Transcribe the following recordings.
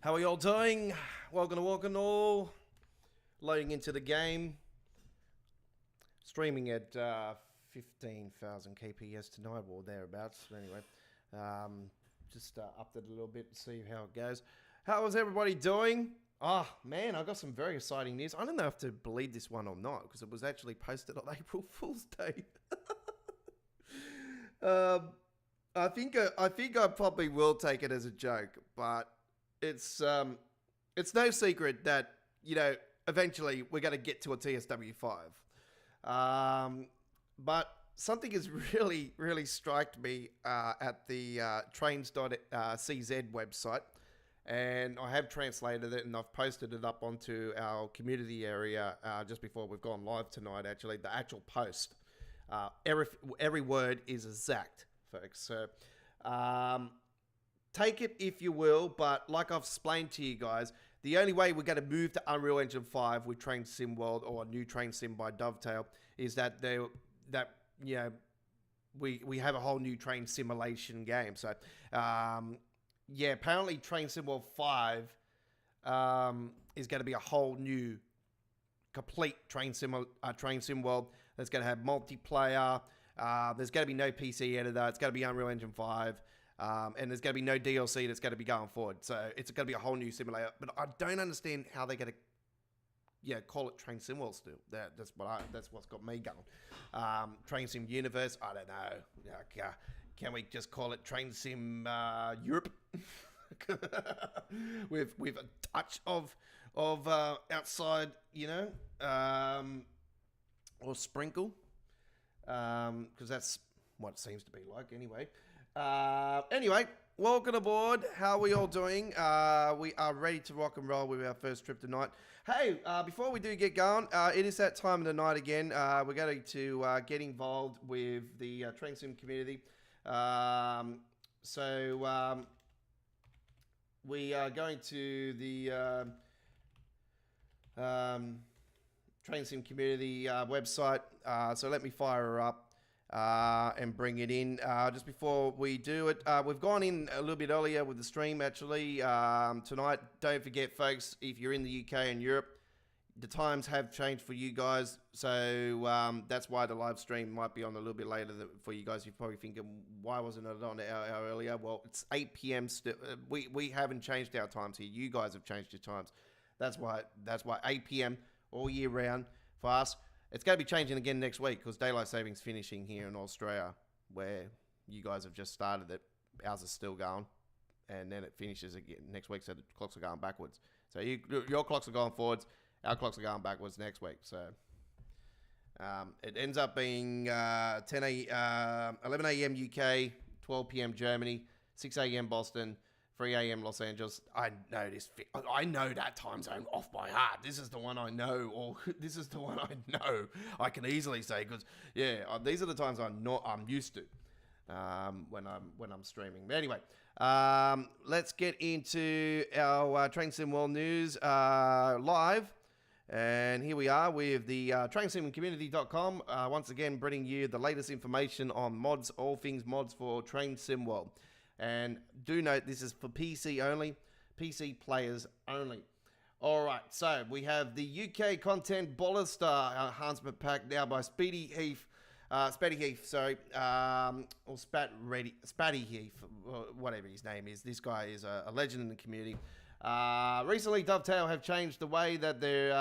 How are y'all doing? Welcome to Walking All. Loading into the game. Streaming at 15,000 kps tonight, or thereabouts. Anyway, just upped it a little bit to see how it goes. How is everybody doing? Oh man, I got some very exciting news. I don't know if to believe this one or not because it was actually posted on April Fool's Day. I think I probably will take it as a joke, but it's no secret that, you know, eventually we're going to get to a TSW5. But something has really striked me at the trains.cz website, and I have translated it and I've posted it up onto our community area just before we've gone live tonight. Actually, the actual post, every word is exact, folks. So take it if you will, but like I've explained to you guys, the only way we're going to move to Unreal Engine 5 with Train Sim World or a new Train Sim by Dovetail is that we have a whole new train simulation game. So yeah, apparently Train Sim World 5 is going to be a whole new complete train sim world that's going to have multiplayer. There's going to be no PC editor. It's going to be Unreal Engine 5. And there's going to be no DLC that's going to be going forward. So it's going to be a whole new simulator. But I don't understand how they're going to call it Train Sim World still. That's what's got me going. Train Sim Universe, I don't know. Can we just call it Train Sim Europe? with a touch of outside, you know, or sprinkle, because that's what it seems to be like anyway. Anyway, welcome aboard. How are we all doing? We are ready to rock and roll with our first trip tonight. Hey, before we do get going, it is that time of the night again. We're going to get involved with the Train Sim community. So we are going to the Train Sim community website. So let me fire her up and bring it in. Just before we do it, we've gone in a little bit earlier with the stream actually tonight. Don't forget, folks, if you're in the UK and Europe, the times have changed for you guys, so that's why the live stream might be on a little bit later for you guys. You're probably thinking, why wasn't it on an hour earlier? Well, it's 8 p.m. still. We haven't changed our times here. You guys have changed your times. That's why 8 p.m. all year round for us. It's going to be changing again next week because daylight savings finishing here in Australia, where you guys have just started it. Ours is still going, and then it finishes again next week. So the clocks are going backwards. So your clocks are going forwards. Our clocks are going backwards next week. So it ends up being 11 a.m. UK, 12 p.m. Germany, 6 a.m. Boston, 3 a.m. Los Angeles. I know that time zone off by heart. This is the one I know, or this is the one I know. I can easily say because these are the times I'm used to when I'm streaming. But anyway, let's get into our Train Sim World news live. And here we are with the trainsimcommunity.com, once again bringing you the latest information on mods, all things mods for Train Sim World. And do note, this is for PC only, PC players only. All right, so we have the UK Content Bolster Enhancement Pack now by Spatty Heath, or Spatty Heath, whatever his name is. This guy is a legend in the community. Recently, Dovetail have changed the way that they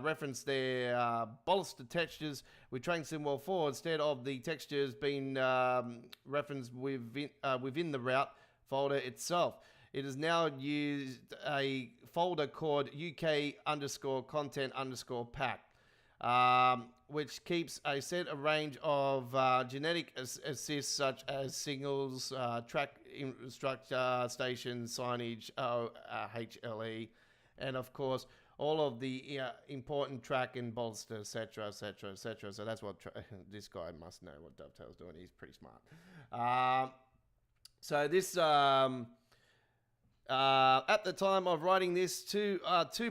reference their bolster textures with Train Sim World 4. Instead of the textures being referenced within the route folder itself, it has now used a folder called UK_content_pack. Which keeps a set of range of genetic assists such as signals, track instructor, station, signage, HLE, and of course all of the important track and bolster, etc., etc., etc. So that's what this guy must know what Dovetail's doing. He's pretty smart. So this at the time of writing this, two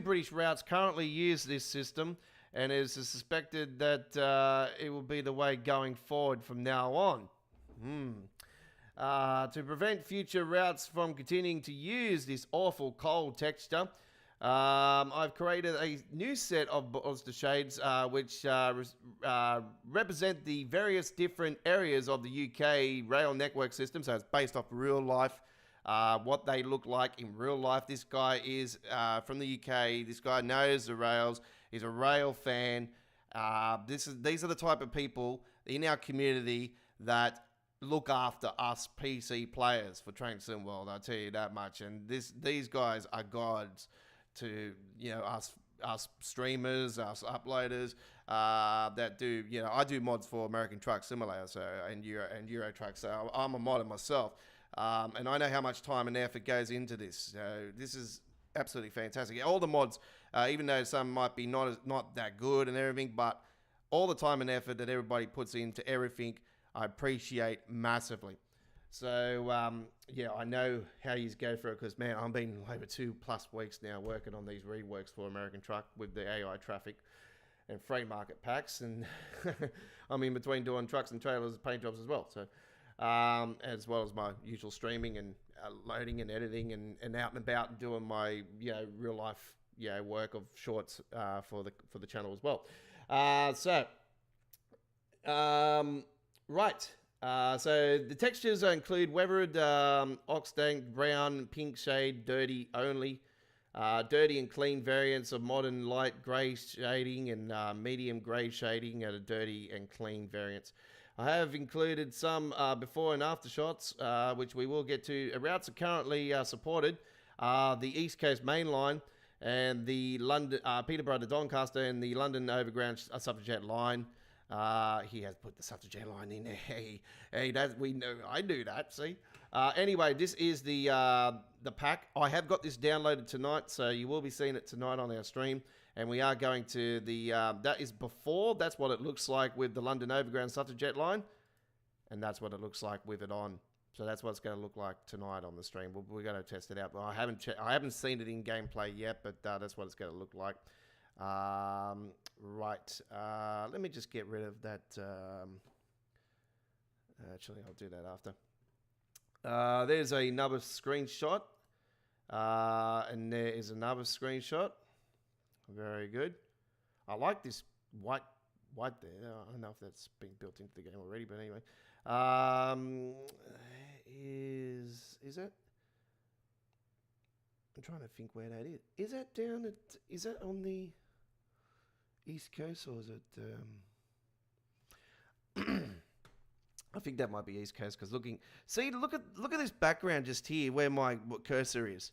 British routes currently use this system. And it is suspected that it will be the way going forward from now on. To prevent future routes from continuing to use this awful cold texture, I've created a new set of bolster shades which represent the various different areas of the UK rail network system. So it's based off real life, what they look like in real life. This guy is from the UK. This guy knows the rails. He's a rail fan. These are the type of people in our community that look after us PC players for Train Sim World. I'll tell you that much. And these guys are gods to us streamers, us uploaders that do I do mods for American Truck Simulator and Euro Truck, so I'm a modder myself, and I know how much time and effort goes into this. So this is absolutely fantastic. All the mods, even though some might be not that good and everything, but all the time and effort that everybody puts into everything, I appreciate massively. So, I know how you go for it because, man, I've been over 2+ weeks now working on these reworks for American Truck with the AI traffic and freight market packs. And I'm in between doing trucks and trailers paint jobs as well. So, as well as my usual streaming and loading and editing and out and about and doing my, real life, work of shorts for the channel as well. Right. So the textures include weathered, ox-dank, brown, pink shade, dirty only, dirty and clean variants of modern light grey shading and medium grey shading and a dirty and clean variants. I have included some before and after shots, which we will get to. Routes are currently supported. The East Coast Main Line and the London Peterborough to Doncaster and the London Overground Suffragette Line. He has put the Suffragette Line in there. Hey, that we know. I knew that. See. Anyway, this is the pack. I have got this downloaded tonight, so you will be seeing it tonight on our stream. And we are going to the that is before. That's what it looks like with the London Overground Suffragette Line, and that's what it looks like with it on. So that's what it's going to look like tonight on the stream. We're going to test it out. I haven't seen it in gameplay yet, but that's what it's going to look like. Right. Let me just get rid of that. Actually, I'll do that after. There's another screenshot. And there is another screenshot. Very good. I like this white there. I don't know if that's been built into the game already, but anyway. Is it? I'm trying to think where that is. Is that on the East Coast or is it? I think that might be East Coast because look at this background just here where my cursor is.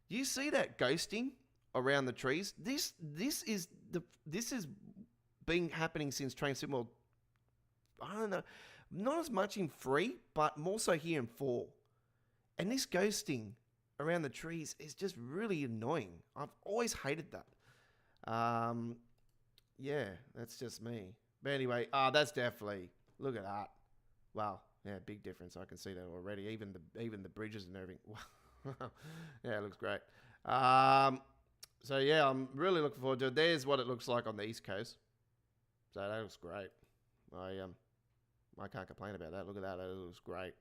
Do you see that ghosting around the trees? This is been happening since Train Sim World. I don't know, not as much in 3, but more so here in 4. And this ghosting around the trees is just really annoying. I've always hated that. Yeah, that's just me. But anyway, that's definitely, look at that. Wow, yeah, big difference. I can see that already. Even the bridges and everything. Wow. Yeah, it looks great. So yeah, I'm really looking forward to it. There's what it looks like on the East Coast. So that looks great. I can't complain about that. Look at that. That looks great.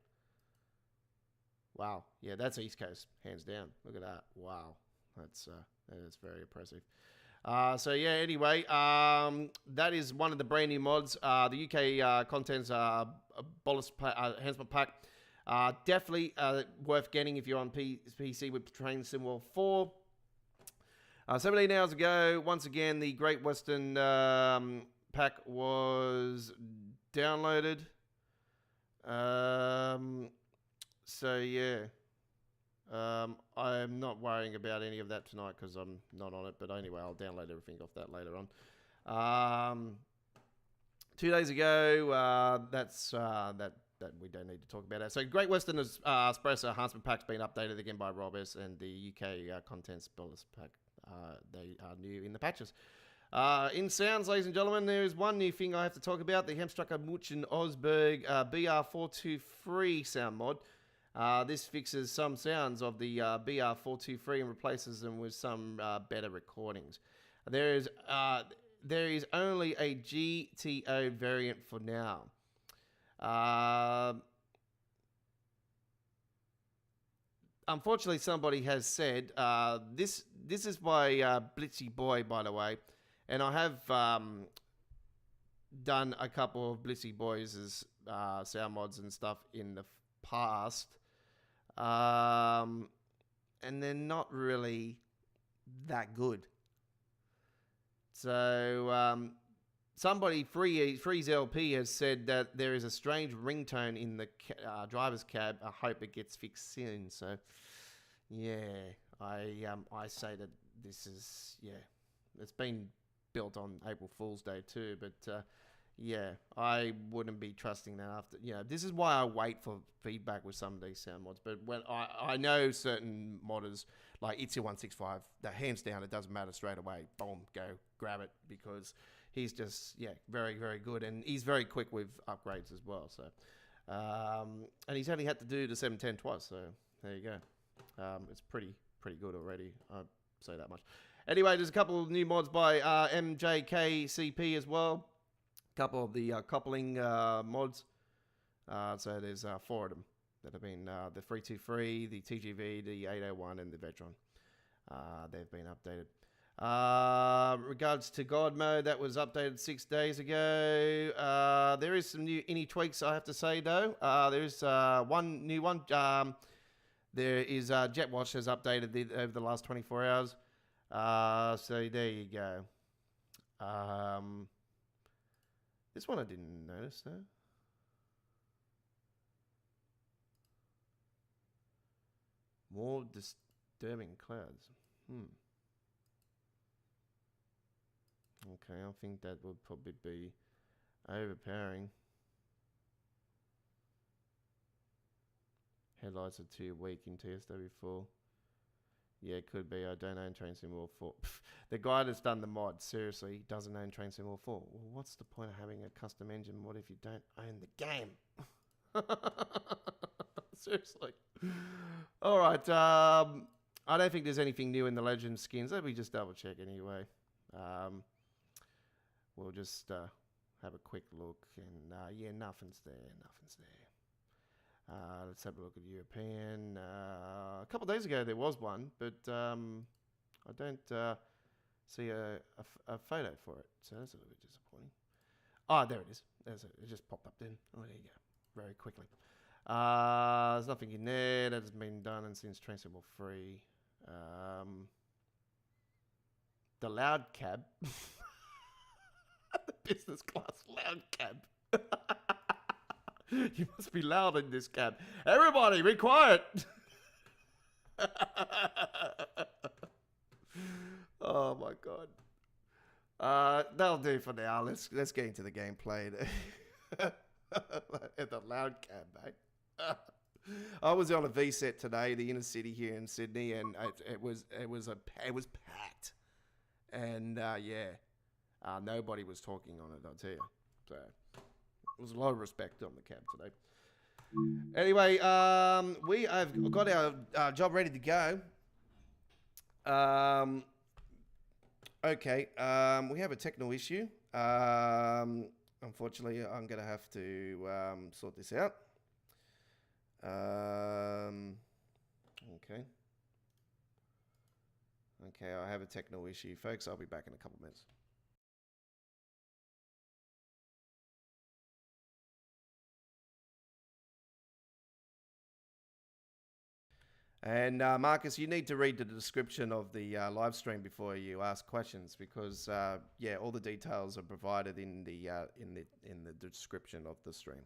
Wow. Yeah, that's East Coast, hands down. Look at that. Wow. That is very impressive. So yeah, anyway, that is one of the brand new mods. The UK contents Bolus enhancement pack. Definitely worth getting if you're on PC with Train Sim World 4. 17 hours ago, once again, the Great Western pack was downloaded. So yeah, I'm not worrying about any of that tonight because I'm not on it. But anyway, I'll download everything off that later on. 2 days ago, that we don't need to talk about that. So Great Western Espresso Enhancement Pack's been updated again by Rob S, and the UK Contents Bonus Pack, they are new in the patches. In sounds, ladies and gentlemen, there is one new thing I have to talk about, the Hemstrucker Muchen Osberg BR423 sound mod. This fixes some sounds of the BR423 and replaces them with some better recordings. There is only a GTO variant for now. unfortunately, somebody has said this. This is by Blitzy Boy, by the way, and I have done a couple of Blitzy Boys' sound mods and stuff in the past, and they're not really that good. So somebody, Freeze LP, has said that there is a strange ringtone in the driver's cab. I hope it gets fixed soon. So yeah, I say that this is it's been built on April Fool's Day too, but yeah, I wouldn't be trusting that after. This is why I wait for feedback with some of these sound mods. But when I know certain modders like Itzy165, that hands down, it doesn't matter, straight away. Boom, go grab it, because he's just very, very good, and he's very quick with upgrades as well. So and he's only had to do the 710 twice. So there you go. It's pretty good already. I'd say that much. Anyway, there's a couple of new mods by MJKCP as well. A couple of the coupling mods. So there's 4 of them that have been the 323, the TGV, the 801, and the Vetron. They've been updated. Regards to God mode, that was updated 6 days ago. There is some new ini tweaks, I have to say, though. There is one new one. There is JetWatch has updated over the last 24 hours. So there you go. This one I didn't notice, though. More disturbing clouds. Okay, I think that would probably be overpowering. Headlights are too weak in TSW4. Yeah, it could be. I don't own Train Sim World 4. The guy that's done the mod, seriously, doesn't own Train Sim World 4. Well, what's the point of having a custom engine mod if you don't own the game? Seriously. All right. I don't think there's anything new in the Legend skins. Let me just double check anyway. We'll just have a quick look. And yeah, nothing's there. Nothing's there. Let's have a look at European. A couple of days ago there was one, but I don't see a photo for it, so that's a little bit disappointing. Oh, there it is. It just popped up then. Oh, there you go. Very quickly. There's nothing in there that has been done and since Train Symbol 3. The loud cab. The business class loud cab. You must be loud in this cab. Everybody, be quiet. Oh my god. That'll do for now. Let's get into the gameplay. At the loud cab, mate. I was on a V set today, the inner city here in Sydney, and it was packed, and nobody was talking on it. I'll tell you. So. There was a lot of respect on the cab today. Anyway, we have got our job ready to go. Okay, we have a technical issue. Unfortunately, I'm going to have to sort this out. Okay. Okay, I have a technical issue, folks. I'll be back in a couple of minutes. And Marcus, you need to read the description of the live stream before you ask questions, because all the details are provided in the description of the stream.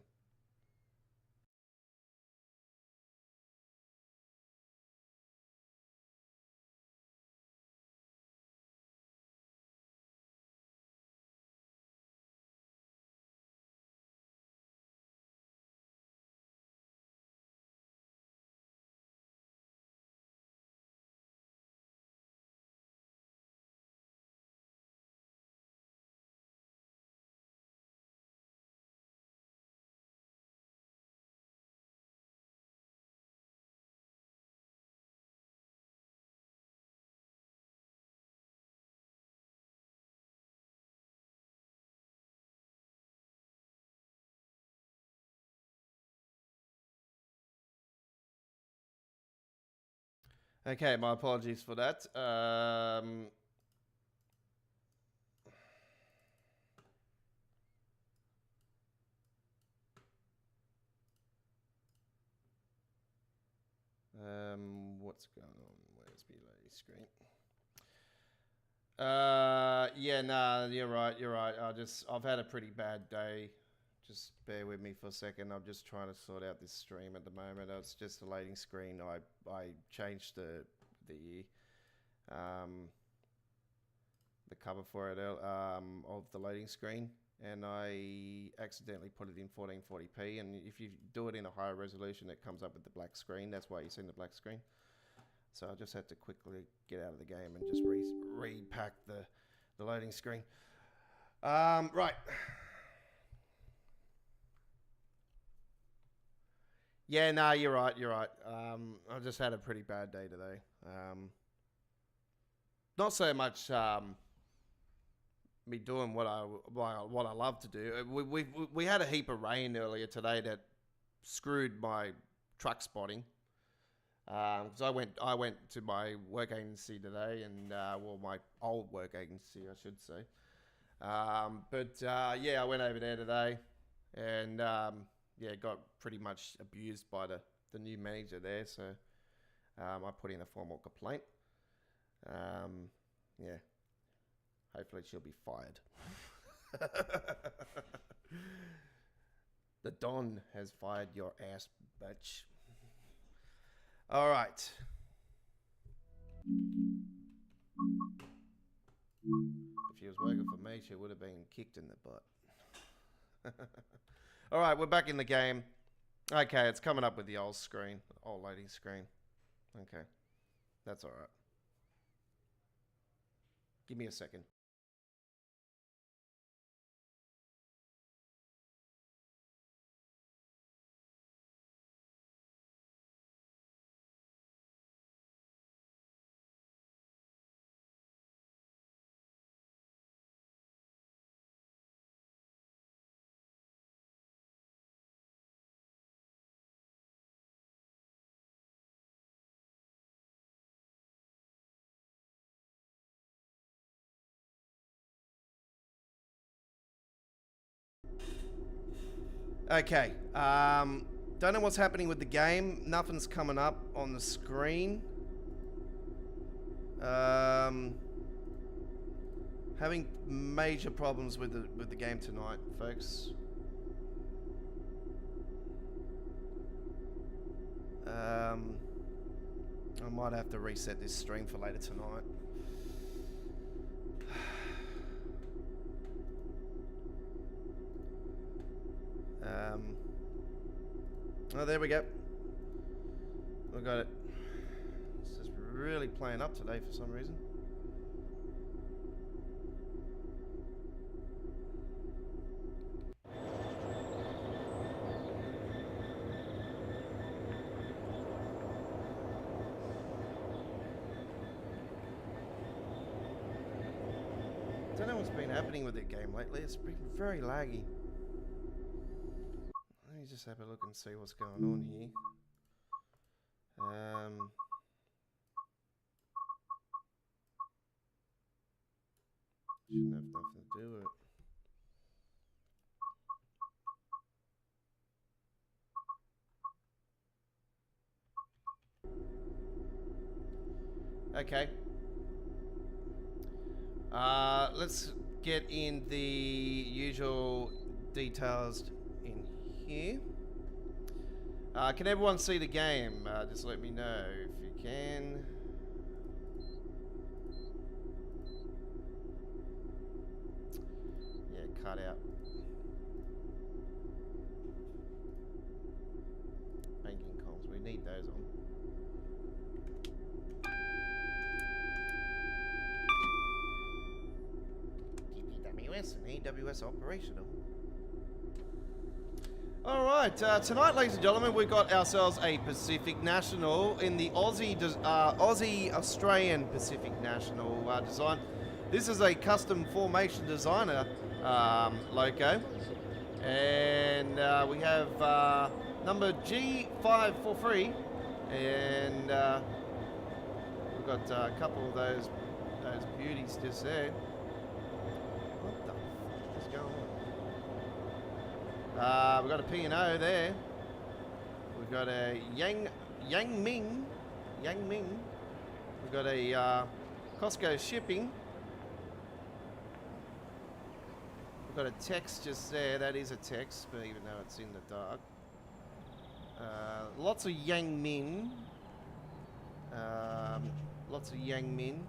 Okay, my apologies for that. What's going on? Where's my loading screen? Yeah, nah, you're right. I've had a pretty bad day. Just bear with me for a second. I'm just trying to sort out this stream at the moment. It's just a loading screen. I changed the cover for it of the loading screen, and I accidentally put it in 1440p. And if you do it in a higher resolution, it comes up with the black screen. That's why you're seeing the black screen. So I just had to quickly get out of the game and just repack the loading screen. Right. Yeah, no, you're right. I just had a pretty bad day today. Not so much me doing what I love to do. We had a heap of rain earlier today that screwed my truck spotting. Because I went to my work agency today, and well, my old work agency, I should say. Yeah, I went over there today, and yeah, got pretty much abused by the new manager there. So I put in a formal complaint. Yeah, hopefully she'll be fired. The Don has fired your ass, bitch. All right. If she was working for me, she would have been kicked in the butt. All right, we're back in the game. Okay, it's coming up with the old screen, old loading screen. Okay, that's all right. Give me a second. Okay, don't know what's happening with the game. Nothing's coming up on the screen. Having major problems with the game tonight, folks. I might have to reset this stream for later tonight. Oh, there we go. We got it. It's just really playing up today for some reason. Don't know what's been happening with the game lately. It's been very laggy. Let me just have a look and see what's going on here. Shouldn't have nothing to do with it. Okay. Let's get in the usual details in here. Can everyone see the game? Just let me know if you can. Yeah, cut out. Banking comms, we need those on. TPWS and AWS operational. All right, tonight, ladies and gentlemen, we've got ourselves a Pacific National in the Aussie-Australian Pacific National design. This is a custom formation designer loco, and we have number G543, and got a couple of those beauties just there. What the fuck is going on? We've got a P&O there. We've got a Yang Ming. We've got a Costco shipping. We've got a text just there. That is a text, but even though it's in the dark. Lots of Yang Min. Lots of Yang Min.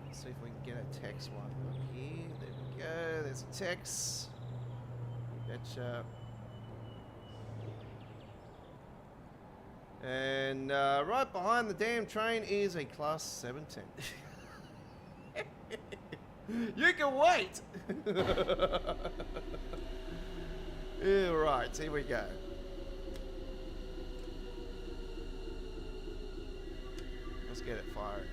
Let's see if we can get a text one up here. There we go. There's a text. Betcha. And right behind the damn train is a Class 710. You can wait. Yeah, right, here we go. Let's get it firing up.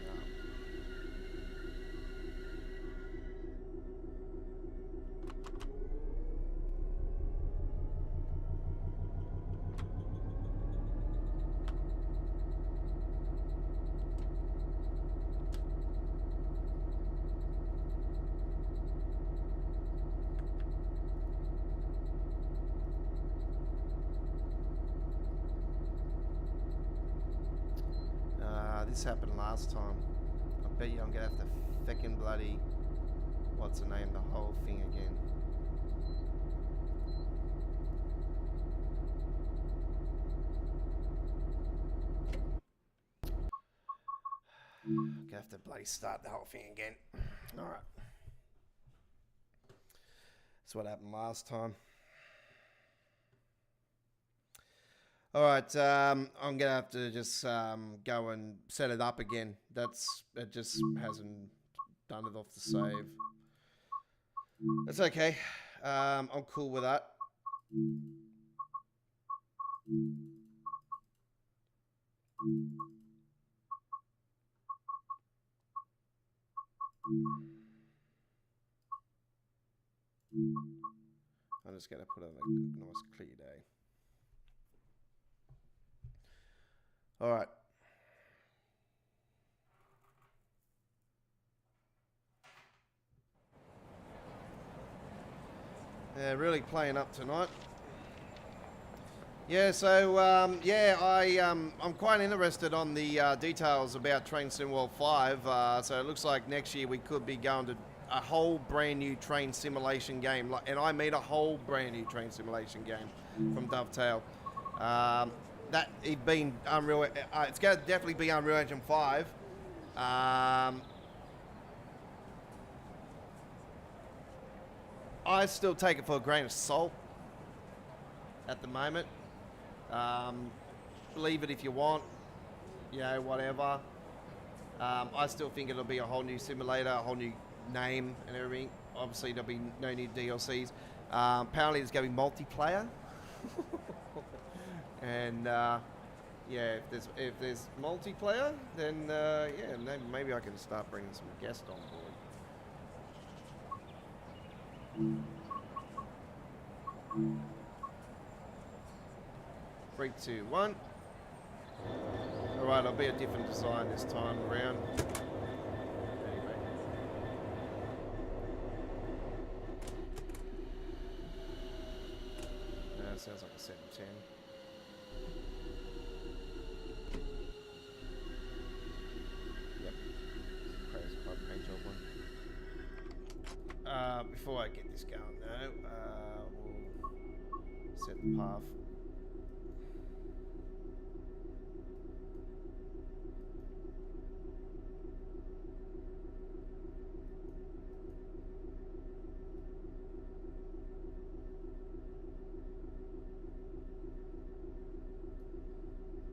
This happened last time. I bet you I'm gonna have to feckin' bloody, what's the name, the whole thing again. I'm gonna have to bloody start the whole thing again. Alright. That's what happened last time. All right, I'm gonna have to just go and set it up again. It just hasn't done it off the save. That's okay. I'm cool with that. I'm just gonna put on a nice clear day. All right. Yeah, really playing up tonight. Yeah, so I'm quite interested on the details about Train Sim World 5. So it looks like next year we could be going to a whole brand new train simulation game, and I mean a whole brand new train simulation game from Dovetail. That it being Unreal, it's going to definitely be Unreal Engine 5. I still take it for a grain of salt at the moment. Believe it if you want, whatever. I still think it'll be a whole new simulator, a whole new name and everything. Obviously, there'll be no new DLCs. Apparently, there's going to be multiplayer. And if there's multiplayer, then maybe I can start bringing some guests on board. 3, 2, 1. All right, I'll be a different design this time around. Anyway. That sounds like a 710. Before I get this going though, we'll set the path.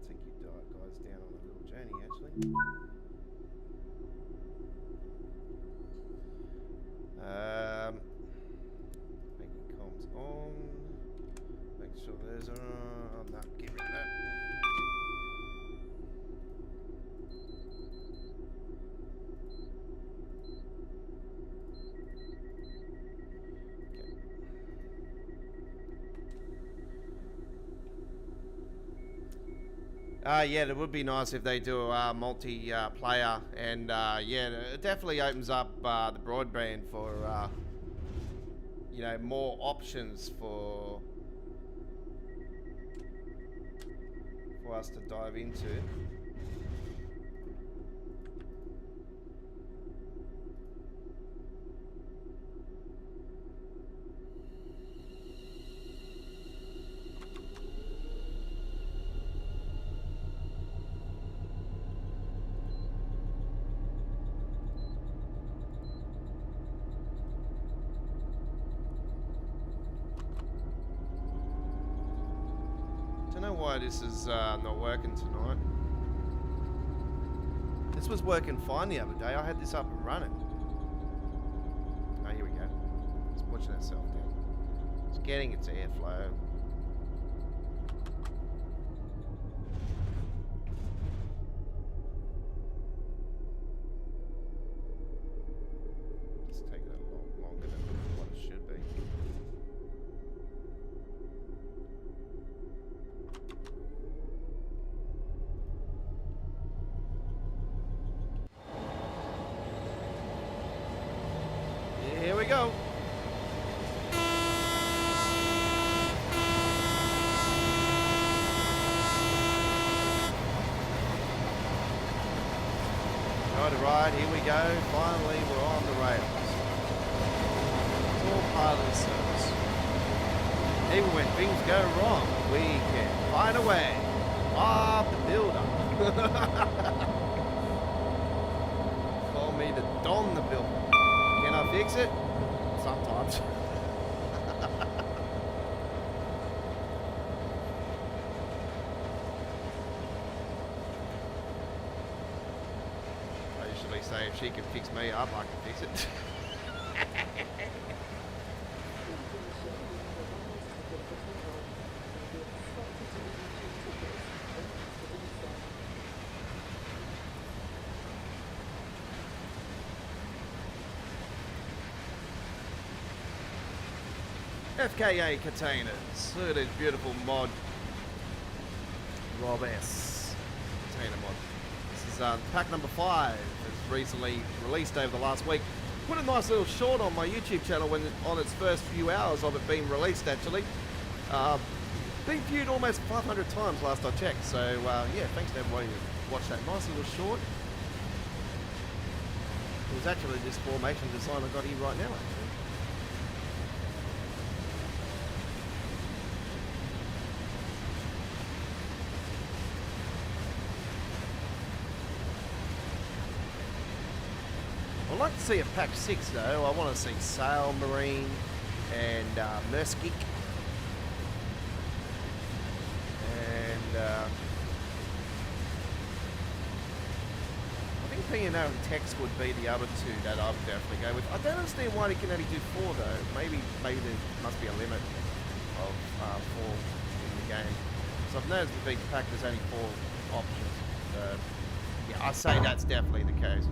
Take you guys down on a little journey actually. Making comms on. Make sure those are Yeah, it would be nice if they do a multi-player, and yeah, it definitely opens up the broadband for you know, more options for us to dive into. Don't know why this is not working tonight. This was working fine the other day. I had this up and running. Oh, here we go. It's pushing itself down. It's getting its airflow. It's taking a lot longer than what it should be. Here we go. Right, here we go. Finally, we're on the rails. It's all part of the service. Even when things go wrong, we can find a way. Bob the Builder. Call me the Don the Builder. Can I fix it? Sometimes. I usually say if she can fix me up, I can fix it. FKA Containers. Look at this beautiful mod. Rob S. Container mod. This is pack number 5. It's recently released over the last week. Put a nice little short on my YouTube channel when on its first few hours of it being released actually. Been viewed almost 500 times last I checked. So yeah, thanks to everybody who watched that nice little short. It was actually this formation design I got here right now actually. I'd like to see a pack 6 though. I want to see Sail Marine and Merskik. And I think P&O and Tex would be the other two that I would definitely go with. I don't understand why they can only do 4 though. Maybe there must be a limit of 4 in the game. So I've noticed with each pack there's only 4 options. So yeah, I say that's definitely the case.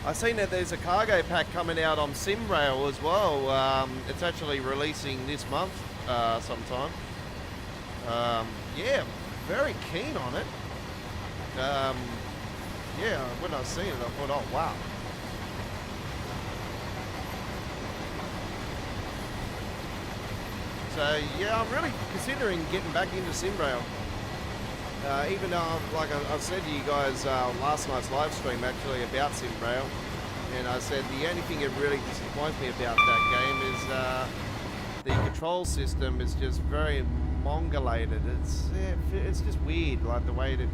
I've seen that there's a cargo pack coming out on Simrail as well. It's actually releasing this month sometime. Yeah, very keen on it. Yeah, when I seen it, I thought, oh wow. So yeah, I'm really considering getting back into Simrail. Even though, like I've said to you guys last night's live stream actually about Simrail, and I said the only thing that really disappoints me about that game is the control system is just very mongolated. It's just weird, like the way the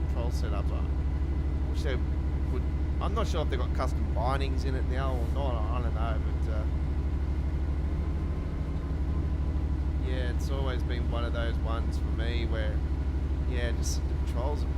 control setups are. Which they would, I'm not sure if they've got custom bindings in it now or not. I don't know, but yeah, it's always been one of those ones for me where. Yeah, just the controls are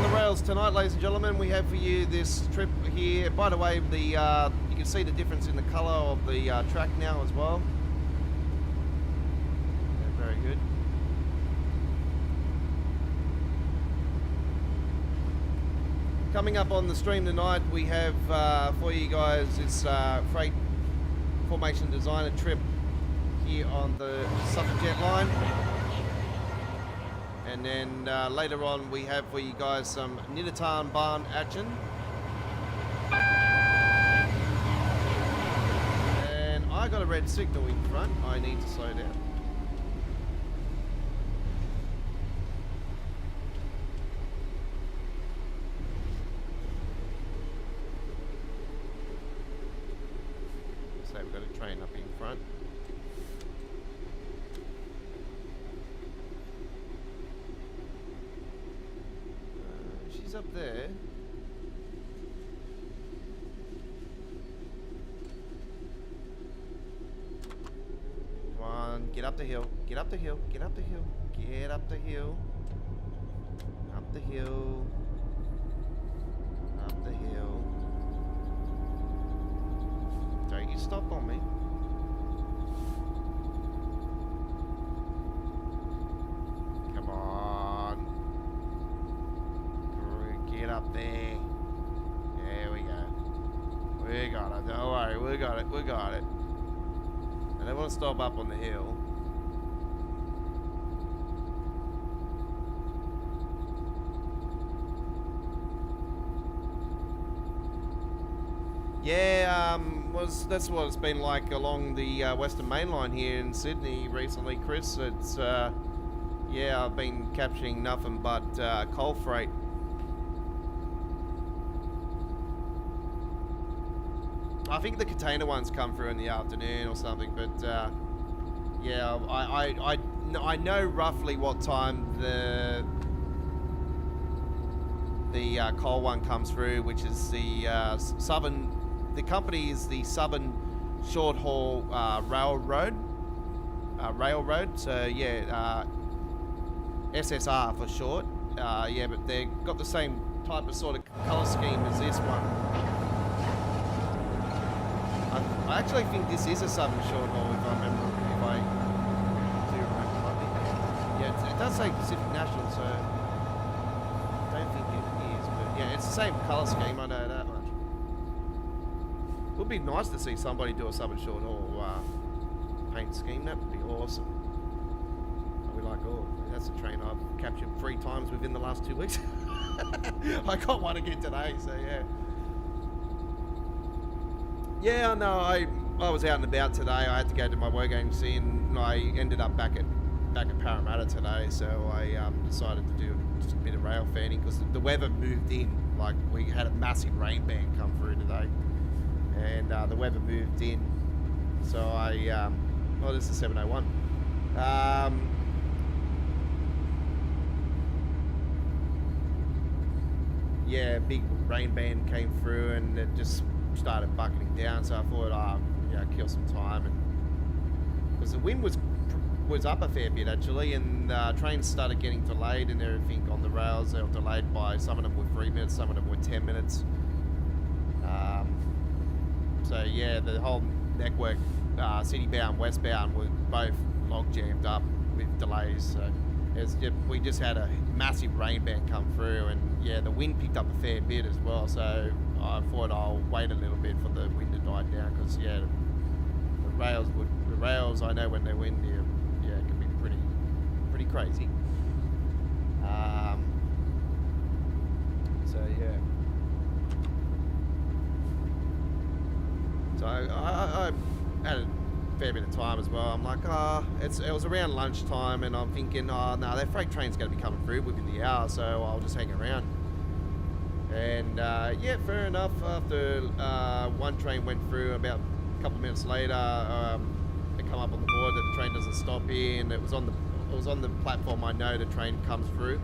the rails tonight, ladies and gentlemen. We have for you this trip here. By the way, the you can see the difference in the colour of the track now as well. Yeah, very good. Coming up on the stream tonight, we have for you guys this freight formation designer trip here on the Suffragette Line. And then later on we have for you guys some Niddertalbahn action. And I got a red signal in front. I need to slow down. So we've got a train up in front. Up there. Come on, get up the hill. Get up the hill. Get up the hill. Get up the hill. Up the hill. Up the hill. Don't you stop on me. Come on. Get up there. There we go. We got it. Don't worry. We got it. We got it. I don't want to stop up on the hill. Yeah, that's what it's been like along the Western Main Line here in Sydney recently, Chris. It's, yeah, I've been capturing nothing but coal freight. I think the container ones come through in the afternoon or something, but yeah, I know roughly what time the coal one comes through, which is the Southern. The company is the Southern Short Haul Railroad. So yeah, SSR for short. Yeah, but they've got the same type of sort of colour scheme as this one. I actually think this is a Southern Short Haul, if I remember, do remember rightly. Yeah, it does say Pacific National, so I don't think it is, but yeah, it's the same colour scheme, I know that much. It would be nice to see somebody do a Southern Short Haul paint scheme. That would be awesome. I'd be like, oh, that's a train I've captured 3 times within the last 2 weeks. I got one again today, so yeah. Yeah, no, I was out and about today. I had to go to my work agency, and I ended up back at Parramatta today. So I decided to do just a bit of rail fanning because the weather moved in. Like, we had a massive rain band come through today, and the weather moved in. So I, oh, this is 701. Yeah, big rain band came through, and it just started bucketing down, so I thought, yeah, kill some time, and because the wind was up a fair bit actually, and trains started getting delayed and everything on the rails. They were delayed by, some of them were 3 minutes, some of them were 10 minutes. So yeah, the whole network, city bound, westbound, were both log jammed up with delays. So we just had a massive rain band come through, and yeah, the wind picked up a fair bit as well. So I thought I'll wait a little bit for the wind to die down, because yeah, the rails I know when they're windy, yeah, it can be pretty crazy. So yeah, so I had a fair bit of time as well. I'm like, it was around lunchtime, and I'm thinking, no, that freight train's going to be coming through within the hour, so I'll just hang around. And yeah, fair enough. After one train went through, about a couple of minutes later, it come up on the board that the train doesn't stop here, and it was on the platform. I know the train comes through,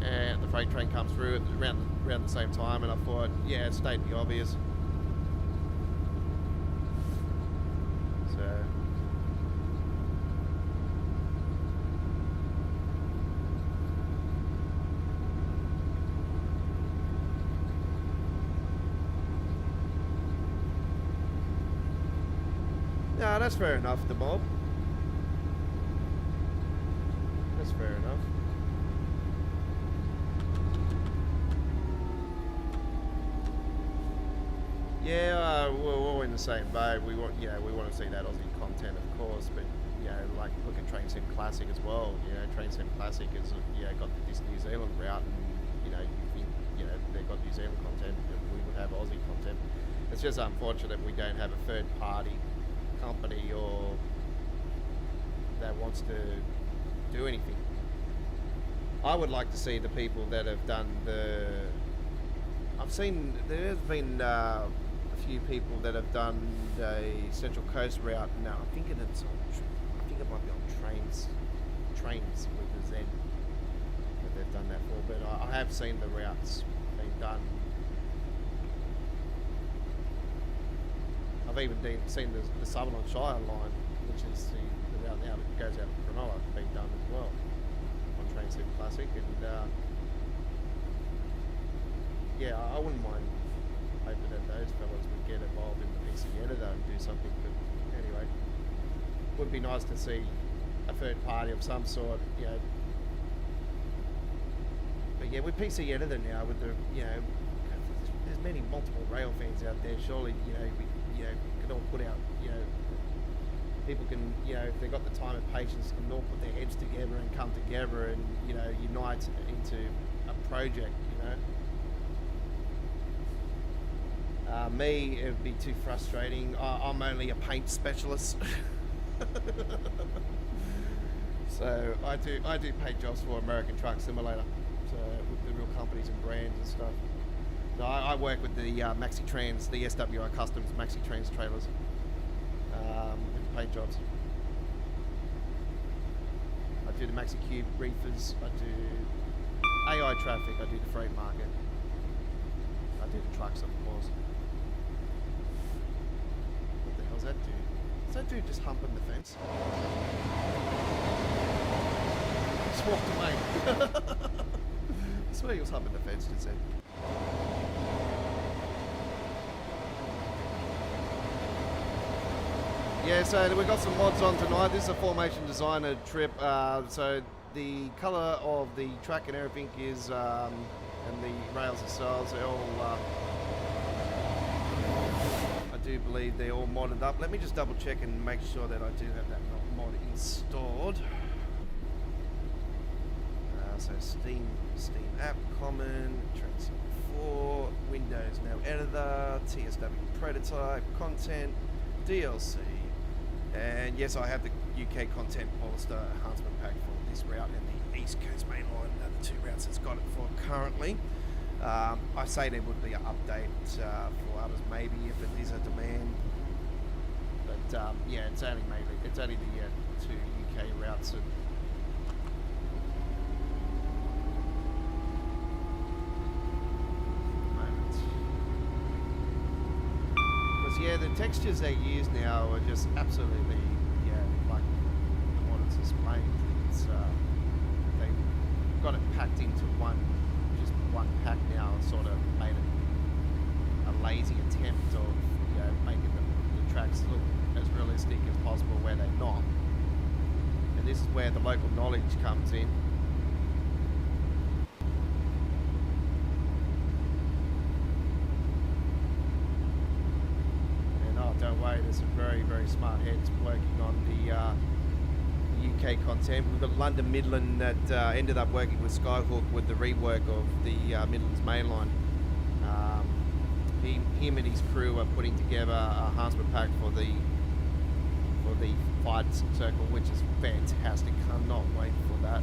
and the freight train comes through around the same time, and I thought, yeah, it stated the obvious. So That's fair enough, the mob. That's fair enough. Yeah, we're all in the same boat. We want, we want to see that Aussie content, of course, but like look at Train Sim Classic as well. Train Sim Classic has got this New Zealand route, and they've got New Zealand content, and we would have Aussie content. It's just unfortunate we don't have a third party company or that wants to do anything. I would like to see the people that have done the. I've seen there's been a few people that have done a Central Coast route. Now I think it might be on trains with the Zen that they've done that for. But I have seen the routes being done. I've even seen the Sutherland Shire line, which is the route now that goes out of Cronulla, being done as well on Train Sim Classic, and I wouldn't mind hoping that those fellas would get involved in the PC editor and do something. But anyway, it would be nice to see a third party of some sort, But yeah, with PC editor now, with the there's many multiple Railfans out there. Surely we can all put out people can if they've got the time and patience, can all put their heads together and come together and unite into a project. Me, it would be too frustrating. I'm only a paint specialist, so I do paint jobs for American Truck Simulator, so with the real companies and brands and stuff. So I work with the Maxi Trans, the SWI Customs Maxi Trans trailers, with the paint jobs. I do the Maxi Cube reefers. I do AI traffic. I do the freight market. I do the trucks, of course. What's that dude? Is that dude just humping the fence? Just walked away. I swear he was humping the fence just then. Yeah, so we've got some mods on tonight. This is a formation designer trip. So the colour of the track and everything is, and the rails themselves, they're all I do believe they're all modded up. Let me just double check and make sure that I do have that mod installed. So Steam app, common, Train Sim 4, Windows no editor, TSW prototype, content, DLC, and yes, I have the UK content Polestar enhancement pack for this route and the East Coast main line. The two routes it's got it for currently. I say there would be an update for others maybe if it is a demand, but yeah, it's only the two UK routes. Yeah, the textures they use now are just absolutely, like what it's displaying. It's they've got it packed into one pack now, and sort of made it a lazy attempt of making the tracks look as realistic as possible where they're not. And this is where the local knowledge comes in. Don't worry, there's some very, very smart heads working on the UK content. We've got London Midland that ended up working with Skyhook with the rework of the Midlands mainline. Him and his crew are putting together a enhancement pack for the 5 circle, which is fantastic. Cannot wait for that.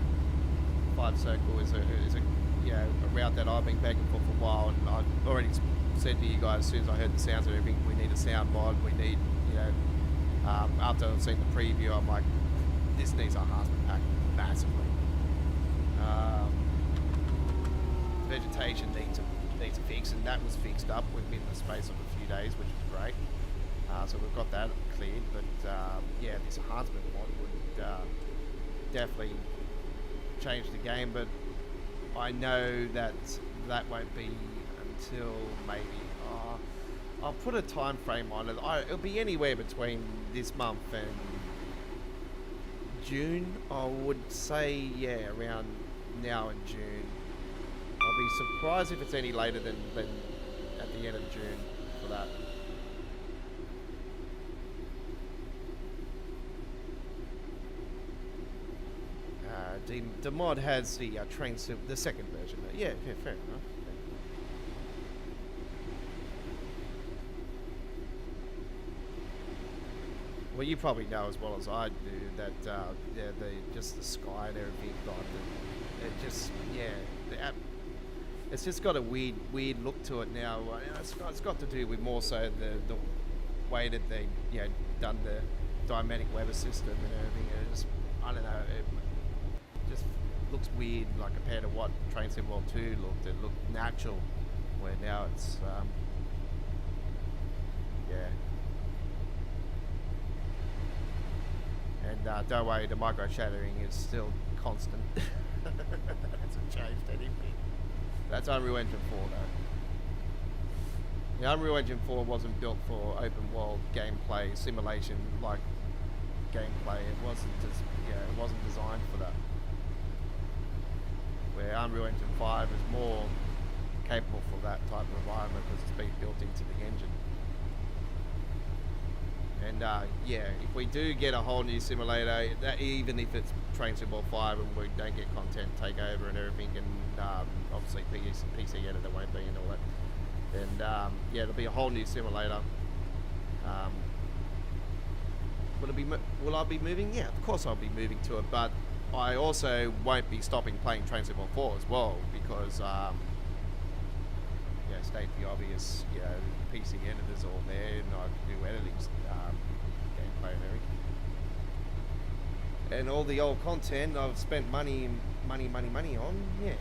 5 circle is a route that I've been begging for a while, and I've already said to you guys as soon as I heard the sounds of everything, we need a sound mod, we need, after I've seen the preview, I'm like, this needs a enhancement pack massively. Vegetation needs a fix, and that was fixed up within the space of a few days, which is great. So we've got that cleared, but yeah, this enhancement mod would definitely change the game, but I know that won't be until maybe I'll put a time frame on it. It'll be anywhere between this month and June. I would say, yeah, around now and June. I'll be surprised if it's any later than at the end of June for that. The mod has the train sim, the second version. Yeah, fair enough. Well, you probably know as well as I do that yeah, just the sky and everything, it's just got a weird look to it now. It's got to do with more so the way that they done the dynamic weather system and everything. I don't know. It just looks weird, like compared to what Train Sim World 2 looked. It looked natural, where now it's And don't worry, the micro shattering is still constant. It hasn't changed anything. That's Unreal Engine 4 though. The Unreal Engine 4 wasn't built for open world gameplay simulation like gameplay. It wasn't designed for that. Where Unreal Engine 5 is more capable for that type of environment because it's been built into the engine. And if we do get a whole new simulator, even if it's Train Sim World 5 and we don't get content takeover and everything, and obviously PC editor won't be and all that, and it'll be a whole new simulator. Will I be moving? Yeah, of course I'll be moving to it, but I also won't be stopping playing Train Sim World 4 as well because state the obvious, PC editors all there, and I can do editing, gameplay and everything. And all the old content I've spent money on, yeah.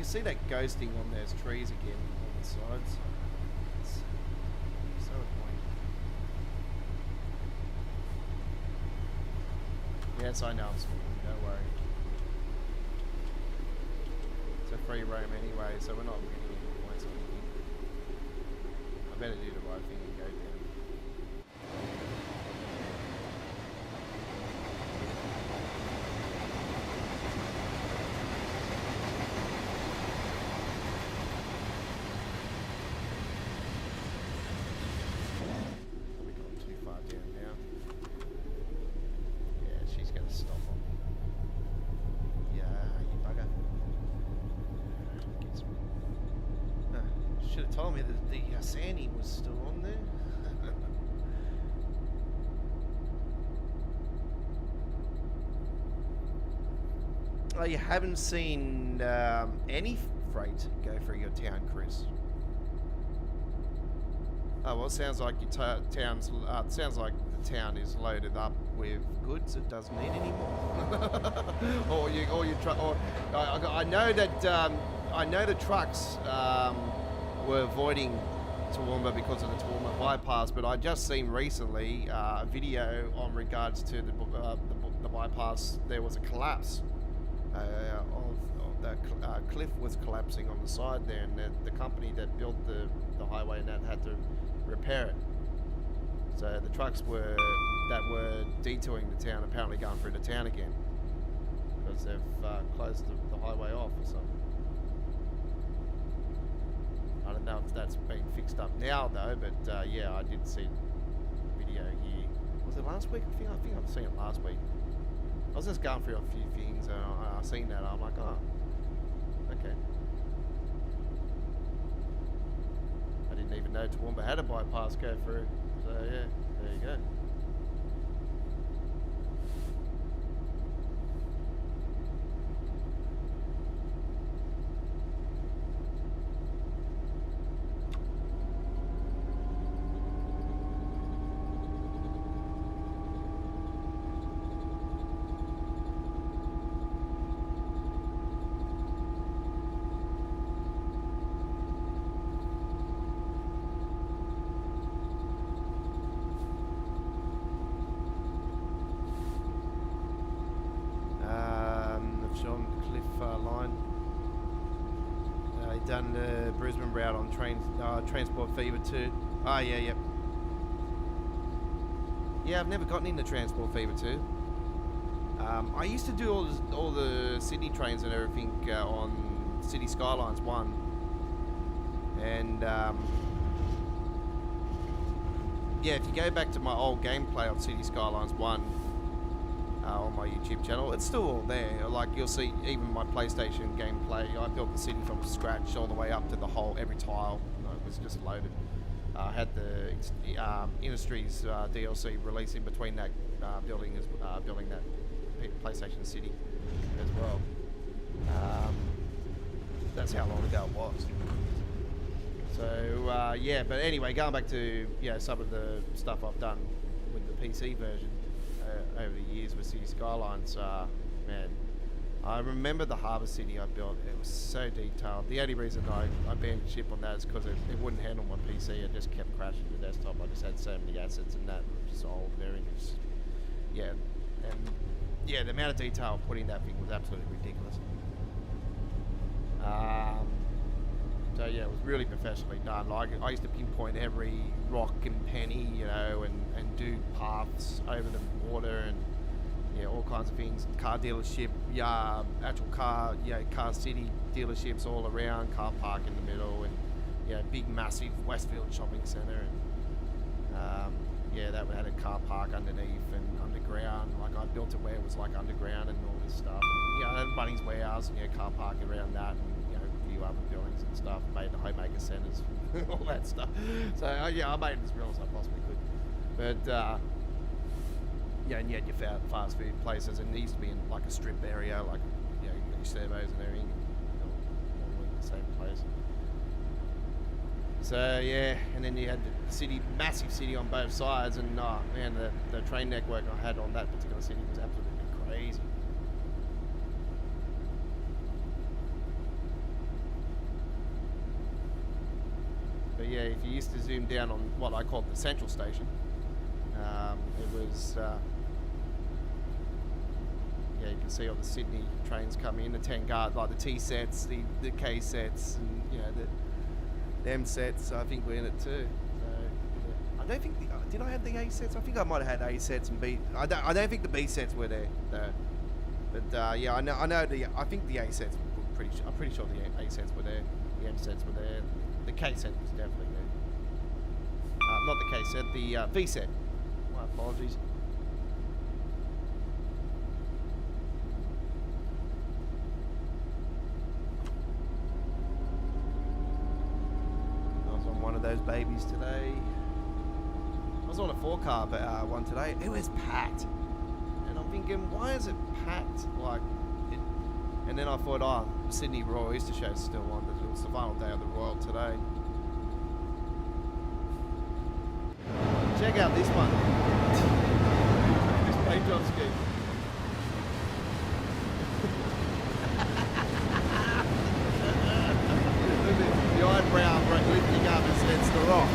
See that ghosting on those trees again on the sides. It's so annoying. Yes, I know I'm speaking, don't worry. It's a free roam anyway, so we're not winning any points or anything. I better do the right thing and go down. Told me that the Sandy was still on there. Oh, you haven't seen any freight go through your town, Chris? Oh well, it sounds like your town's. Sounds like the town is loaded up with goods it doesn't need anymore. I know that I know the trucks. Were avoiding Toowoomba because of the Toowoomba bypass, but I just seen recently a video on regards to the bypass. There was a collapse of the cliff was collapsing on the side there, and the company that built the highway and that had to repair it. So the trucks were detouring the town, apparently going through the town again because they've closed the highway off or something. I don't know if that's been fixed up now though, but I did see a video here. Was it last week? I think I've seen it last week. I was just going through a few things and I seen that. I'm like, oh, okay. I didn't even know Toowoomba had a bypass go through. So yeah, there you go. done the Brisbane route on Transport Fever 2. Oh, yeah, yep. Yeah, I've never gotten into Transport Fever 2. I used to do all the Sydney trains and everything on City Skylines 1. And, yeah, if you go back to my old gameplay on City Skylines 1 on my YouTube channel, it's still all there. Like, you'll see even my PlayStation gameplay. I built the city from scratch all the way up to the whole, every tile. It was just loaded. I had the Industries DLC release in between that building that PlayStation City as well. That's how long ago it was. So yeah, but anyway, going back to some of the stuff I've done with the PC version over the years with City Skylines, man, I remember the Harbour City I built. It was so detailed. The only reason I banned ship on that is because it wouldn't handle my PC. It just kept crashing the desktop. I just had so many assets and that was just old, very just, yeah. And yeah, the amount of detail put in that thing was absolutely ridiculous. So yeah, it was really professionally done. Like, I used to pinpoint every rock and penny, you know, and do paths over the water and all kinds of things. Car dealership, actual car city dealerships all around, car park in the middle, and big massive Westfield shopping centre, and that had a car park underneath and underground. Like, I built it where it was like underground and all this stuff. And Bunnings Warehouse and car park around that, and a few other buildings and stuff. Made the homemaker centres, all that stuff. So I made it as real as I possibly could. But and you had your fast food places, and it used to be in like a strip area, like you got your servos and everything, all in the same place. So yeah, and then you had the city, massive city on both sides, and man, the train network I had on that particular city was absolutely crazy. But yeah, if you used to zoom down on what I called the central station, it was you can see all the Sydney trains come in, the 10 guard, like the T sets, the K sets, and the M sets. I think we're in it too. So I don't think did I have the A sets? I think I might have had A sets and B. I don't think the B sets were there though. But I know I think the A sets were I'm pretty sure the A sets were there. The M sets were there. The K set was definitely there. Not the K set, the V set. My apologies. I was on one of those babies today. I was on a 4-car one today. It was packed. And I'm thinking, why is it packed? And then I thought, Sydney Royal Easter Show's still on. It was the final day of the Royal today. Check out this one. This paint job scheme. Look at the eyebrow lifting up as it's the rock.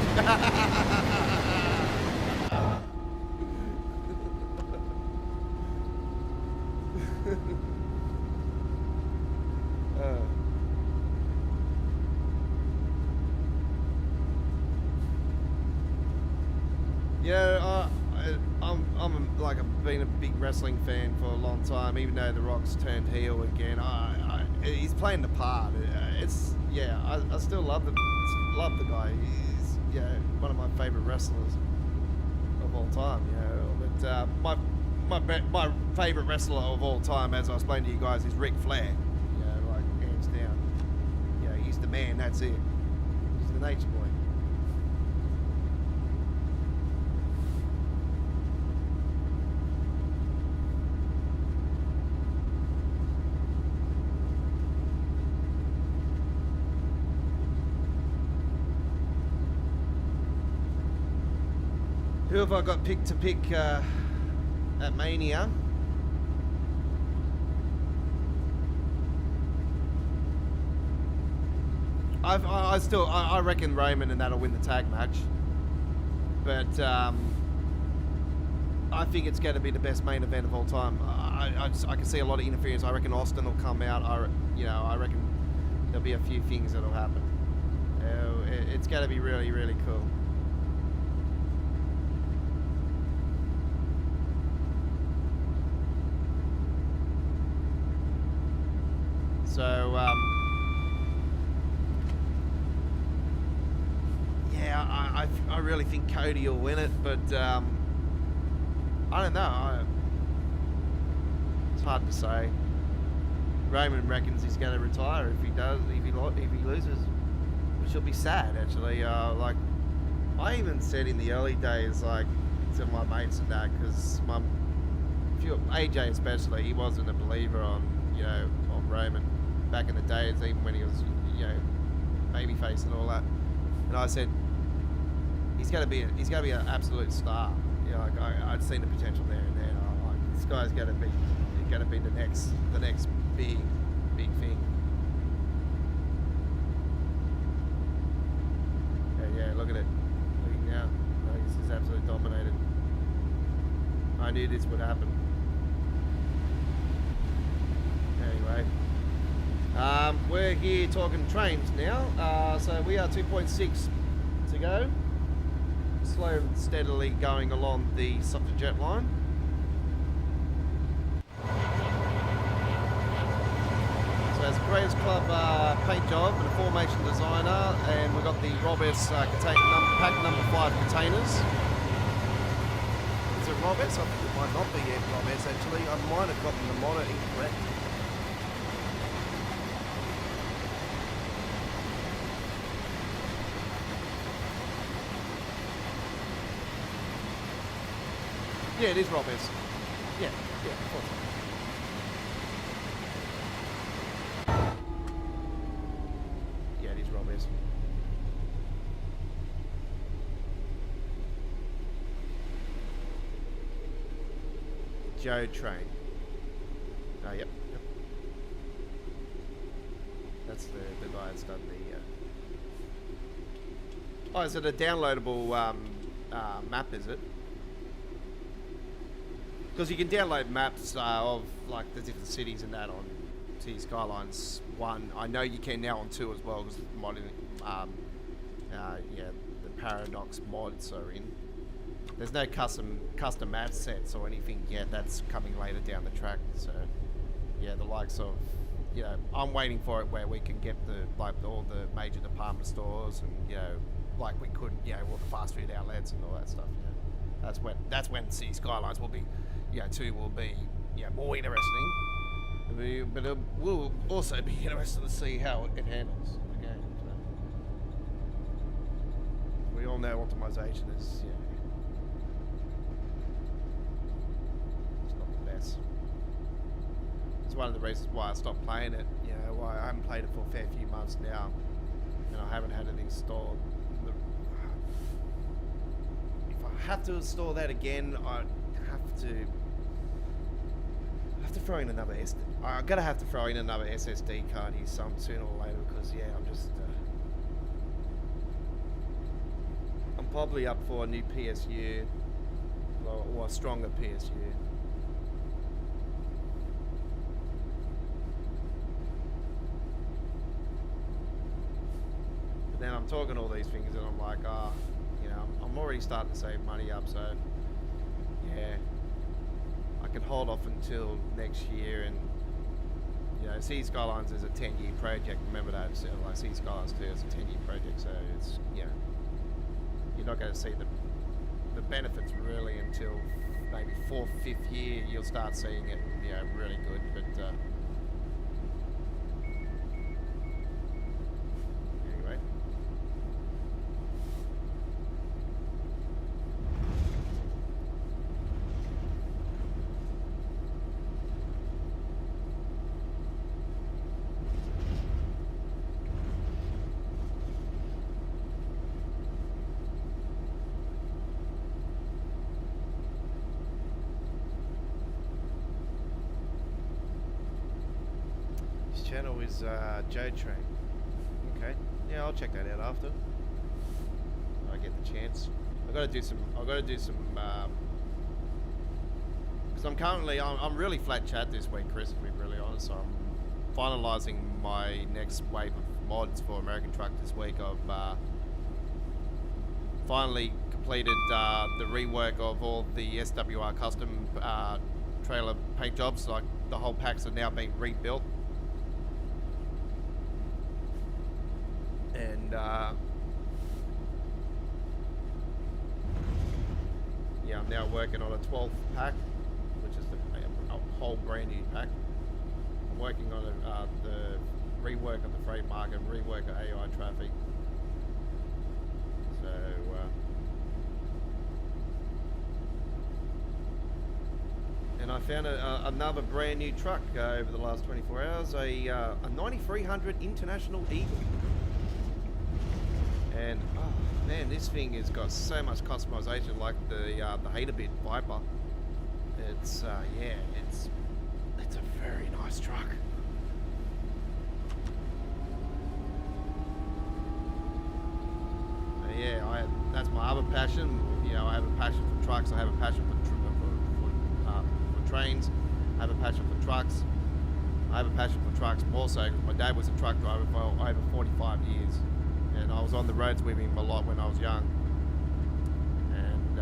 I've been a big wrestling fan for a long time, even though The Rock's turned heel again. He's playing the part. I still love the guy. He's one of my favourite wrestlers of all time. But my favourite wrestler of all time, as I explained to you guys, is Ric Flair. Hands down. He's the man. That's it. He's the nature boy. Who have I got picked to pick at Mania? I reckon Raymond and that'll win the tag match. But I think it's going to be the best main event of all time. I can see a lot of interference. I reckon Austin will come out. I reckon there'll be a few things that'll happen. It's going to be really, really cool. So, yeah, I really think Cody will win it, but I don't know. It's hard to say. Roman reckons he's going to retire if he loses, which will be sad actually. Like I even said in the early days, like to my mates and that, because AJ especially, he wasn't a believer on on Roman back in the days, even when he was babyface and all that. And I said he's going to be an absolute star. Like I'd seen the potential there and then. Like this guy's going to be the next big thing. Yeah, look at it. Look now. This is absolutely dominated. I knew this would happen. Anyway, we're here talking trains now. So we are 2.6 to go. Slow and steadily going along the Suffragette Line. So it's Graves Club paint job and a formation designer, and we've got the Rob S pack number 5 containers. Is it Rob S? I think it might not be Rob S actually. I might have gotten the motto incorrect. Yeah, it is Rob S. Yeah, of course. Yeah, it is Rob S. Joe Train. Oh, yep. That's the guy that's done the... Oh, is it a downloadable map, is it? Because you can download maps of like the different cities and that on City Skylines 1. I know you can now on 2 as well, because modding, the Paradox mods are in. There's no custom map sets or anything yet. That's coming later down the track. So yeah, the likes of I'm waiting for it where we can get all the major department stores and like we could all the fast food outlets and all that stuff. That's when City Skylines will be. 2 will be more interesting, but it will also be interesting to see how it handles the game. So we all know optimization is it's not the best. It's one of the reasons why I stopped playing it. Why I haven't played it for a fair few months now, and I haven't had it installed. If I have to install that again, I have to throw in another I'm gonna have to throw in another SSD card here sooner or later, because I'm just I'm probably up for a new PSU or a stronger PSU. But then I'm talking all these things and I'm like, I'm already starting to save money up, so yeah. I can hold off until next year, and City Skylines is a 10-year project. Remember that, so like City Skylines 2 is a 10-year project, so it's you're not going to see the benefits really until maybe 4th, 5th year. You'll start seeing it, really good. But anyway. Channel is Joe Train. Okay, yeah, I'll check that out after I get the chance. I've got to do some because I'm really flat chat this week, Chris, to be really honest. finalising my next wave of mods for American Truck this week. I've finally completed the rework of all the SWR custom trailer paint jobs. Like the whole packs are now being rebuilt, and yeah, I'm now working on a 12th pack, which is a whole brand new pack. I'm working on the rework of the freight market, rework of AI traffic. So and I found another brand new truck over the last 24 hours, a 9300 International Eagle. And oh man, this thing has got so much customization, like the Haterbit Viper. It's yeah, it's a very nice truck. Yeah, that's my other passion. You know, I have a passion for trucks. I have a passion for trains. I have a passion for trucks. I have a passion for trucks more so because my dad was a truck driver for over 45 years, and I was on the roads with him a lot when I was young. And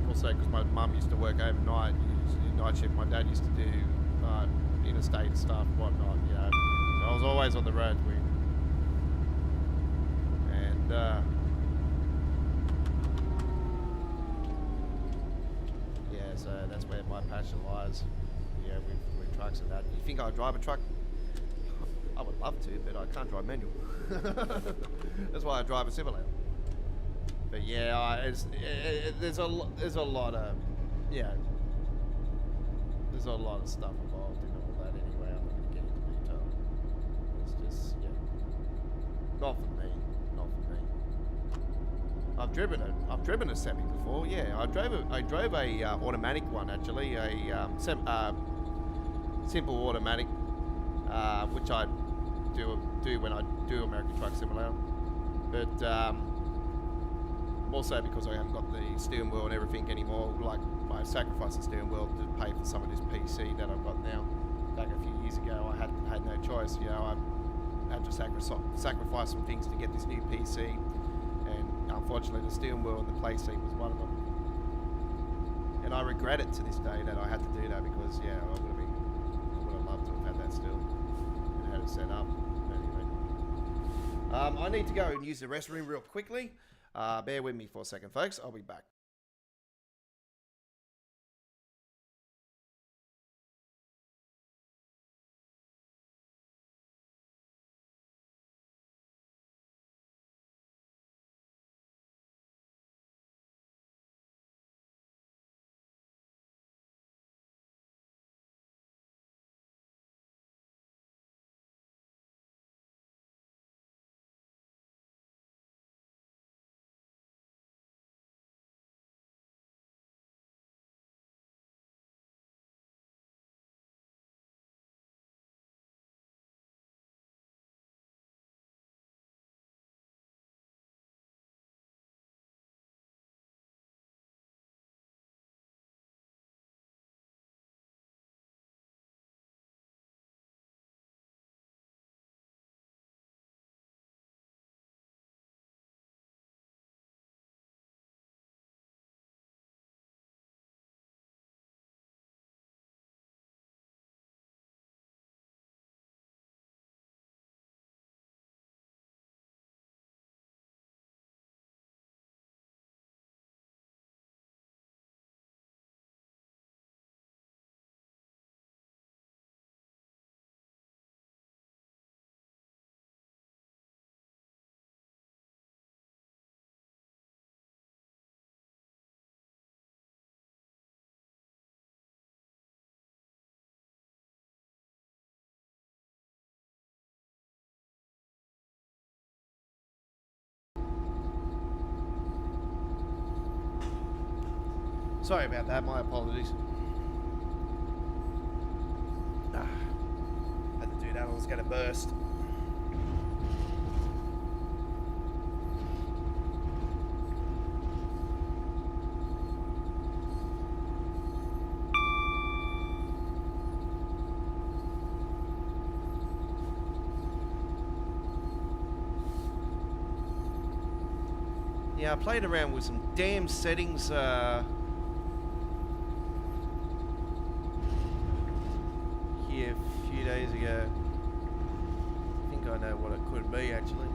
also because my mum used to work overnight, night shift. My dad used to do interstate stuff, whatnot. You know, so I was always on the roads with him. And yeah, so that's where my passion lies. Yeah, with trucks and that. You think I'd drive a truck? I would love to, but I can't drive manual. That's why I drive a simulator. But yeah, there's a lot of, yeah, there's a lot of stuff involved in all that anyway. I'm not going to get into detail. It's just, yeah, not for me. Not for me. I've driven a semi before. Yeah, I drove a automatic one actually, a simple automatic, which I do when I do American Truck Simulator. But also because I haven't got the steering wheel and everything anymore. Like I sacrificed the steering wheel to pay for some of this PC that I've got now. Back a few years ago, I had no choice. You know, I had to sacrifice some things to get this new PC, and unfortunately, the steering wheel and the play seat was one of them. And I regret it to this day that I had to do that because yeah, I would have loved to have had that still and had it set up. Anyway, I need to go and use the restroom real quickly. Bear with me for a second, folks. I'll be back. Sorry about that, my apologies. Had to do that, I was going to burst. Yeah, I played around with some damn settings here a few days ago. I think I know what it could be actually.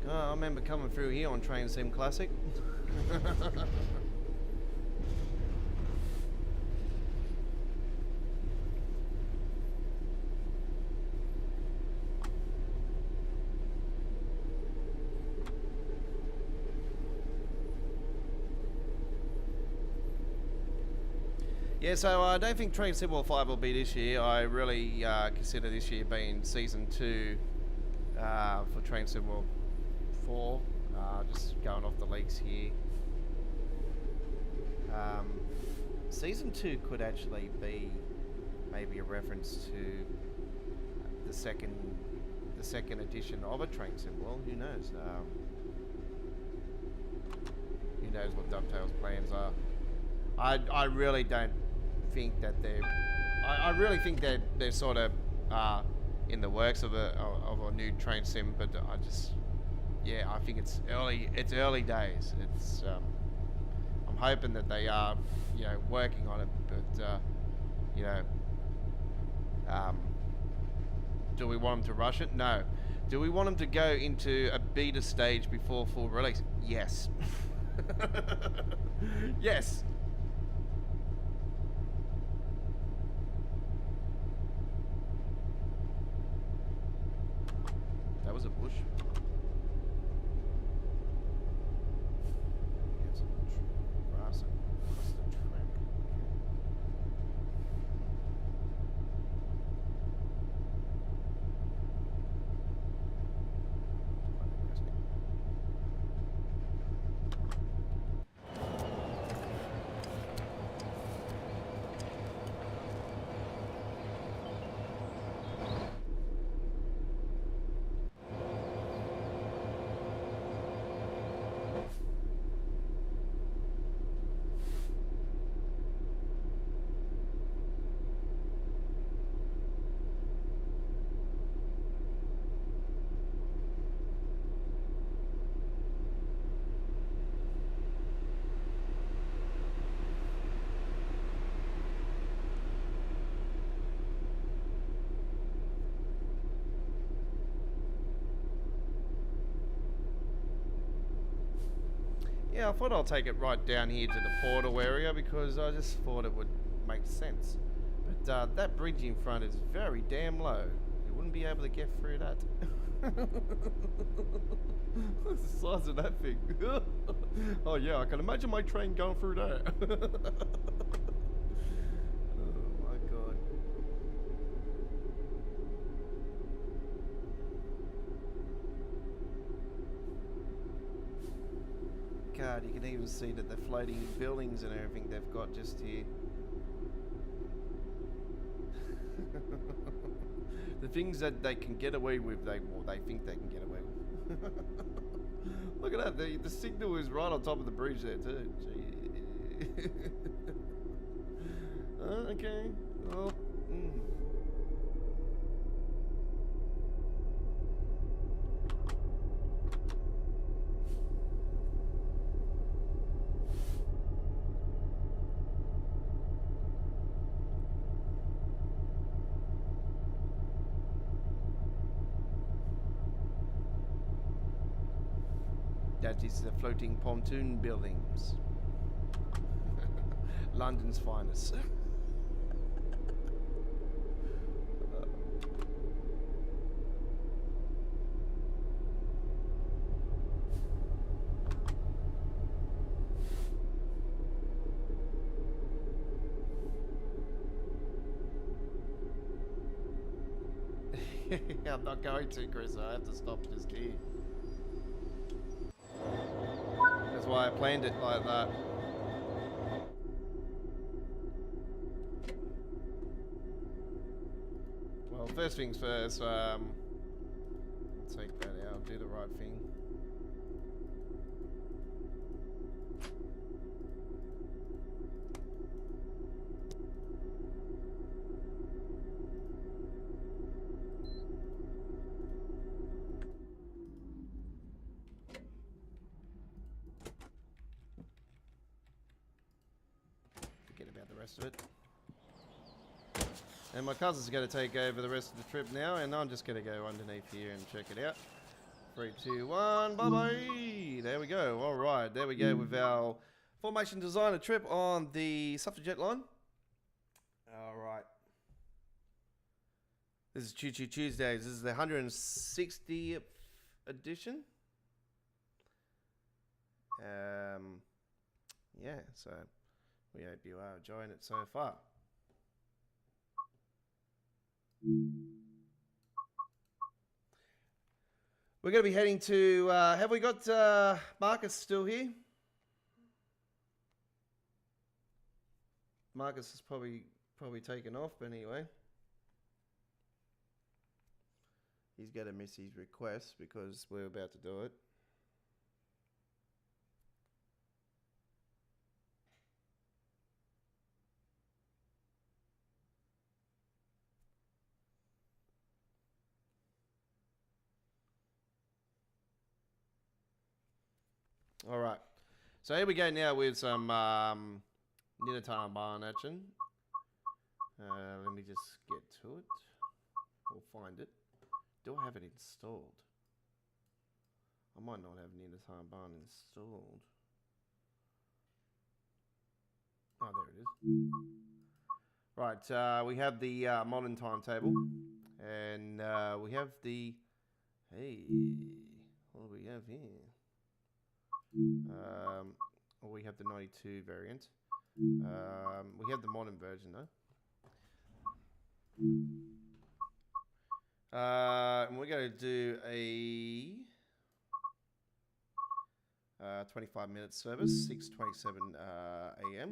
I remember coming through here on Train Sim Classic. Yeah, so I don't think Train Sim 5 will be this year. I really consider this year being season 2 for Train Sim 4, just going off the leaks here. Season 2 could actually be maybe a reference to the second edition of a Train Sim. Well, who knows? Who knows what Dovetail's plans are? I really don't think that I really think that they're sort of in the works of a new Train Sim, but I just. Yeah, I think it's early days. It's I'm hoping that they are, working on it, but do we want them to rush it? No. Do we want them to go into a beta stage before full release? Yes. Yes. That was a bush. Yeah, I thought I'll take it right down here to the portal area because I just thought it would make sense. But that bridge in front is very damn low. You wouldn't be able to get through that. What's the size of that thing? Oh yeah, I can imagine my train going through that. Oh my god. God, you can even see that the floating buildings and everything they've got just here. The things that they can get away with, they think they can get away with. Look at that, the signal is right on top of the bridge there too. Gee. Okay, well, that is the floating pontoon buildings. London's finest. I'm not going to, Chris. I have to stop just here. That's why I planned it like that. Well, first things first, take that out, do the right thing. Forget about the rest of it. And my cousin's going to take over the rest of the trip now, and I'm just going to go underneath here and check it out. 3, 2, 1, bye-bye! There we go. All right, there we go with our formation designer trip on the Suffragette Line. All right. This is Choo Choo Tuesdays. This is the 160th edition. Yeah, so we hope you are enjoying it so far. We're going to be heading to, have we got Marcus still here? Marcus is probably taken off, but anyway. He's going to miss his request because we're about to do it. All right, so here we go now with some Niddertalbahn action. Let me just get to it. We'll find it. Do I have it installed? I might not have Niddertalbahn installed. Oh, there it is. Right, we have the modern timetable, and we have the. Hey, what do we have here? We have the 92 variant. We have the modern version though. And we're going to do a 25-minute service, 6:27 a.m.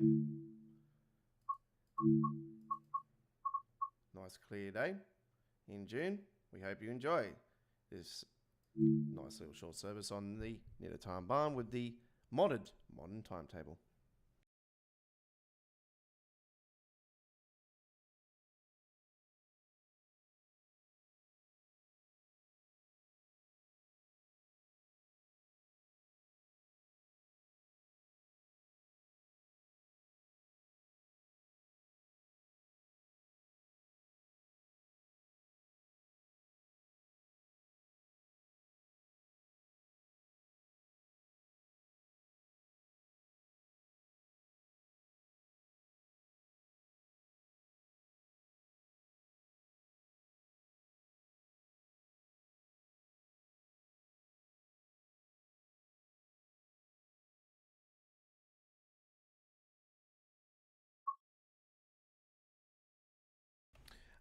Nice clear day in June. We hope you enjoy this nice little short service on the Niddertalbahn with the modern timetable.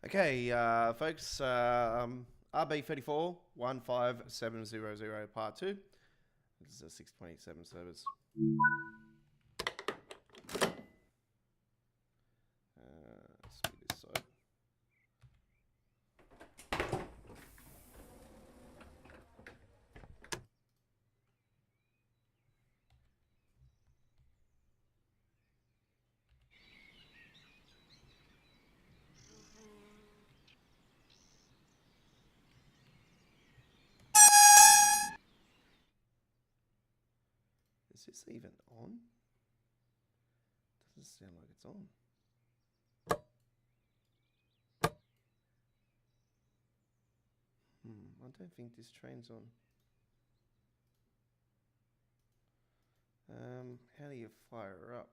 Okay, folks, RB34 15700 part 2. This is a 6:27 service. Speed this side. Is this even on? Doesn't sound like it's on. I don't think this train's on. How do you fire her up?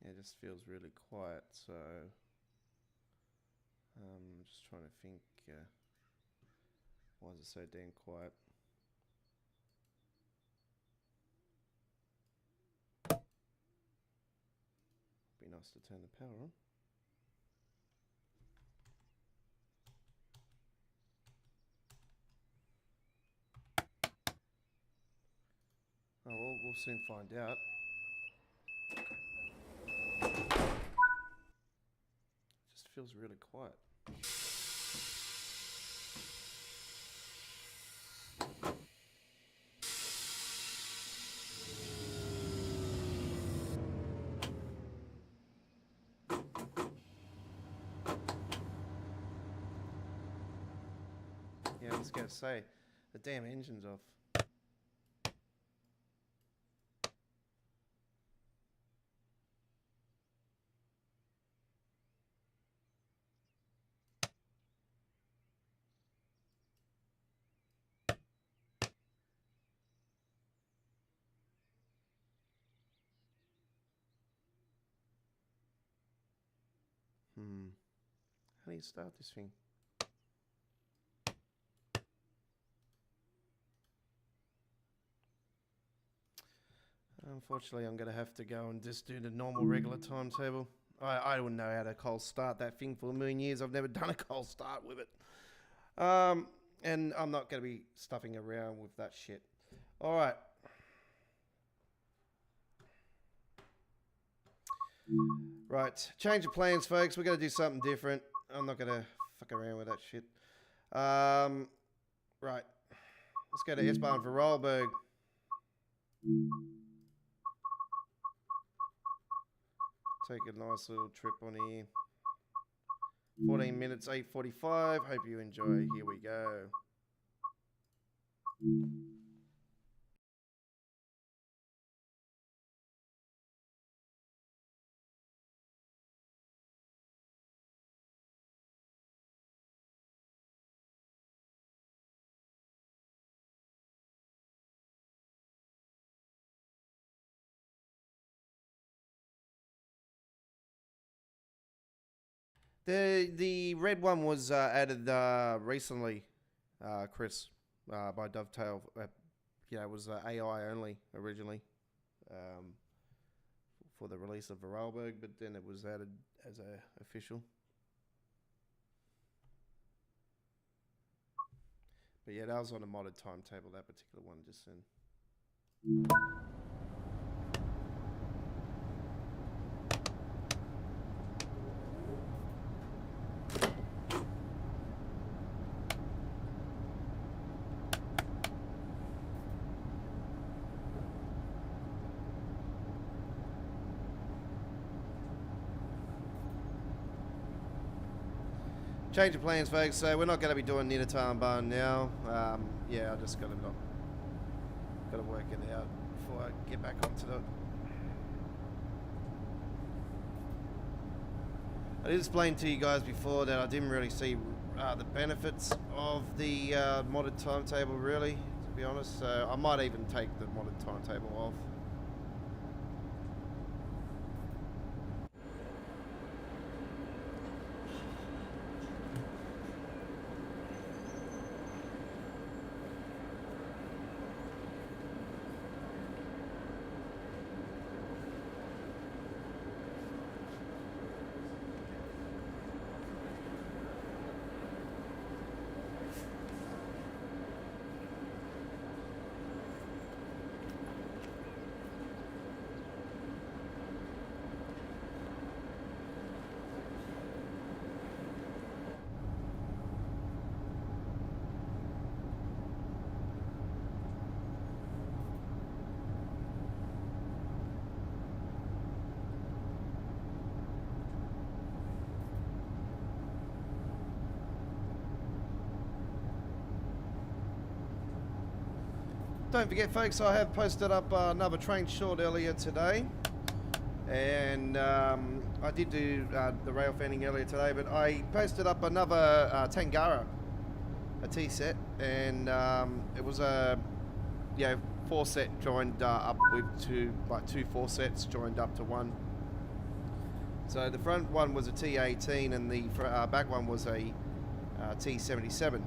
Yeah, it just feels really quiet, so just trying to think, why is it so damn quiet? Be nice to turn the power on. Oh, well, we'll soon find out. It just feels really quiet. Yeah, I was going to say, the damn engine's off. How do you start this thing? Unfortunately, I'm going to have to go and just do the normal regular timetable. I wouldn't know how to cold start that thing for a million years. I've never done a cold start with it. And I'm not going to be stuffing around with that shit. All right. Right. Change of plans, folks. We're going to do something different. I'm not going to fuck around with that shit. Right. Let's go to S-Bahn for Rollberg. Take a nice little trip on here. 14 minutes, 8:45. Hope you enjoy. Here we go. The red one was added recently, Chris, by Dovetail. It was AI only originally for the release of Vorarlberg, but then it was added as a official. But yeah, that was on a modded timetable, that particular one just then. Change of plans, folks. So we're not going to be doing Niddertalbahn now. Yeah, I just got to work it out before I get back onto it. I did explain to you guys before that I didn't really see the benefits of the modded timetable, really, to be honest. So I might even take the modded timetable off. Don't forget, folks, I have posted up another train short earlier today, and I did do the rail fanning earlier today, but I posted up another Tangara, a T set, and it was a 4 set joined up with two 4 sets joined up to one. So the front one was a T18 and the back one was a T77.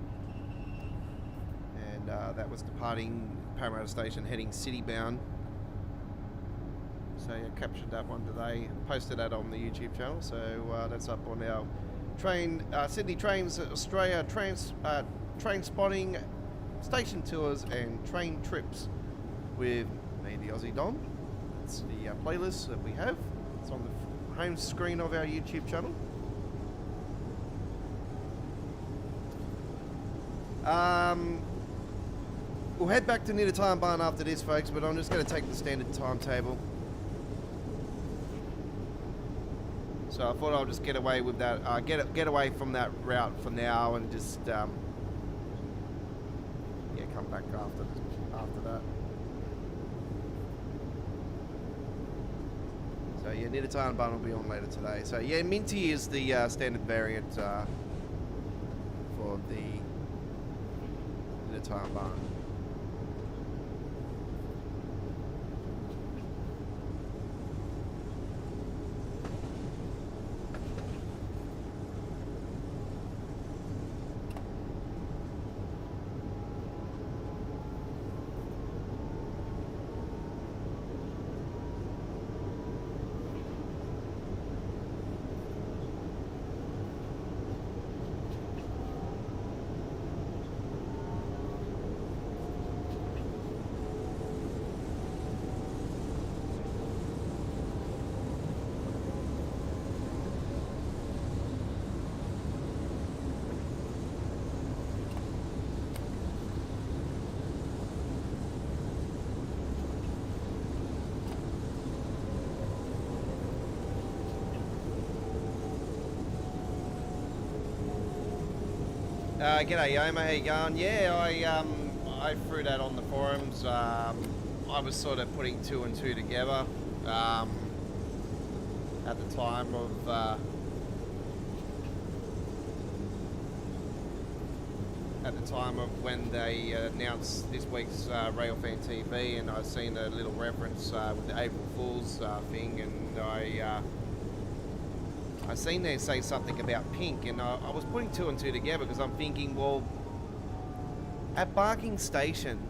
And that was departing Parramatta Station heading city bound. So yeah, captured that one today, posted that on the YouTube channel. So that's up on our Sydney Trains Australia train spotting, station tours and train trips with me, the Aussie Don. That's the playlist that we have. It's on the home screen of our YouTube channel. We'll head back to Niddertalbahn after this, folks, but I'm just going to take the standard timetable. So I thought I'll just get away with that, get away from that route for now, and just yeah, come back after that. So yeah, Niddertalbahn will be on later today. So yeah, Minty is the standard variant for the Niddertalbahn. G'day Yoma, how you going? Yeah, I threw that on the forums. I was sort of putting two and two together at the time of when they announced this week's Railfan TV, and I seen a little reference with the April Fool's thing, and I seen there say something about pink, and I was putting two and two together because I'm thinking, well, at Barking Station,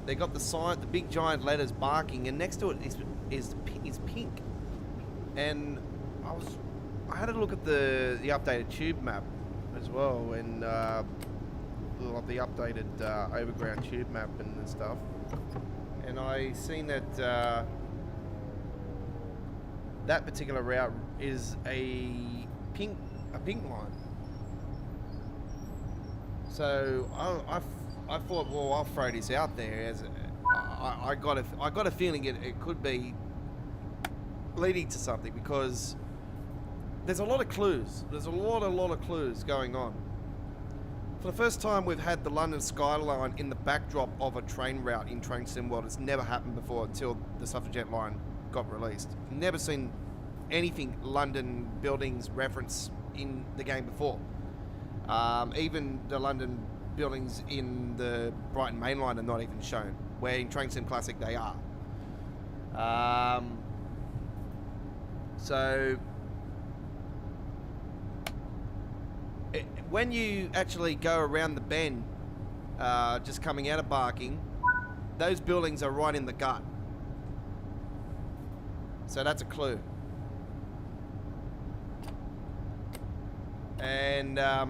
they got the sign, the big giant letters Barking, and next to it is pink. And I had a look at the updated tube map as well, and the updated overground tube map and stuff, and I seen that that particular route is a pink line. So I thought, well, I'll throw this out there as I got a feeling it could be leading to something, because there's a lot of clues. There's a lot of clues going on. For the first time, we've had the London skyline in the backdrop of a train route in Train Sim World. It's never happened before until the Suffragette Line got released. Never seen anything London buildings reference in the game before. Even the London buildings in the Brighton Main Line are not even shown, where in Train Sim Classic they are. So when you actually go around the bend, just coming out of Barking, those buildings are right in the gut. So that's a clue. And I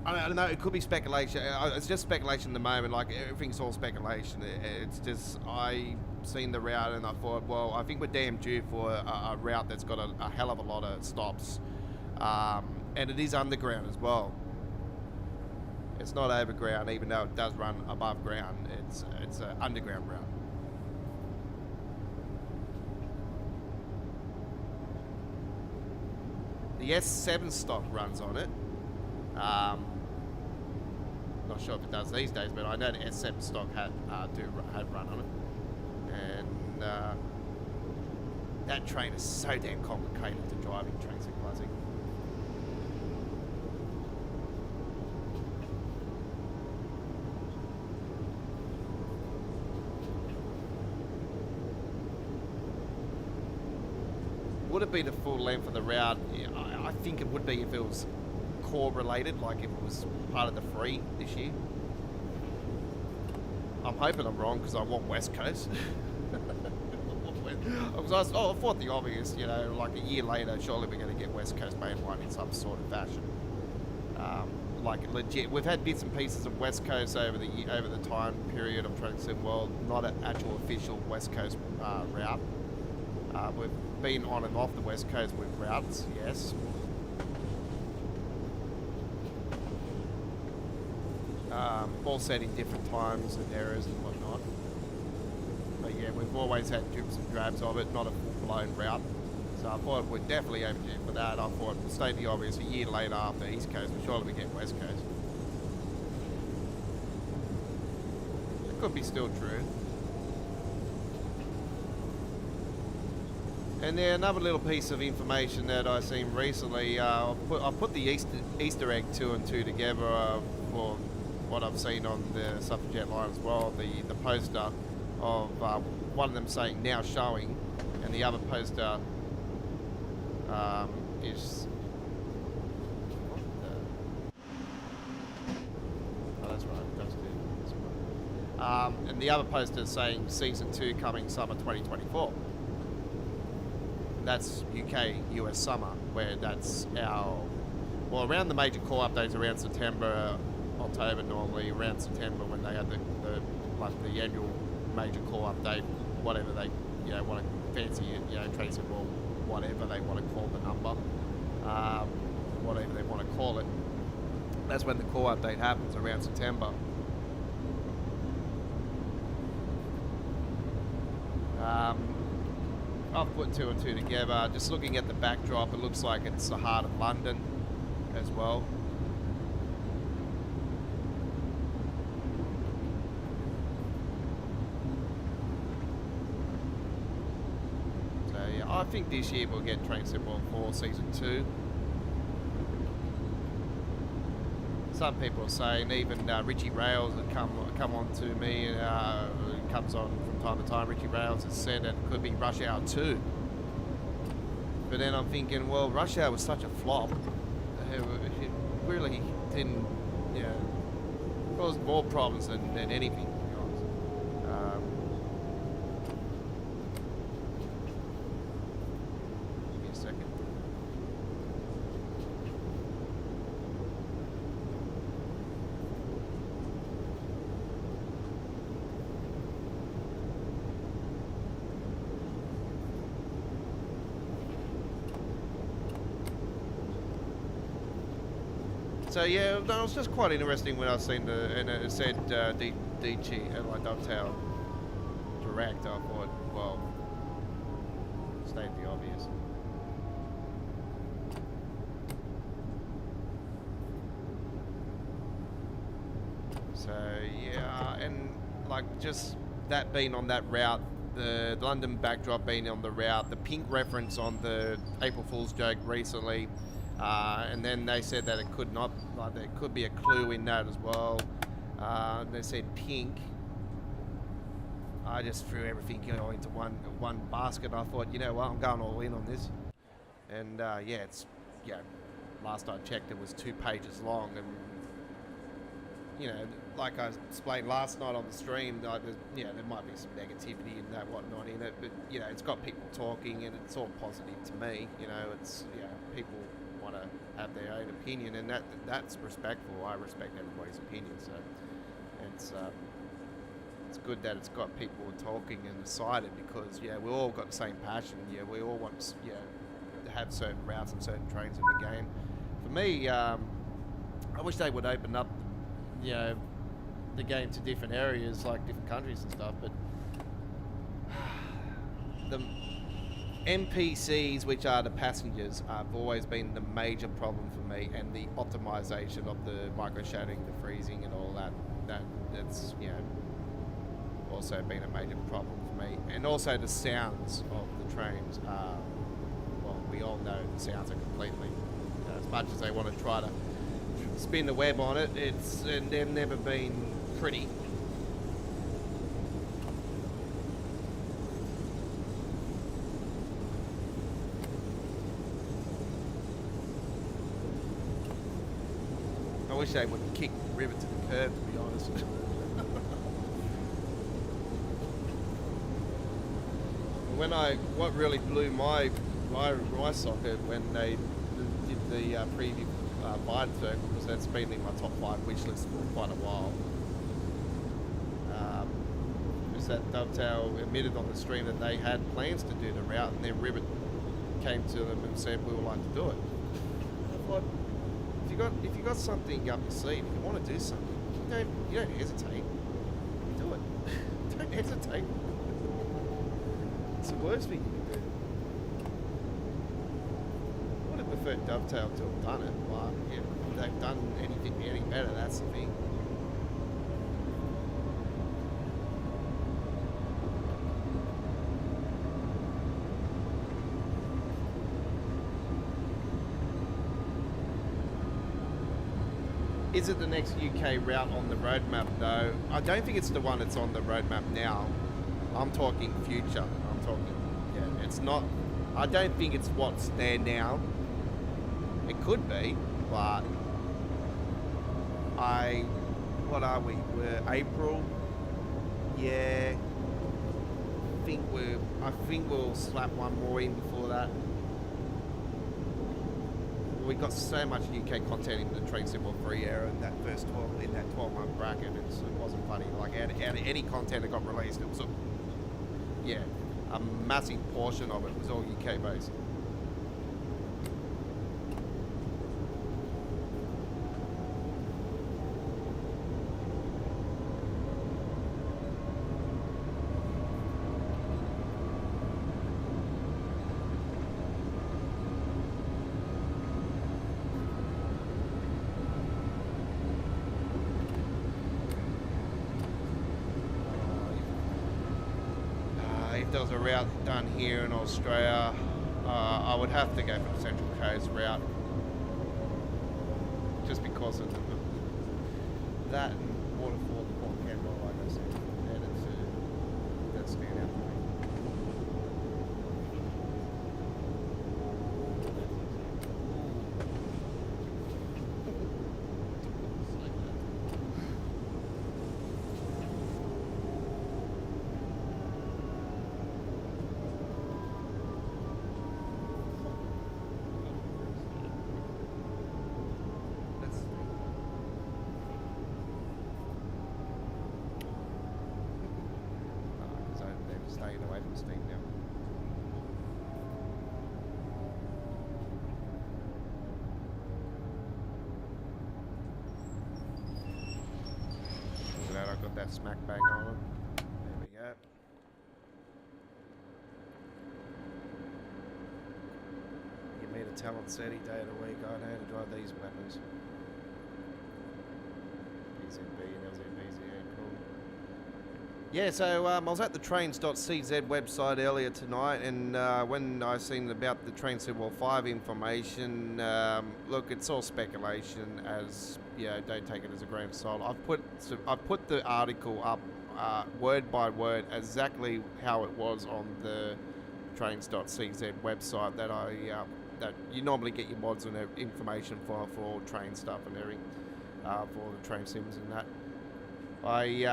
don't know, it could be speculation. It's just speculation at the moment. Like, everything's all speculation. It's just, I seen the route and I thought, well, I think we're damn due for a route that's got a hell of a lot of stops, and it is underground as well. It's not overground, even though it does run above ground. It's an underground route. The S7 stock runs on it. Not sure if it does these days, but I know the S7 stock had run on it. And that train is so damn complicated to drive in Train Sim Classic. would it be the full length of the route? Yeah, I think it would be if it was core related, like if it was part of the free this year. I'm hoping I'm wrong because I want West Coast. I thought the obvious, you know, like a year later, surely we're going to get West Coast Main Line in some sort of fashion. Like legit, we've had bits and pieces of West Coast over the time period of Transit World, not an actual official West Coast route. We've been on and off the West Coast with routes, yes. All set in different times and eras and whatnot. But yeah, we've always had drips and drabs of it, not a full-blown route. So I thought we'd definitely aim for that. I thought, state the obvious, a year later after East Coast, but surely we get West Coast. It could be still true. And then another little piece of information that I seen recently, I put the Easter egg 2 and 2 together for what I've seen on the Suffragette Line as well. The poster of one of them saying now showing, and the other poster is oh, that's right, that's it. And the other poster is saying season 2 coming summer 2024. That's UK US summer, where that's around the major core updates around September, October normally, around September when they had the annual major core update, whatever they want to fancy it, Tracy Ball, whatever they want to call the number, whatever they want to call it. That's when the core update happens, around September. I've put 2 and 2 together. Just looking at the backdrop, it looks like it's the heart of London as well. So yeah, I think this year we'll get Train Sim World 4 Season 2. Some people are saying even Richie Rails have come on to me, comes on from time to time. Richie Rails has said that it could be Rush Hour 2. But then I'm thinking, well, Rush Hour was such a flop. It really didn't, cause more problems than anything, to be honest. Give me a second. So yeah, no, it was just quite interesting when I seen and it said DG, like Dovetail Direct. I thought, well, state the obvious. So yeah, and like just that being on that route, the London backdrop being on the route, the pink reference on the April Fool's joke recently. And then they said that it could not, like there could be a clue in that as well. They said pink. I just threw everything into one basket. I thought, you know what, I'm going all in on this. And last I checked, it was 2 pages long, and like I explained last night on the stream, like there might be some negativity and that whatnot in it, but it's got people talking and it's all positive to me. It's people want to have their own opinion, and that's respectful. I respect everybody's opinion, so it's good that it's got people talking and decided, because we all got the same passion. We all want to have certain routes and certain trains in the game. For me, I wish they would open up the game to different areas, like different countries and stuff, but the NPCs, which are the passengers, have always been the major problem for me, and the optimization of the micro shadowing, the freezing and all that's also been a major problem for me. And also the sounds of the trains are, well, we all know the sounds are completely, as much as they want to try to spin the web on it, they've never been pretty. wish they would kick River to the curb, to be honest. What really blew my socket when they did the preview Biden circle, because that's been in my top 5 wish list for quite a while. Was that Dovetail admitted on the stream that they had plans to do the route, and then Rivet came to them and said we would like to do it. I thought, if you got something up your sleeve, if you want to do something, you don't hesitate. Do it. Don't hesitate. It's the worst thing you can do. I would have preferred Dovetail to have done it, but yeah, if they've done anything any better, that's the thing. Is it the next UK route on the roadmap though? I don't think it's the one that's on the roadmap now. I'm talking future. It's not, I don't think it's what's there now. It could be, but what are we? We're April. Yeah. I think we'll slap one more in before that. We got so much UK content in the Train Symbol Free era in that first 12-month bracket. It wasn't funny. Like out of any content that got released, it was a massive portion of it was all UK based. There was a route done here in Australia, I would have to go for the Central Coast route, just because of that and Waterfall, Port Campbell, like I said, and that stand out for me. Staying away from Steam now. Look at that, I've got that smack bang on it. There we go. Give me the talent 30 day of the week. I know how to drive these weapons. PCB and LZBZ, cool. Yeah, so I was at the trains.cz website earlier tonight, and when I seen about the Train Symbol 5 information, look, it's all speculation, as don't take it as a grain of salt. I've put the article up word by word exactly how it was on the trains.cz website that you normally get your mods and information for all train stuff and everything, for the train sims and that. I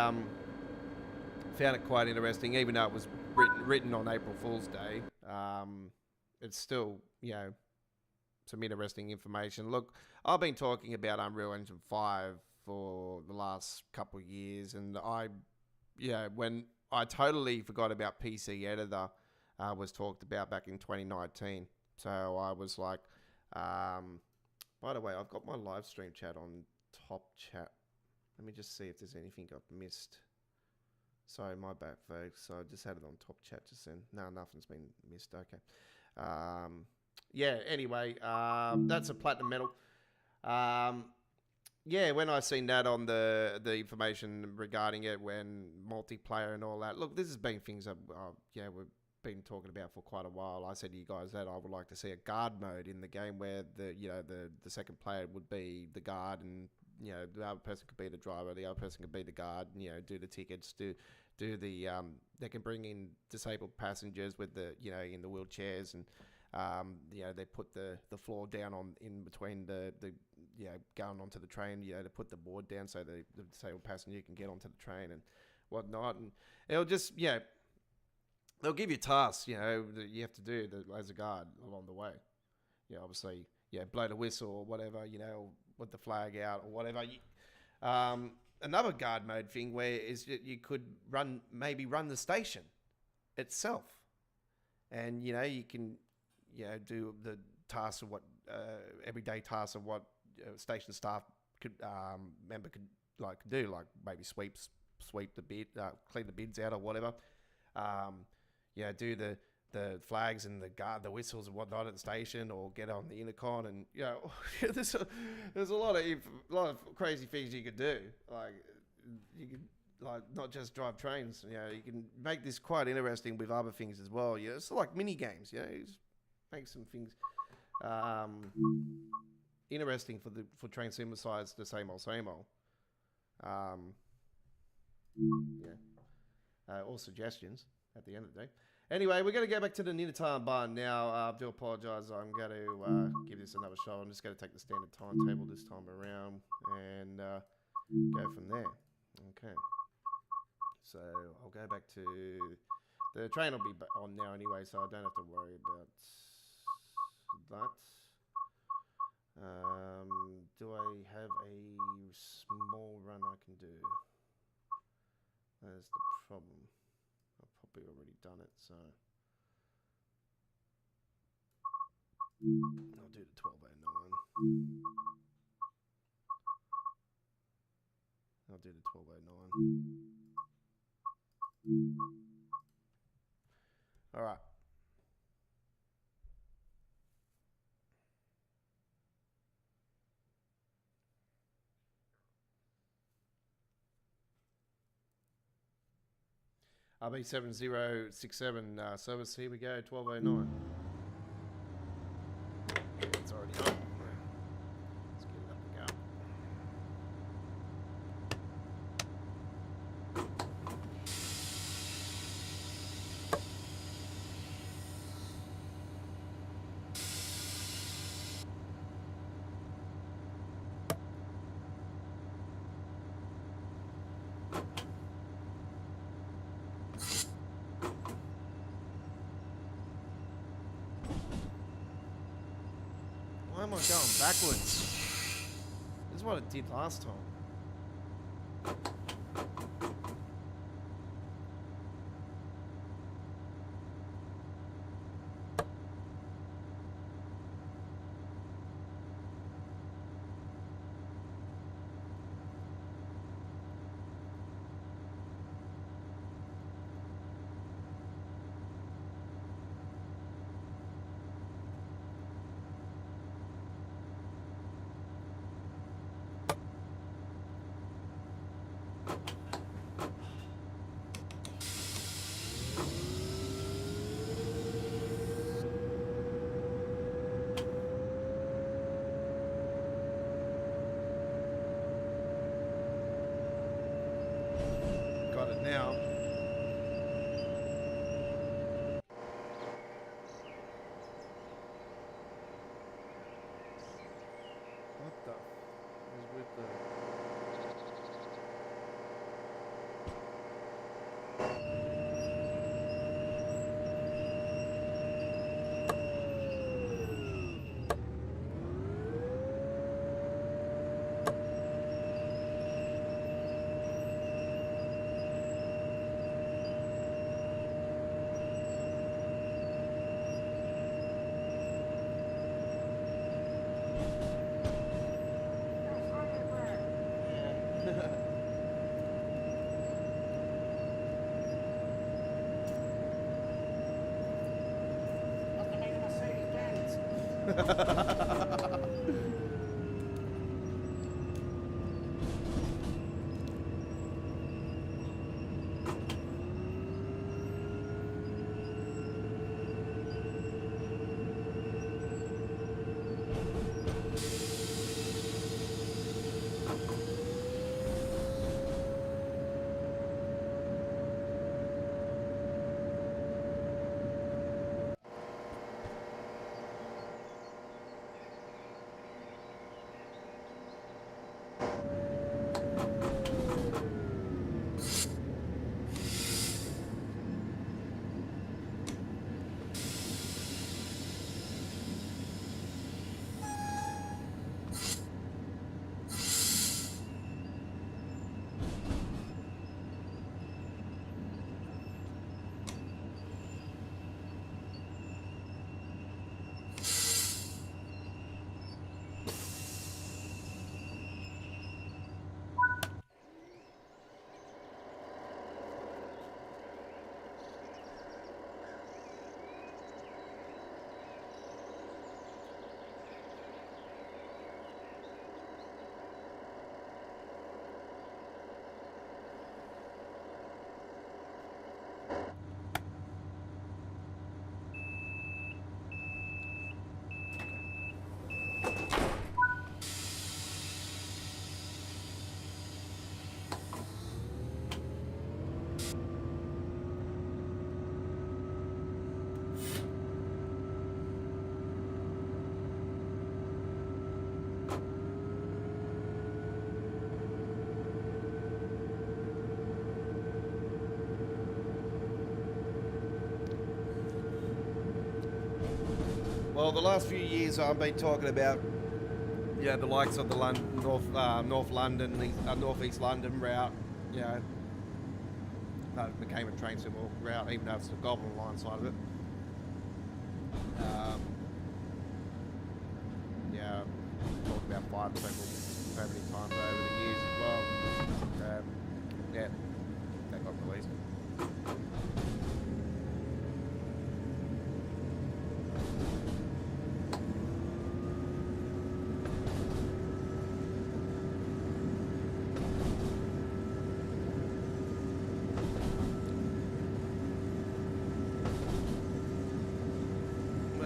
found it quite interesting, even though it was written on April Fool's Day. It's still, some interesting information. Look, I've been talking about Unreal Engine 5 for the last couple of years, and when I totally forgot about PC Editor was talked about back in 2019. So I was like, by the way, I've got my live stream chat on top chat. Let me just see if there's anything I've missed. Sorry, my bad, folks. So I just had it on top chat just then. No, nothing's been missed. Okay. Anyway, that's a platinum medal. When I seen that on the information regarding it, when multiplayer and all that. Look, this has been things that we've been talking about for quite a while. I said to you guys that I would like to see a guard mode in the game where the second player would be the guard, and the other person could be the driver, the other person could be the guard, do the tickets, do the they can bring in disabled passengers with the in the wheelchairs, and they put the floor down in between the going onto the train, to put the board down so the disabled passenger can get onto the train and whatnot. And it'll just, they'll give you tasks, that you have to do as a guard along the way. Obviously, blow the whistle or whatever, or put the flag out or whatever. Another guard mode thing where is that you could run the station itself, and you can do the tasks of what everyday tasks of what station staff member could do, like maybe sweep the bid, clean the bids out or whatever. Do the flags and the whistles and whatnot at the station, or get on the intercom, and there's a lot of crazy things you could do. Like you could not just drive trains. You can make this quite interesting with other things as well. It's like mini games. Just make some things interesting for train sim besides the same old. All suggestions at the end of the day. Anyway, we're going to go back to the Niddertalbahn now. I do apologise. I'm going to give this another shot. I'm just going to take the standard timetable this time around and go from there. Okay. So I'll go back to... The train will be on now anyway, so I don't have to worry about that. Do I have a small run I can do? That's the problem. I've probably already done it, so I'll do the 12:09. I'll do the 12:09. All right. RB7067 service, here we go, 12:09. It's already on. Let's get it up and go. Why am I going backwards? This is what it did last time. Got it now. What the is with the... Well, the last few years I've been talking about, yeah, the likes of the North London, North East London route, you know, that became a train symbol route, even though it's the Goblin Line side of it. Yeah, talked about five people so many times over the years as well. Yeah, that got released.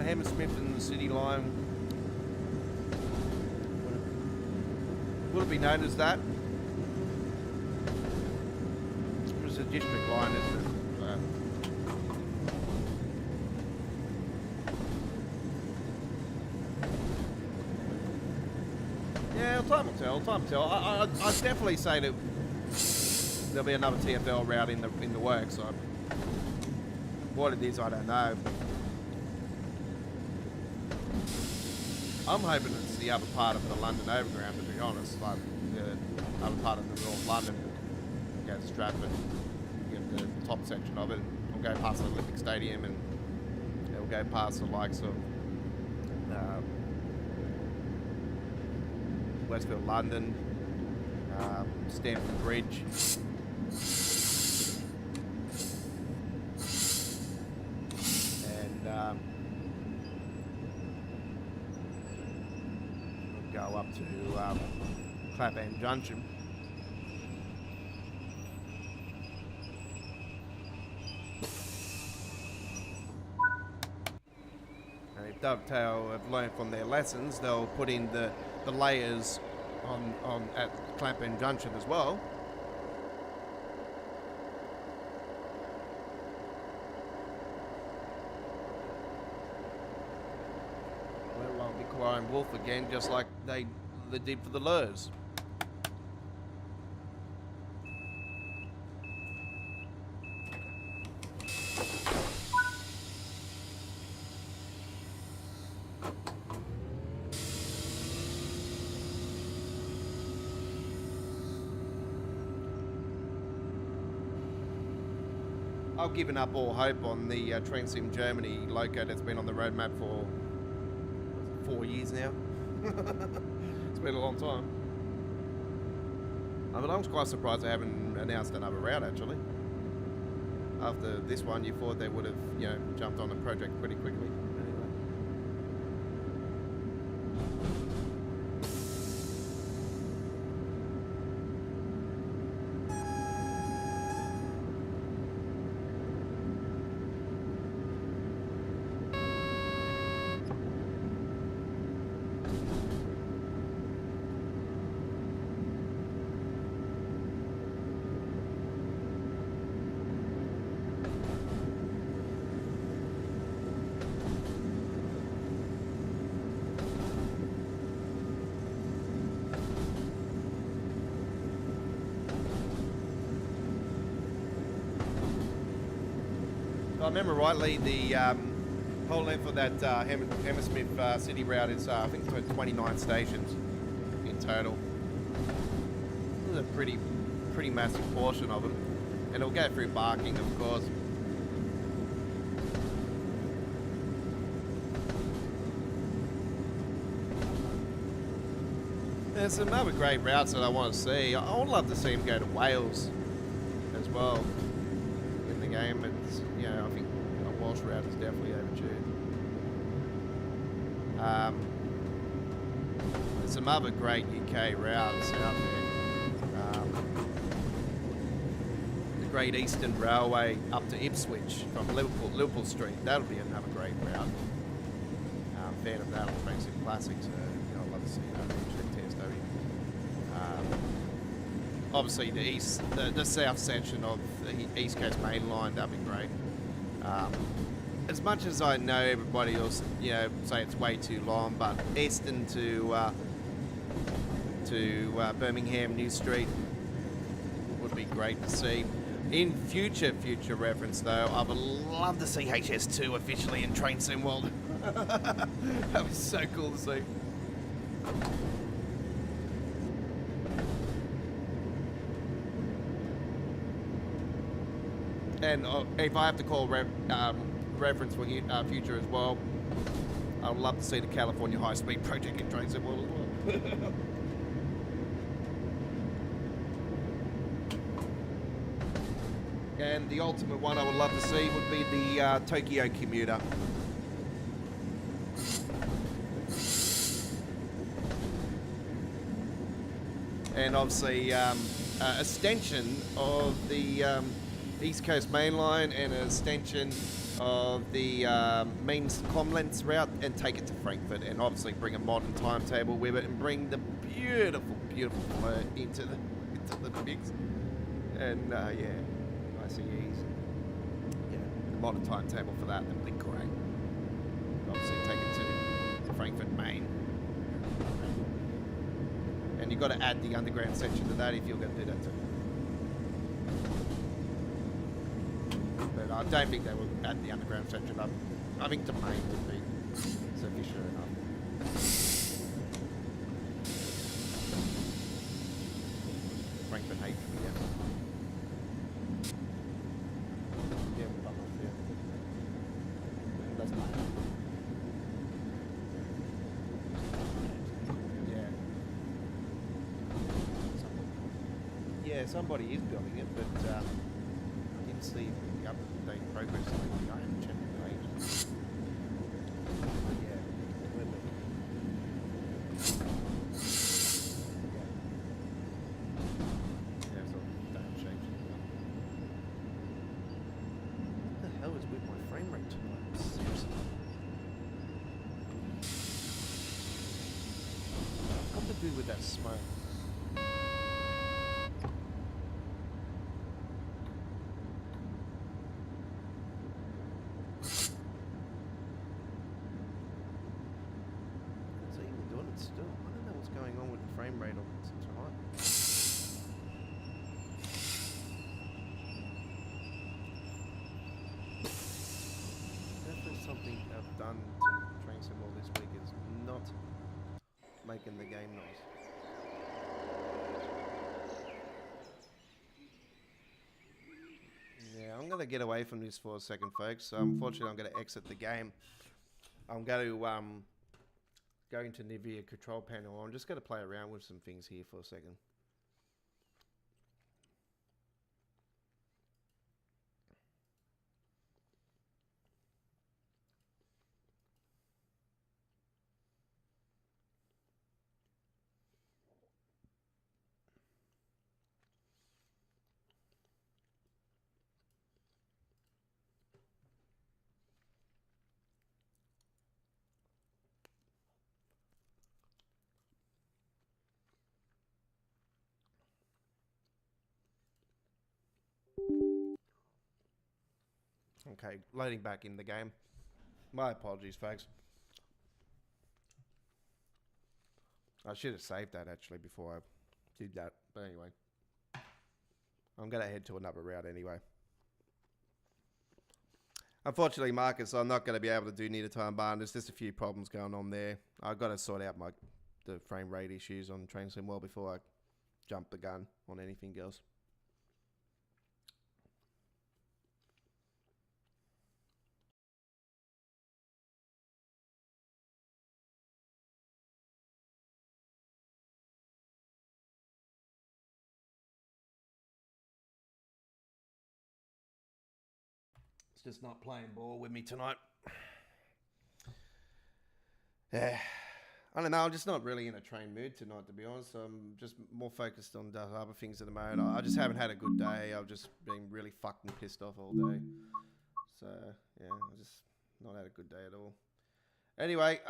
Hammersmith and the City Line would it be known as that? It was a district line, isn't it? Yeah, time will tell. Time will tell. I'd definitely say that there'll be another TFL route in the works. So what it is, I don't know. I'm hoping it's the other part of the London Overground, to be honest, like the other part of the North London, go to Stratford, get the top section of it, we'll go past the Olympic Stadium and it'll go past the likes of Westfield London, Stamford Bridge, and go up to Clapham Junction. And if Dovetail have learned from their lessons, they'll put in the layers on at Clapham Junction as well. Well, I'll be crying wolf again, just like they did for the lures. I've given up all hope on the Transsim Germany Loco that's been on the roadmap for 4 years now. It's been a long time. I mean, I was quite surprised they haven't announced another route, actually. After this one, you thought they would have, you know, jumped on the project pretty quickly. Anyway. If I remember rightly, the whole length of that Hammersmith City route is, I think, 29 stations in total. This is a pretty massive portion of it, and it'll go through Barking, of course. There's some other great routes that I want to see. I would love to see them go to Wales as well in the game. It's, you know, I think a Welsh route is definitely overdue. There's some other great UK routes out there. The Great Eastern Railway up to Ipswich from Liverpool Street. That'll be another great route. Fan of that on Transsim Classics. to see that eventually, TSW. Obviously, the south section of the East Coast Main Line, that'd be great. As much as I know everybody else, you know, say it's way too long, but Easton to Birmingham New Street would be great to see. In future reference, though, I would love to see HS2 officially in Train Sim World. That was so cool to see. And if I have to call reference for future as well, I would love to see the California High Speed project in Train Sim World as well. And the ultimate one I would love to see would be the Tokyo commuter. And obviously extension of the East Coast Main Line and an extension of the main Comlens route and take it to Frankfurt, and obviously bring a modern timetable with it and bring the beautiful flow into the mix. And yeah. ICEs. Yeah, the modern timetable for that would be great. Obviously, take it to Frankfurt, Maine. And you've got to add the underground section to that if you're going to do that too. But I don't think they will add the underground section up. I think to Maine would be sufficient enough. Frankfurt, Hague, yeah. Somebody is building it, but I didn't see the up-to-date progress. I haven't checked the page. Yeah, it's all damn shapes. What the hell is with my frame rate tonight? Seriously. What's got to do with that smoke? Done to Train Sim World this week is not making the game nice. Yeah, I'm going to get away from this for a second, folks. So unfortunately, I'm going to exit the game. I'm going to go into Nivea control panel. I'm just going to play around with some things here for a second. Okay, loading back in the game. My apologies, folks. I should have saved that actually before I did that. But anyway, I'm going to head to another route anyway. Unfortunately, Marcus, I'm not going to be able to do Niddertalbahn. There's just a few problems going on there. I've got to sort out the frame rate issues on Train Sim World before I jump the gun on anything else. Just not playing ball with me tonight. Yeah, I don't know. I'm just not really in a train mood tonight, to be honest. I'm just more focused on other things at the moment. I just haven't had a good day. I've just been really fucking pissed off all day. So yeah, I just not had a good day at all. Anyway,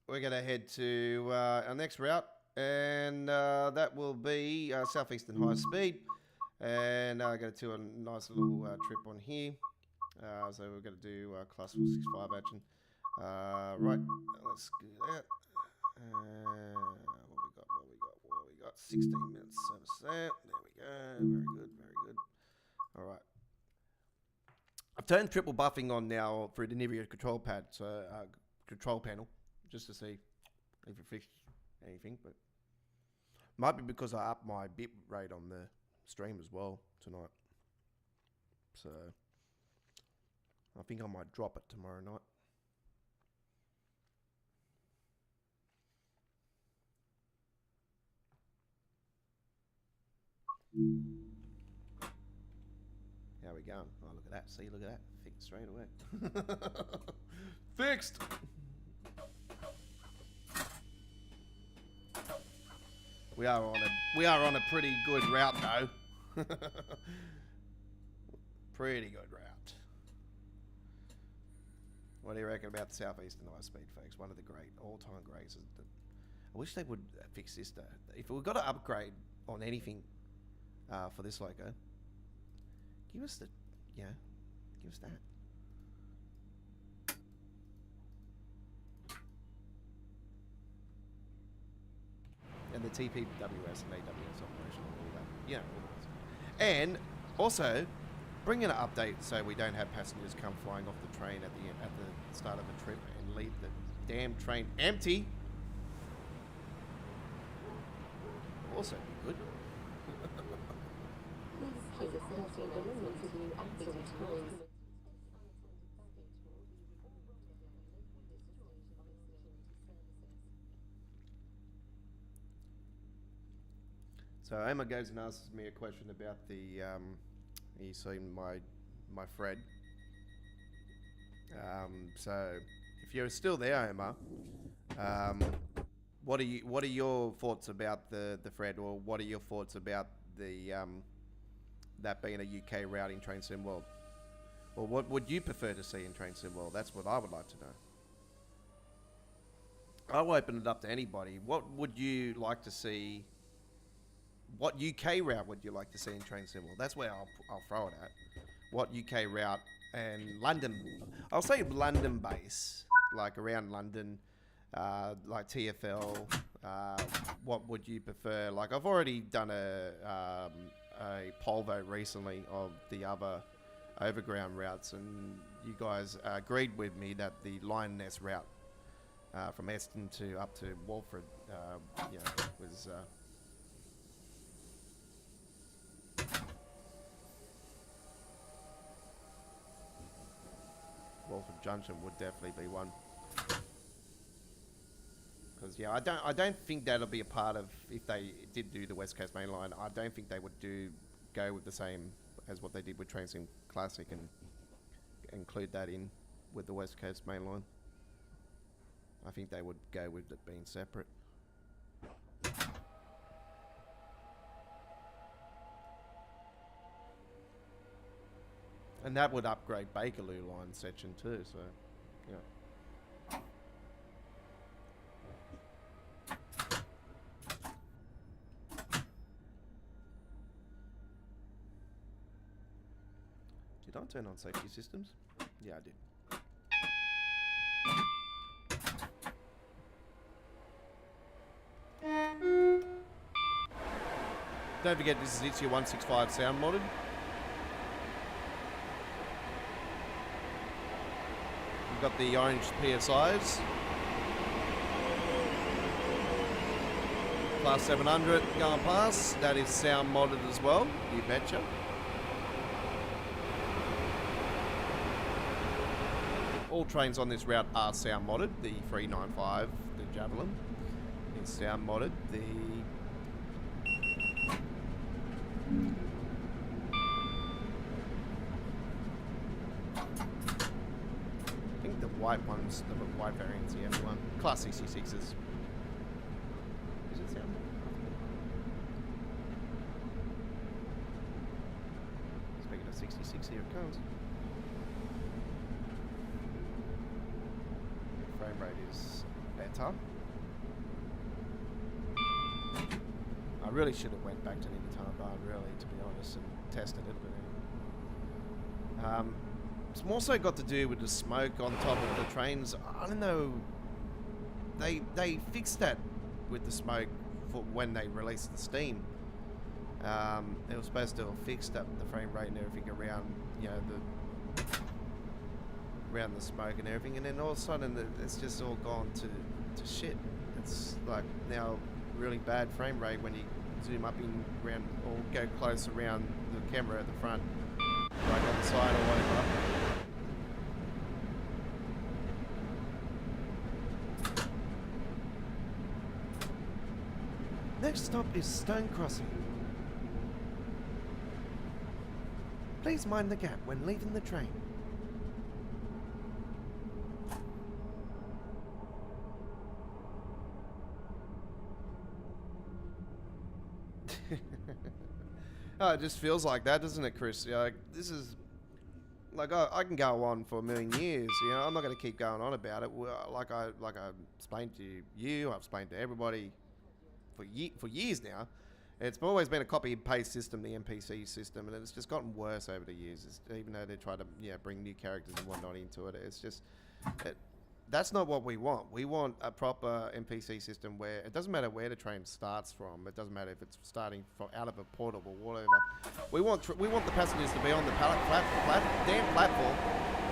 we're going to head to our next route, and that will be Southeastern High Speed. And I'm going to do a nice little trip on here. So we're going to do Class 465 action. Right, let's do that. What we got? 16 minutes service there. There we go. Very good, very good. All right. I've turned triple buffing on now through the Nivea control pad, so control panel, just to see if it fixed anything. But might be because I upped my bit rate on the stream as well tonight. So I think I might drop it tomorrow night. How we going? Oh, look at that. See, look at that. Fixed straight away. Fixed! We are on a pretty good route though. Pretty good route. What do you reckon about the Southeastern High Speed, folks? One of the great all-time greats. I wish they would fix this though. If we've got to upgrade on anything for this loco, give us that. And the TPWS and AWS operation, all that. Yeah. And also, bring in an update so we don't have passengers come flying off the train at the start of the trip and leave the damn train empty. Also be good. So Emma goes and asks me a question about the he's seen my thread. So if you're still there, Emma, what are your thoughts about the thread, or what are your thoughts about the that being a UK route in Train Sim World? Or what would you prefer to see in Train Sim World? That's what I would like to know. I'll open it up to anybody. What would you like to see? What UK route would you like to see in Train Sim World? That's where I'll throw it at. What UK route and London? I'll say London base, like around London, like TFL. What would you prefer? Like I've already done a poll vote recently of the other overground routes, and you guys agreed with me that the Lioness route from Eston to up to Walford, was. Walford Junction would definitely be one. Because yeah, I don't think that'll be a part of, if they did do the West Coast Main Line, I don't think they would go with the same as what they did with Trainsim Classic and include that in with the West Coast Main Line. I think they would go with it being separate. And that would upgrade Bakerloo line section too, so yeah. Did I turn on safety systems? Yeah, I did. Don't forget, this is It's Your 165 sound modded. We've got the orange PSIs. Class 700 going past. That is sound modded as well, you betcha. All trains on this route are sound modded. The 395, the Javelin, is sound modded. The white ones, the white variants, the M1. Class 66s. Is it sound? Speaking of 66, here it comes. Frame rate is better. I really should have went back to Niddertalbahn, really, to be honest, and tested it. But it's more so got to do with the smoke on top of the trains. I don't know. They fixed that with the smoke for when they released the steam. It was supposed to have fixed up the frame rate and everything around, you know, around the smoke and everything, and then all of a sudden it's just all gone to shit. It's like now really bad frame rate when you zoom up in around or go close around the camera at the front, like on the side or whatever. Next stop is Stone Crossing. Please mind the gap when leaving the train. Oh, it just feels like that, doesn't it, Chris? Yeah, like, this is like I can go on for a million years. You know, I'm not going to keep going on about it. Like I explained to you, I've explained to everybody for years now. It's always been a copy and paste system, the NPC system, and it's just gotten worse over the years. Even though they try to bring new characters and whatnot into it, it's just that's not what we want. We want a proper NPC system where it doesn't matter where the train starts from. It doesn't matter if it's starting from out of a port or whatever. We want the passengers to be on the damn platform,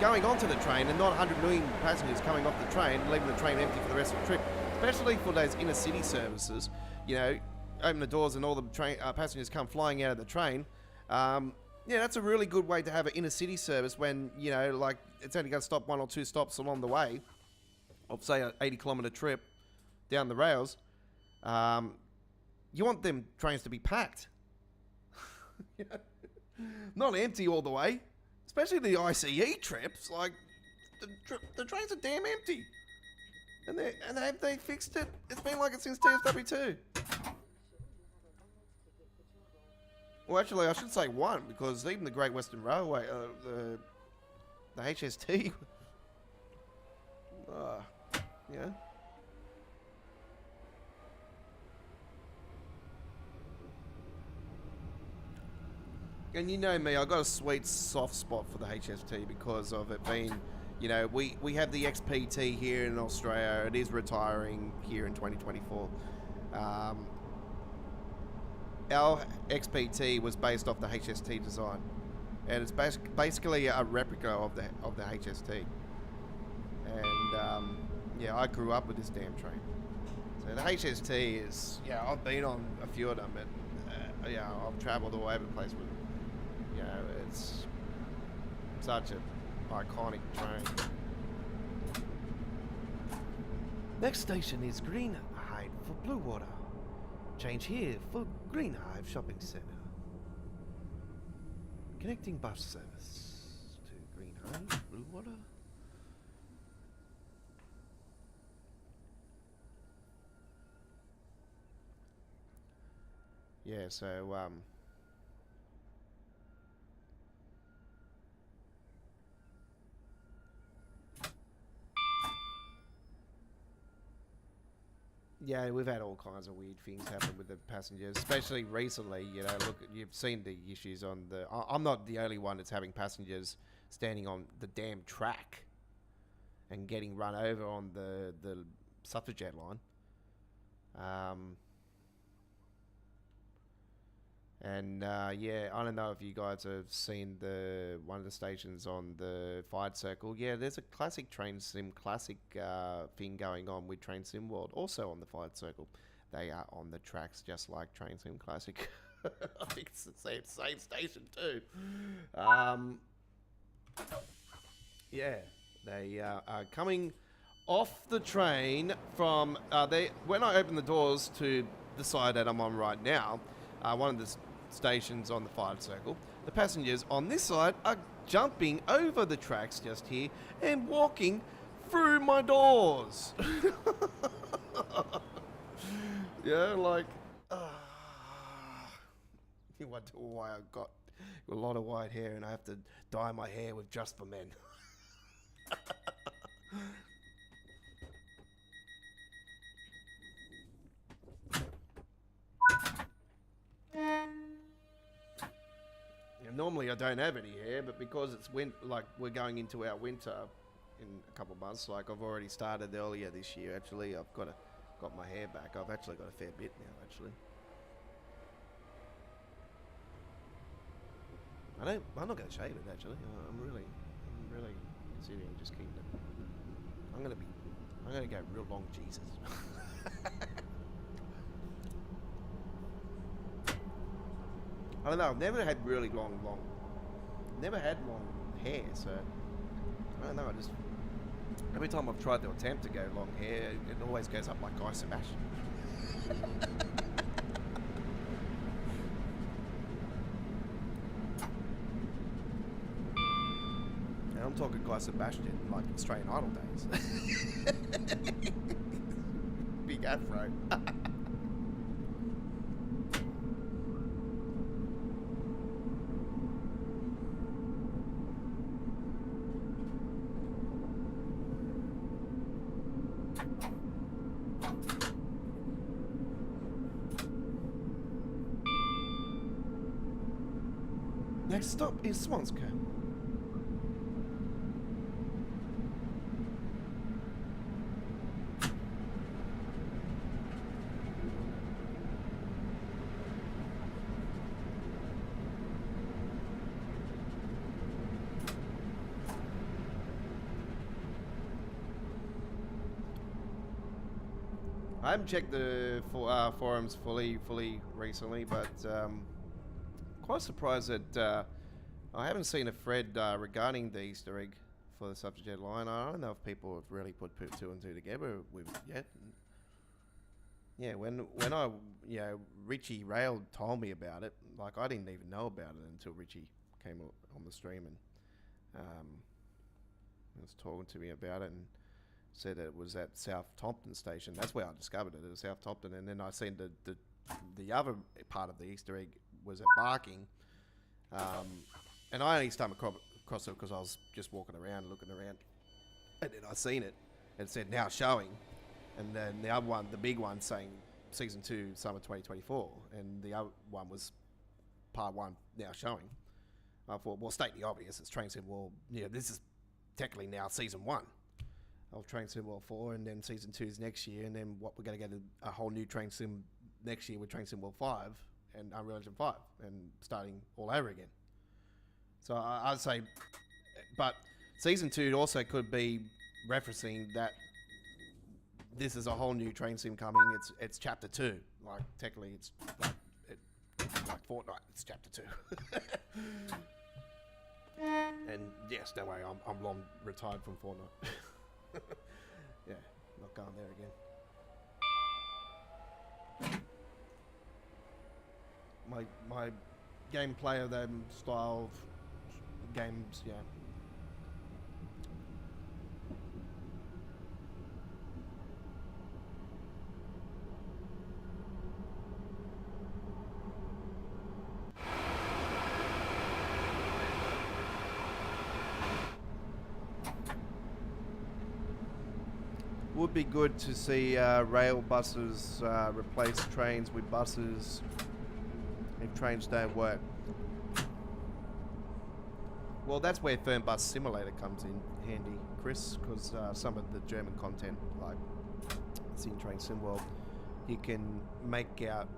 going onto the train, and not 100 million passengers coming off the train, leaving the train empty for the rest of the trip. Especially for those inner city services, you know. Open the doors and all the train passengers come flying out of the train. Yeah, that's a really good way to have an inner city service when, you know, like it's only going to stop 1 or 2 stops along the way of, say, an 80-kilometre trip down the rails. You want them trains to be packed. You know? Not empty all the way. Especially the ICE trips. Like, the trains are damn empty. And they fixed it. It's been like it since TSW2. Well, actually, I should say 1, because even the Great Western Railway, the HST, yeah. And you know me, I got a sweet soft spot for the HST because of it being, you know, we have the XPT here in Australia. It is retiring here in 2024. Our XPT was based off the HST design, and it's basically a replica of the HST. And yeah, I grew up with this damn train. So the HST is, yeah, I've been on a few of them, and yeah, I've travelled all over the place with it. You know, it's such an iconic train. Next station is Greenhide for Blue Water. Change here for Greenhive Shopping Centre. Connecting bus service to Greenhive, Blue Water. Yeah, so yeah, we've had all kinds of weird things happen with the passengers, especially recently. You know, look, you've seen the issues on the. I'm not the only one that's having passengers standing on the damn track and getting run over on the Suffragette Line. Yeah, I don't know if you guys have seen one of the stations on the Fired Circle. Yeah, there's a classic Train Sim classic thing going on with Train Sim World, also on the Fired Circle. They are on the tracks just like Train Sim Classic. I think it's the same station too. Yeah, they are coming off the train from when I open the doors to the side that I'm on right now, one of the stations on the Fired Circle, the passengers on this side are jumping over the tracks just here and walking through my doors. Yeah, like, you wonder why I've got a lot of white hair and I have to dye my hair with Just for Men. normally I don't have any hair, but because it's like we're going into our winter in a couple of months, like I've already started earlier this year. Actually, I've got my hair back. I've actually got a fair bit now. Actually, I'm not going to shave it. Actually, I'm really considering just keeping it. I'm going to go real long, Jesus. I don't know. I've never had really never had long hair, so I don't know. Every time I've tried to attempt to go long hair, it always goes up like Guy Sebastian. And I'm talking Guy Sebastian, like Australian Idol days. Big afro. Next stop is Swanscombe. I haven't checked the forums fully recently, but quite surprised that I haven't seen a thread regarding the Easter egg for the Suffragette Line. I don't know if people have really put two and two together with it yet. Yeah, when I Richie Rail told me about it, like I didn't even know about it until Richie came on the stream and was talking to me about it and said it was at South Tompton station. That's where I discovered it. It was South Tompton, and then I seen the other part of the Easter egg was at Barking, and I only stumbled across it because I was just walking around, looking around, and then I seen it. It said now showing, and then the other one, the big one, saying season 2 summer 2024, and the other one was part 1 now showing. I thought, well, state the obvious. It's Train Sim World. Yeah, this is technically now season 1 of Train Sim World 4, and then season 2 is next year, and then we're going to get a whole new Train Sim next year with Train Sim World 5 and Unreal Engine 5, and starting all over again. So I'd say, but season 2 also could be referencing that this is a whole new Train Sim coming. It's chapter 2. Like technically, it's like Fortnite. It's chapter 2. And yes, don't worry, I'm long retired from Fortnite. Yeah, not going there again. My gameplay of them style of games, yeah. Would be good to see rail buses replace trains with buses if trains don't work. Well, that's where Firm Bus Simulator comes in handy, Chris, because some of the German content, like it's in Train Sim World, you can make out.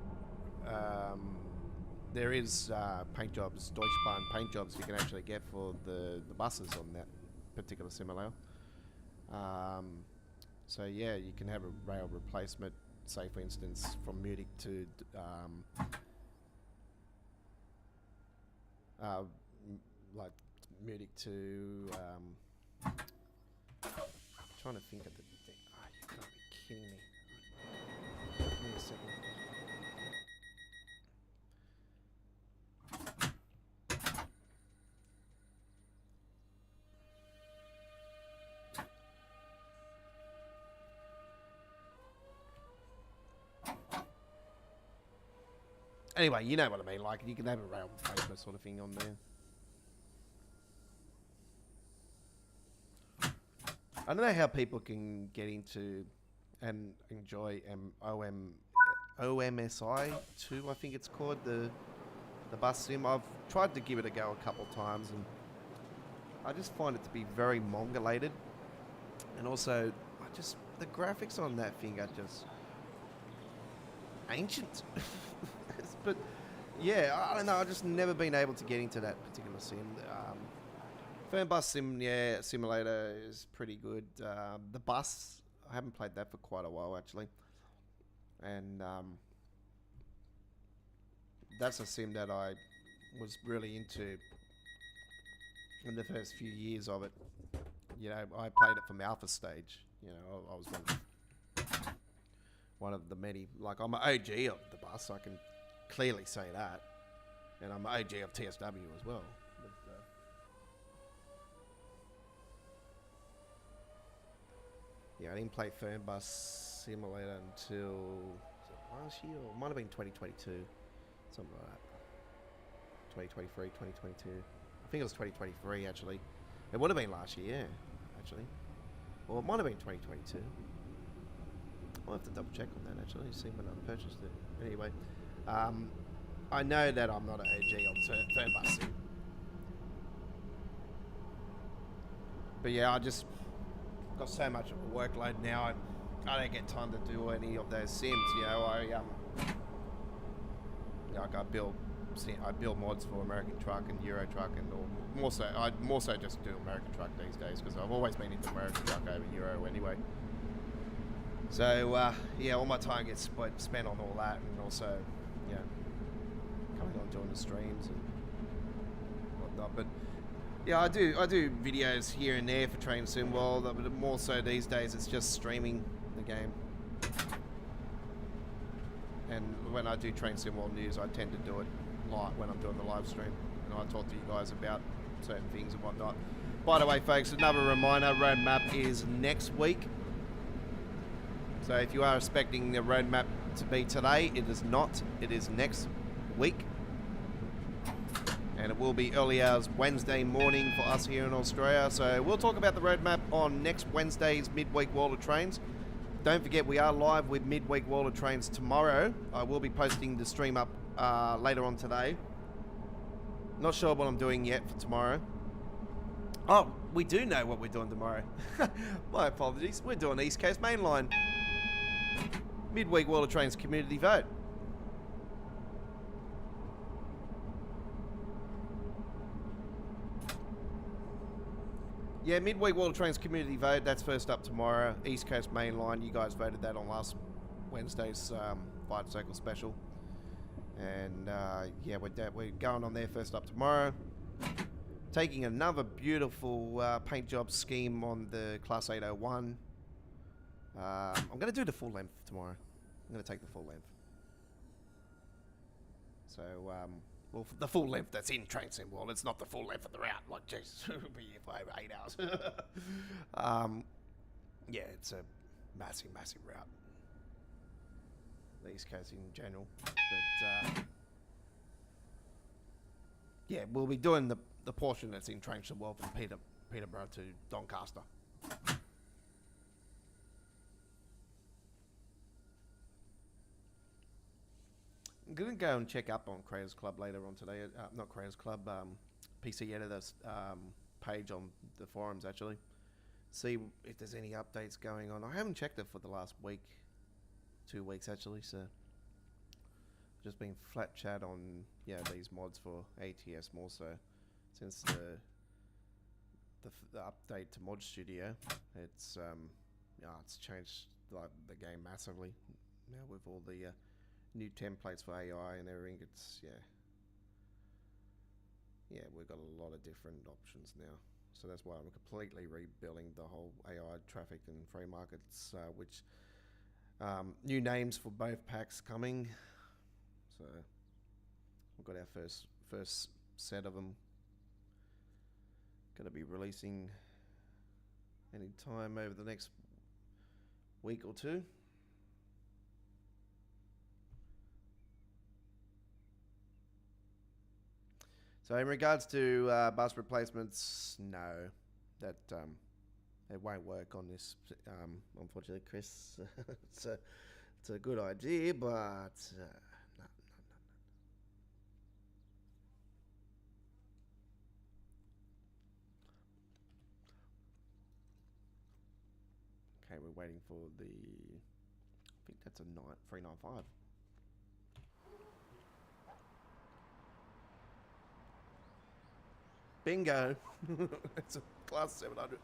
There is paint jobs, Deutschbahn paint jobs you can actually get for the buses on that particular simulator. So yeah, you can have a rail replacement, say for instance, from Munich to like Munich to trying to think of the thing. Oh, you gotta be kidding me. Give me a second. Anyway, you know what I mean. Like, you can have a rail replacement sort of thing on there. I don't know how people can get into and enjoy OMSI 2, I think it's called, the the bus sim. I've tried to give it a go a couple of times, and I just find it to be very mongolated, and also the graphics on that thing are just ancient. But yeah, I don't know. I've just never been able to get into that particular sim. Fernbus simulator is pretty good. The bus, I haven't played that for quite a while actually, and that's a sim that I was really into in the first few years of it. You know, I played it from alpha stage. You know, I was one of the many. Like, I'm an OG of the bus. I can clearly say that, and I'm an OG of TSW as well. But, yeah, I didn't play Fernbus Simulator until last year, or it might have been 2022, something like that. 2023, 2022. I think it was 2023 actually. It would have been last year, actually. Or it might have been 2022. I'll have to double check on that actually, see when I purchased it. Anyway, I know that I'm not an OG on Fernbus Sim. But yeah, I just got so much workload now, I don't get time to do any of those sims. You know, I build mods for American Truck and Euro Truck, and I more so just do American Truck these days because I've always been into American Truck over Euro anyway. So yeah, all my time gets spent on all that, and also, yeah, coming on doing the streams and whatnot. But yeah, I do videos here and there for Train Sim World, but more so these days it's just streaming the game. And when I do Train Sim World news, I tend to do it live when I'm doing the live stream, and I talk to you guys about certain things and whatnot. By the way, folks, another reminder: roadmap is next week. So if you are expecting the roadmap to be today, it is not. It is next week. And it will be early hours Wednesday morning for us here in Australia. So we'll talk about the roadmap on next Wednesday's Midweek World of Trains. Don't forget, we are live with Midweek World of Trains tomorrow. I will be posting the stream up later on today. Not sure what I'm doing yet for tomorrow. Oh, we do know what we're doing tomorrow. My apologies. We're doing East Coast Main Line. Midweek World of Trains community vote. Yeah, Midweek World of Trains community vote. That's first up tomorrow. East Coast Main Line. You guys voted that on last Wednesday's Fight Circle special. And yeah, we're going on there first up tomorrow. Taking another beautiful paint job scheme on the Class 801. I'm going to do the full length tomorrow. I'm going to take the full length. So, well, the full length that's in Train Sim World. It's not the full length of the route. Like, jeez, it'll be here for over 8 hours. Yeah, it's a massive, massive route. The East Coast in general. But, yeah, we'll be doing the portion that's in Train Sim World from Peterborough to Doncaster. I'm going to go and check up on Creators Club later on today. Not Creators Club, PC Editor's page on the forums, actually. See if there's any updates going on. I haven't checked it for the last week, 2 weeks, actually, so... Just been flat chat on, yeah, these mods for ATS more so. Since the update to Mod Studio, it's changed like the game massively. Now with all the... new templates for AI and everything, it's, yeah, we've got a lot of different options now. So that's why I'm completely rebuilding the whole AI traffic and free markets, which new names for both packs coming. So we've got our first set of them. Going to be releasing any time over the next week or two. So in regards to bus replacements, no, that it won't work on this. Unfortunately, Chris, it's a good idea, but no. waiting for the... I think that's a 395. Bingo. It's a class 700.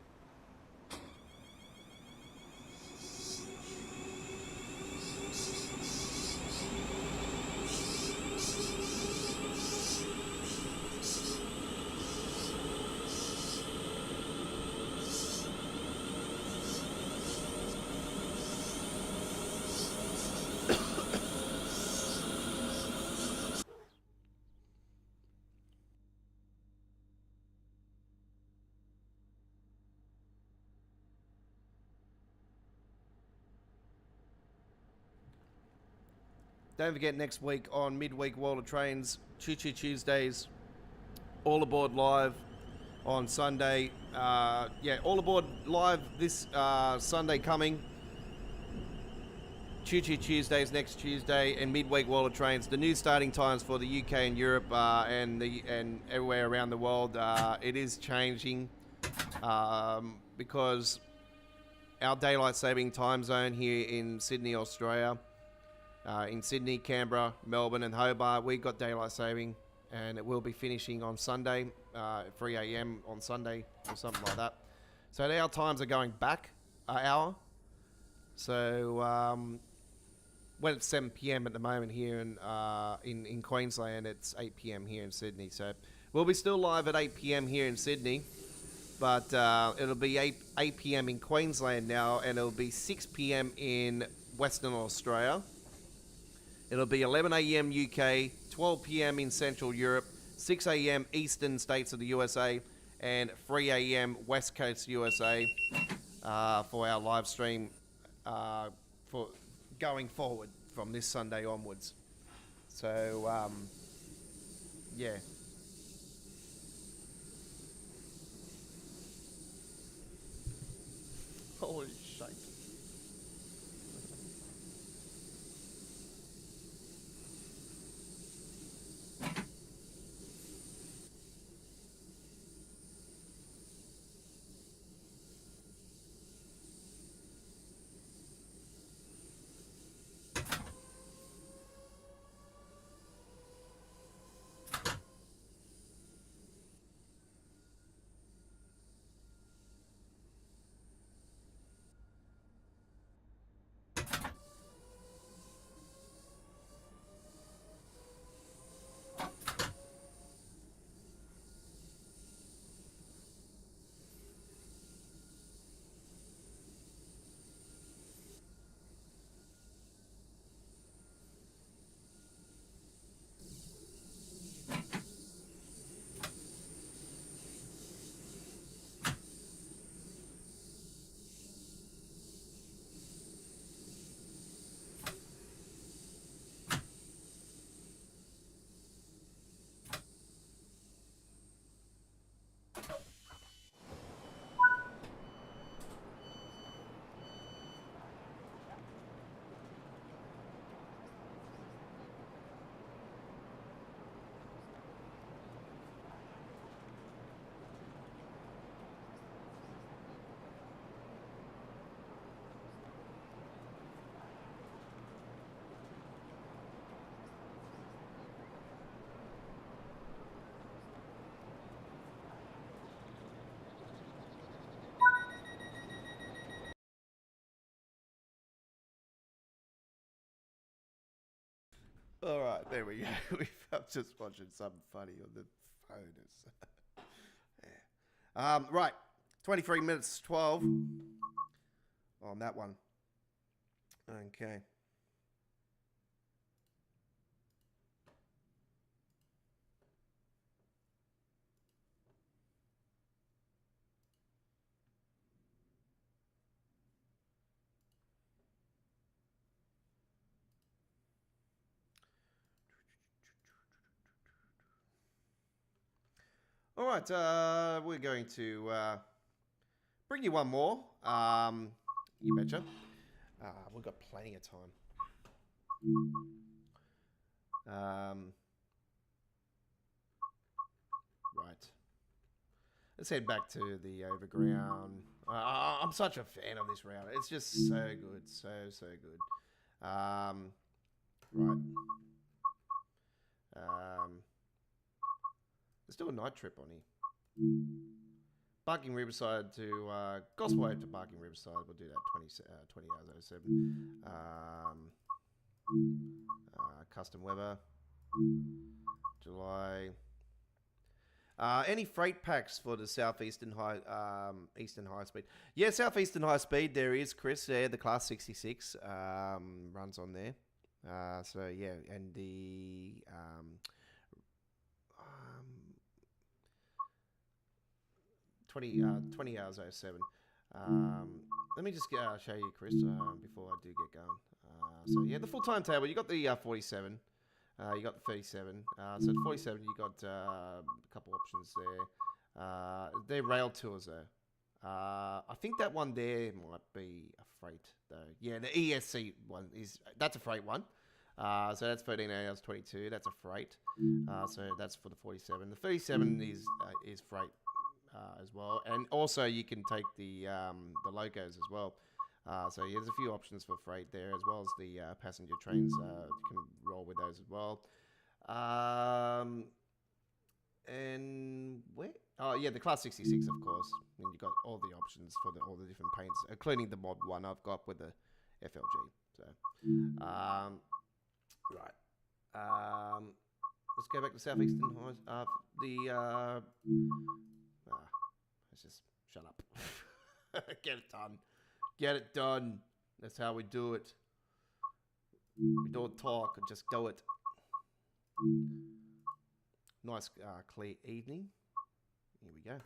Don't forget, next week on Midweek World of Trains, Choo Choo Tuesdays, All Aboard Live on Sunday. Yeah, All Aboard Live this Sunday coming. Choo Choo Tuesdays next Tuesday, and Midweek World of Trains. The new starting times for the UK and Europe and everywhere around the world, it is changing because our daylight saving time zone here in Sydney, Australia, in Sydney, Canberra, Melbourne and Hobart, we've got daylight saving, and it will be finishing on Sunday, 3 a.m. on Sunday or something like that. So our times are going back an hour. So when it's 7 p.m. at the moment here in Queensland, it's 8 p.m. here in Sydney. So we'll be still live at 8 p.m. here in Sydney, but it'll be 8 p.m. in Queensland now, and it'll be 6 p.m. in Western Australia. It'll be 11 a.m. UK, 12 p.m. in Central Europe, 6 a.m. Eastern States of the USA, and 3 a.m. West Coast USA for our live stream for going forward from this Sunday onwards. So, yeah. Holy shit. All right, there we go. I'm just watching something funny on the phone. Yeah. Right, 23 minutes 12 on that one. Okay. All right, we're going to bring you one more. You betcha. We've got plenty of time. Right. Let's head back to the overground. I'm such a fan of this route. It's just so good, so good. Right. Let's do a night trip on here. Barking Riverside to Gospel to Barking Riverside. We'll do that 20 hours 07. Custom weather. July. Any freight packs for the Southeastern Eastern High Speed? Yeah, Southeastern High Speed there is, Chris. Yeah, the Class 66 runs on there. So yeah, and the 20 hours 07. Let me just show you, Chris, before I do get going. So yeah, the full timetable. You got the 47. You got the 37. So the 47, you got a couple options there. They're rail tours though. I think that one there might be a freight though. Yeah, the ESC one that's a freight one. So that's 13 hours 22. That's a freight. So that's for the 47. The 37 is freight as well, and also you can take the Locos as well. So yeah, there's a few options for freight there, as well as the passenger trains. You can roll with those as well. And where? Oh yeah, the Class 66, of course. And you got all the options for all the different paints, including the mod one I've got with the FLG. So, right. Let's go back to Southeastern High. Let's just shut up. Get it done. Get it done. That's how we do it. We don't talk, just do it. Nice clear evening. Here we go.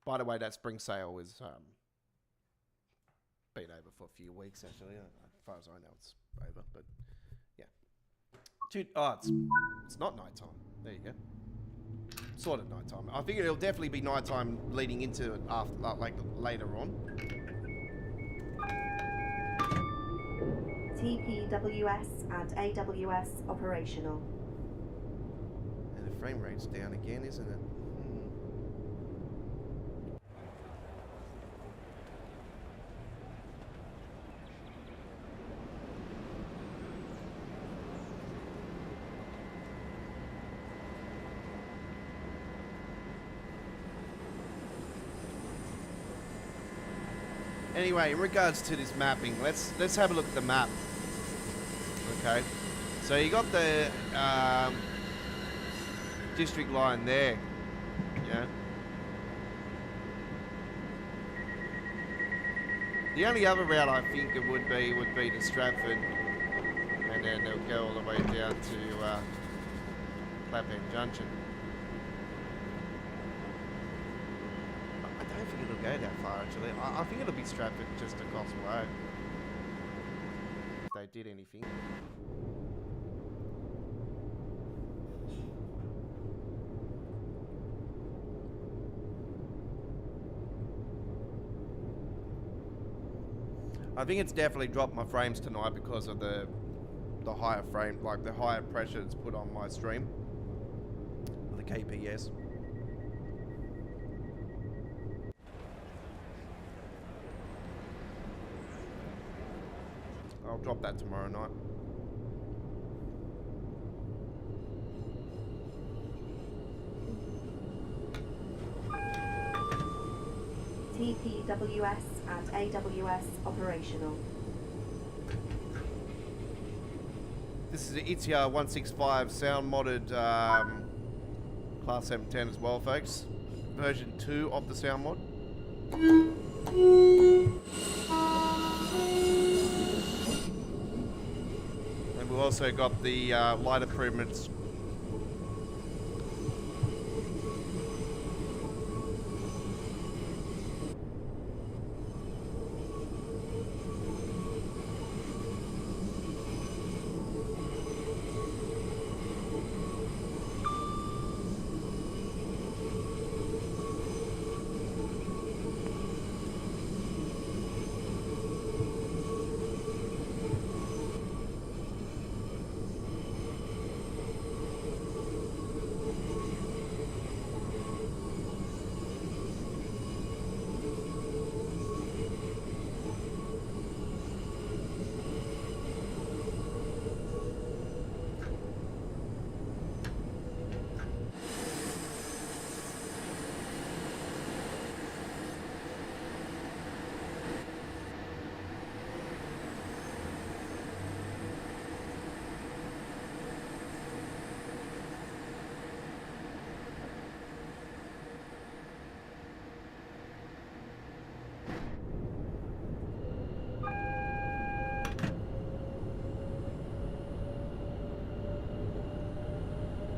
By the way, that spring sale is been over for a few weeks actually. As far as I know, it's over, but yeah. It's not nighttime. There you go. Sort of nighttime. I think it'll definitely be nighttime leading into it after, like later on. TPWS and AWS operational. And the frame rate's down again, isn't it? Anyway, in regards to this mapping, let's have a look at the map. Okay, so you got the district line there. Yeah. The only other route I think it would be to Stratford, and then they'll go all the way down to Clapham Junction. I don't think it'll go that far actually. I think it'll be Stratford just across the road. If they did anything. I think it's definitely dropped my frames tonight because of the higher frame, like the higher pressure it's put on my stream. The KPS. I'll drop that tomorrow night. TPWS and AWS operational. This is the ETR 165 sound modded Class 710 as well, folks. Version 2 of the sound mod. And we've also got the light improvements.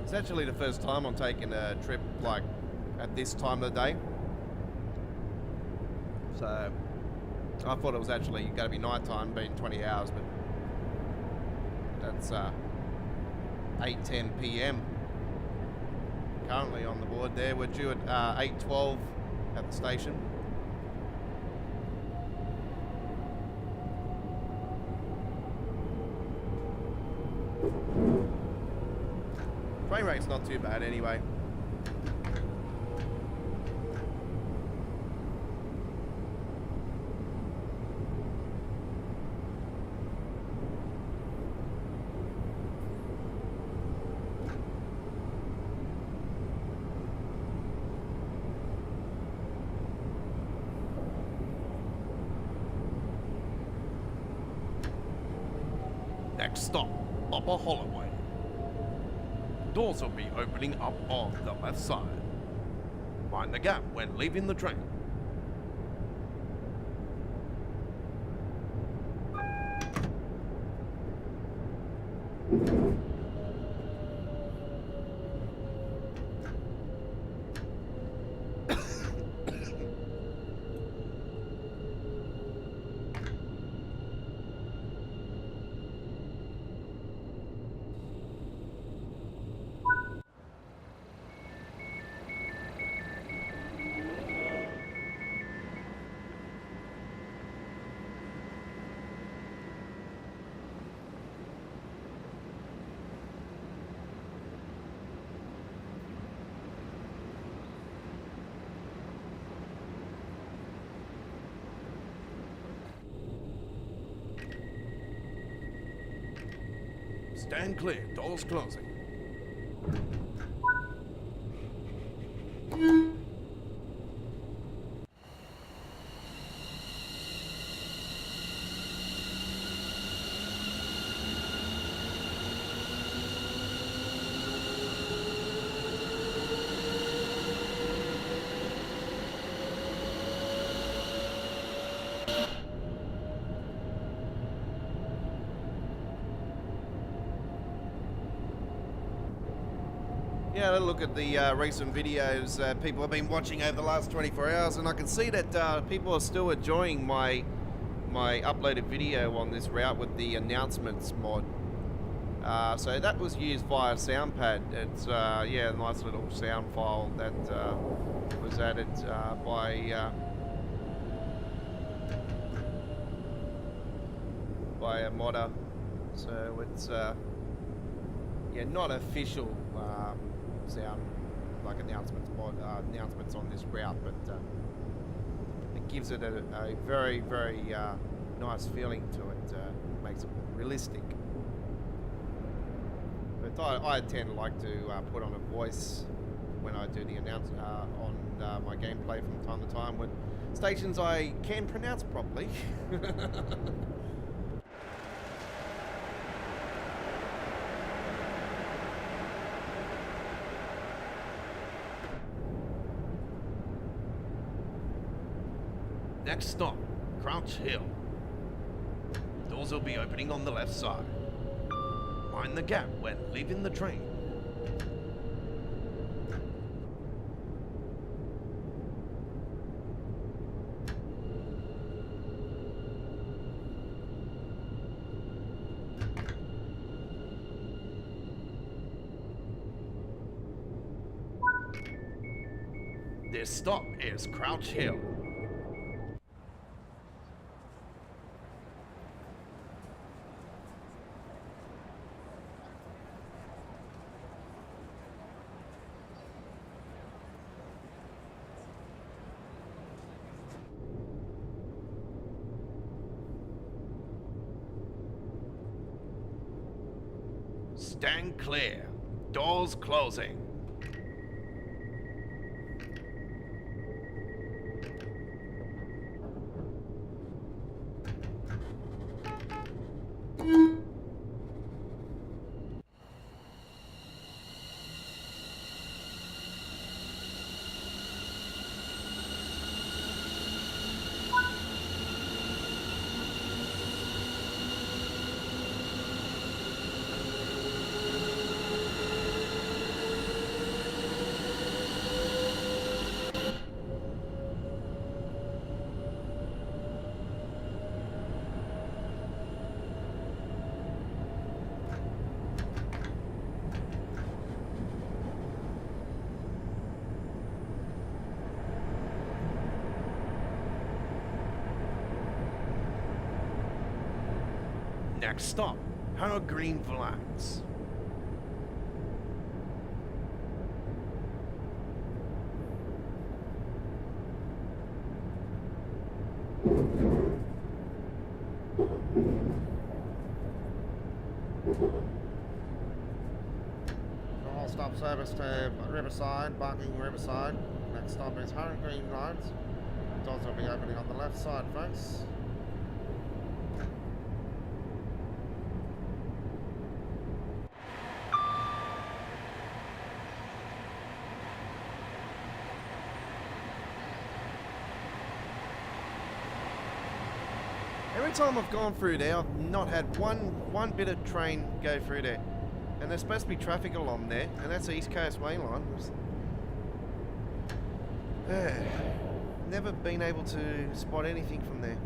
It's actually the first time I'm taking a trip like at this time of the day. So I thought it was actually going to be night time, being 20 hours, but that's 8:10 p.m. currently on the board there. We're due at 8:12 at the station. Train rate's not too bad anyway. Next stop, Upper Holloway. Doors will be opening up on the left side. Mind the gap when leaving the train. Stand clear, doors closing. Yeah, I look at the recent videos people have been watching over the last 24 hours, and I can see that people are still enjoying my uploaded video on this route with the announcements mod. So that was used via SoundPad. It's yeah, a nice little sound file that was added by a modder. So it's yeah, not official sound like announcements on this route, but it gives it a very nice feeling to it. Makes it realistic. But I tend to like to put on a voice when I do the announcement on my gameplay from time to time with stations I can pronounce properly. Next stop, Crouch Hill. Doors will be opening on the left side. Mind the gap when leaving the train. This stop is Crouch Hill. Stand clear. Doors closing. Next stop, Harrow Green Flats. All stop service to Riverside, Barking Riverside. Next stop is Harrow Green Lines. Doors will be opening on the left side, folks. Every time I've gone through there, I've not had one bit of train go through there. And there's supposed to be traffic along there, and that's the East Coast Main Line. Never been able to spot anything from there.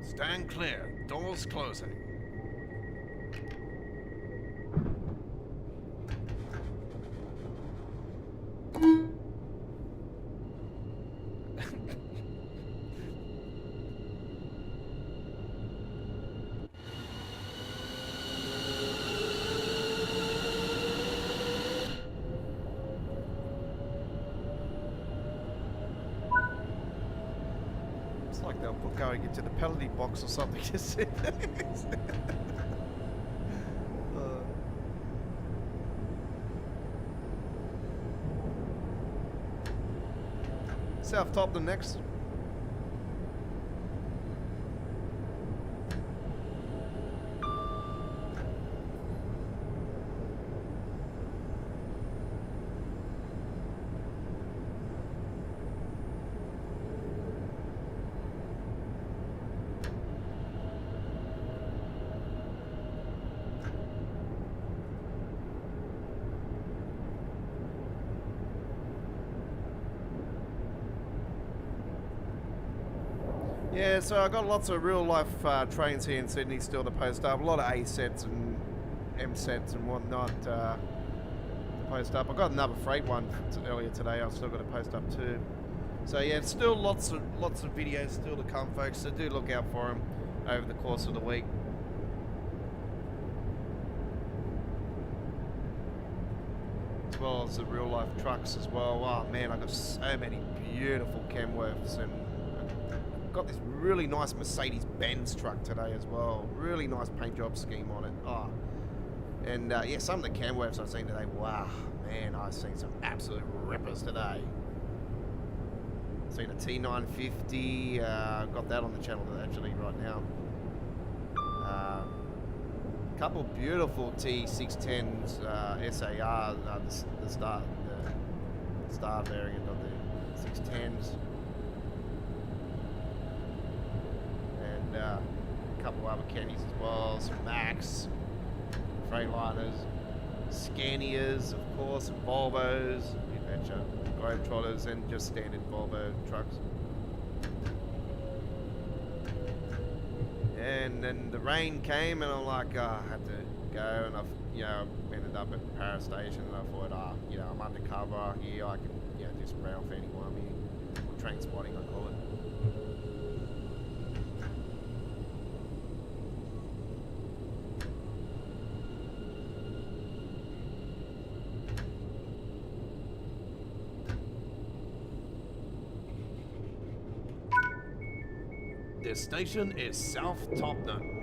Stand clear, doors closing. It's like they'll going into the penalty box or something. South Top the next. Yeah, so I got lots of real life trains here in Sydney still to post up. A lot of A sets and M sets and whatnot to post up. I got another freight one earlier today. I've still got to post up too. So yeah, still lots of videos still to come, folks. So do look out for them over the course of the week. As well as the real life trucks as well. Oh man, I got so many beautiful Kenworths and got this really nice Mercedes-Benz truck today as well. Really nice paint job scheme on it. Oh, and yeah, some of the Kenworths I've seen today. Wow, man, I've seen some absolute rippers today. Seen a T950. Got that on the channel actually right now. Couple beautiful T610s, SAR, the star variant of the 610s. A couple other Kennys as well, some Max, Freightliners, Scanias, of course, and Volvos, you betcha, Globetrotters, and just standard Volvo trucks. And then the rain came, and I'm like, I had to go, and I've, ended up at the Paris station, and I thought, I'm undercover here, I can, do some rail fanning while I'm here, or train spotting, I call it. This station is South Topton.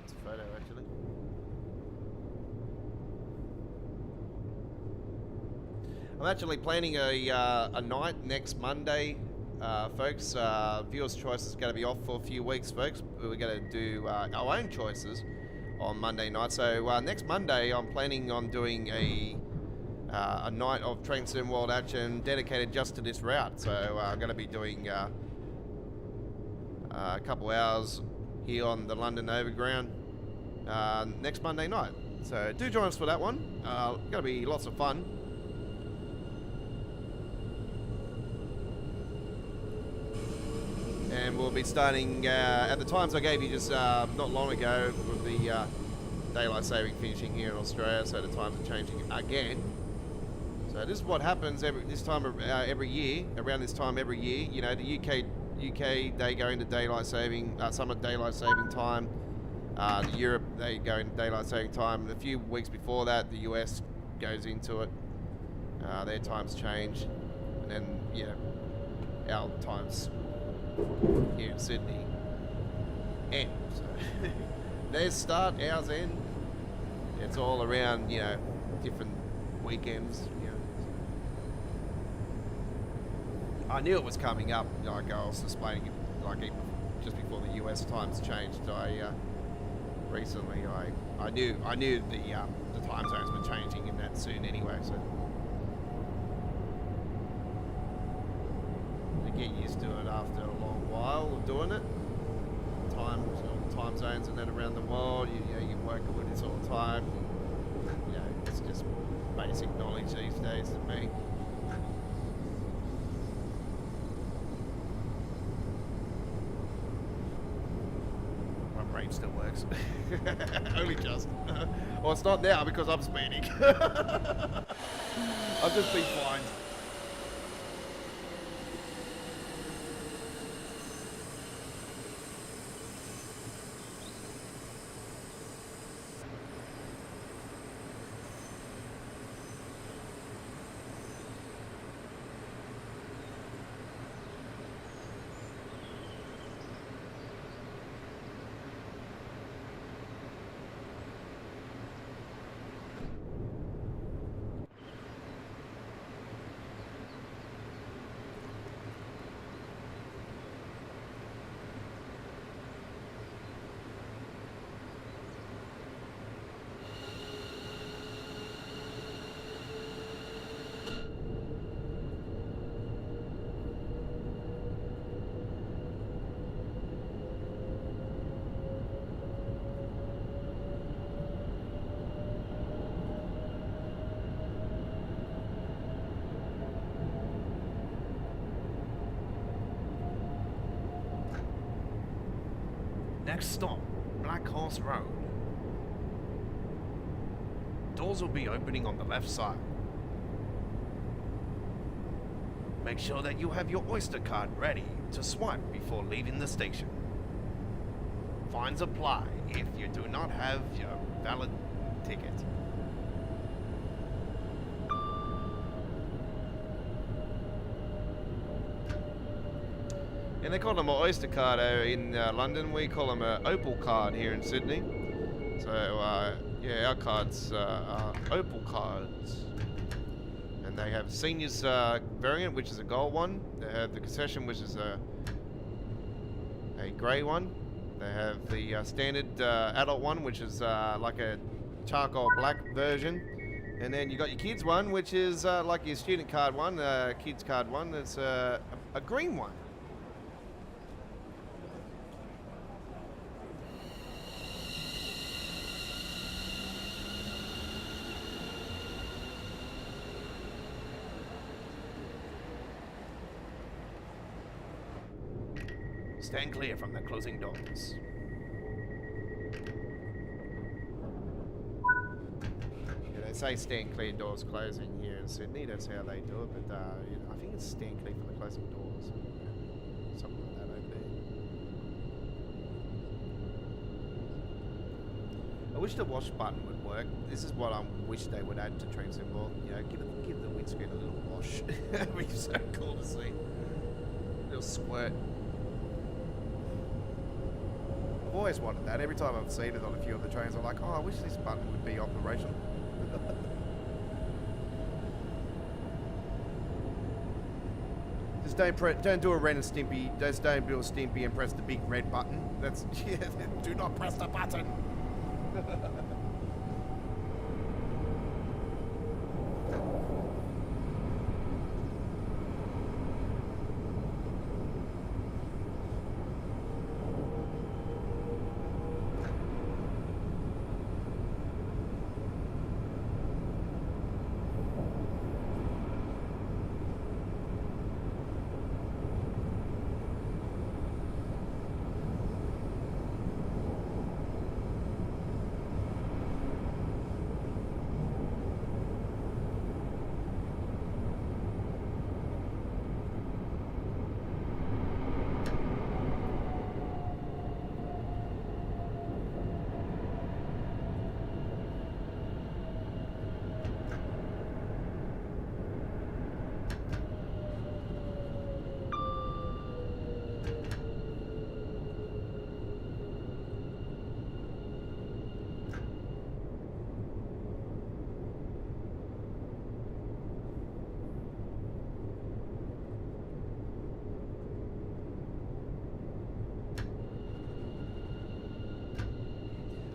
It's a photo, actually. I'm actually planning a night next Monday, folks. Viewers' Choice is going to be off for a few weeks, folks. We're going to do our own choices on Monday night. So next Monday, I'm planning on doing a night of Train Sim World action dedicated just to this route. So I'm going to be doing a couple hours here on the London Overground next Monday night. So do join us for that one. Going to be lots of fun. And we'll be starting at the times I gave you just not long ago with the daylight saving finishing here in Australia, so the times are changing again. So this is what happens every year, around this time every year. You know, the UK they go into daylight saving, summer daylight saving time. Europe they go into daylight saving time. A few weeks before that, the US goes into it. Their times change, and then our times here in Sydney end. So theirs start, ours end. It's all around, different weekends. I knew it was coming up. Like I was explaining it, like even just before the US times changed. Recently I knew the time zones were changing in that soon anyway. So you get used to it after a long while of doing it. Time zones and that around the world. You work with this all the time. It's just basic knowledge these days to me. My brain still works. Only just. Well, it's not now because I'm speeding. I've just been fined. Next stop, Black Horse Road. Doors will be opening on the left side. Make sure that you have your Oyster card ready to swipe before leaving the station. Fines apply if you do not have your valid ticket. And they call them an Oyster card in London. We call them an Opal card here in Sydney. So our cards are Opal cards. And they have seniors variant, which is a gold one. They have the concession, which is a grey one. They have the standard adult one, which is like a charcoal black version. And then you got your kids one, which is like your student card one, kids card one. It's a green one. Stand clear from the closing doors. say stand clear, doors closing here in Sydney. That's how they do it. But you know, I think it's stand clear from the closing doors. Something like that over there. I wish the wash button would work. This is what I wish they would add to train symbol. You know, give the windscreen a little wash. That'd be so cool to see. A little squirt. I've always wanted that. Every time I've seen it on a few of the trains, I'm like, oh, I wish this button would be operational. Just don't do a Ren and Stimpy. Just don't do a Stimpy and press the big red button. That's yeah. Do not press the button.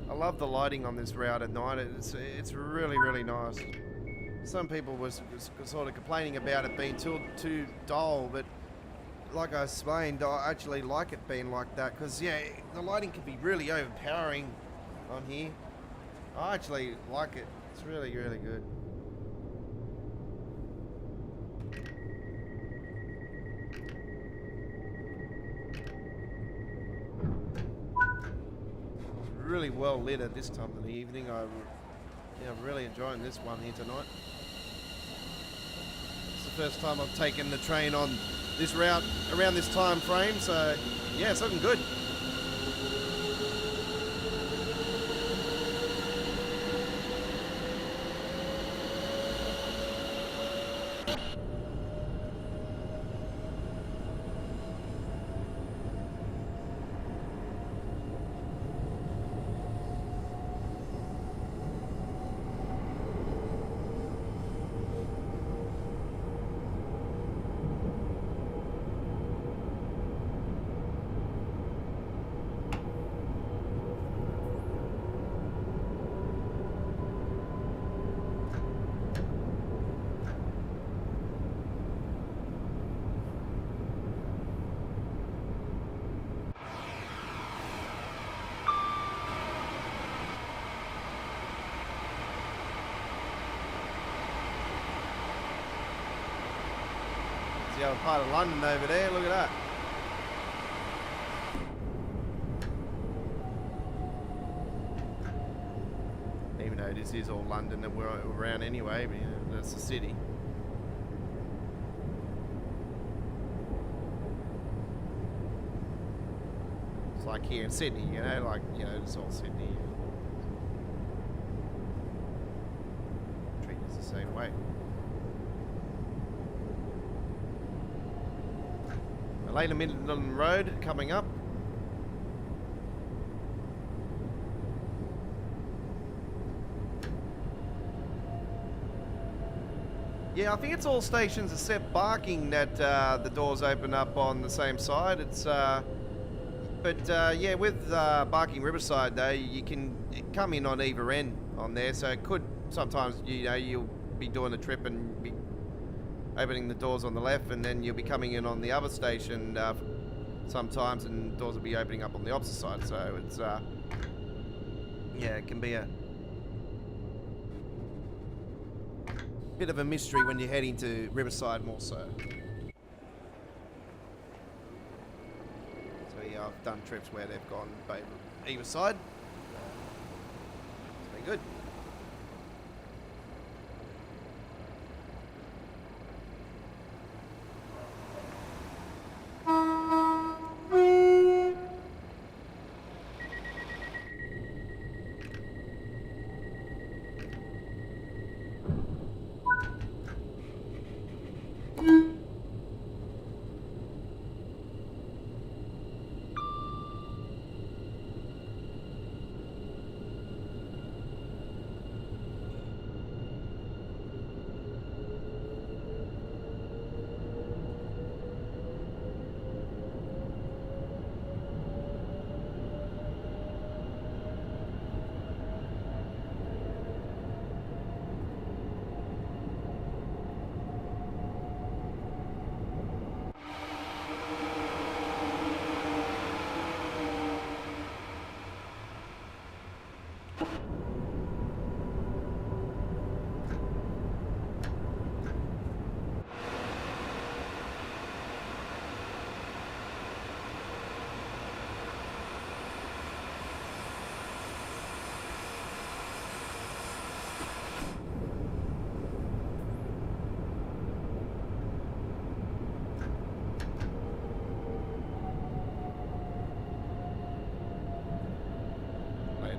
I love the lighting on this route at night. It's really, really nice. Some people was sort of complaining about it being too dull, but like I explained, I actually like it being like that because, yeah, the lighting can be really overpowering on here. I actually like it. It's really, really good. Really well lit at this time of the evening. I'm really enjoying this one here tonight. It's the first time I've taken the train on this route around this time frame, so yeah, it's looking good. The other part of London over there, look at that. Even though this is all London that we're around anyway, but you know, that's the city. It's like here in Sydney, you know, like, you know, it's all Sydney. Treat us the same way. Later Midland Road coming up. Yeah, I think it's all stations except Barking that the doors open up on the same side. It's yeah, with Barking Riverside though, you can come in on either end on there, so it could sometimes, you know, you'll be doing a trip and be opening the doors on the left, and then you'll be coming in on the other station sometimes, and doors will be opening up on the opposite side. So it's yeah, it can be a bit of a mystery when you're heading to Riverside more so. So yeah, I've done trips where they've gone either side. It's been good.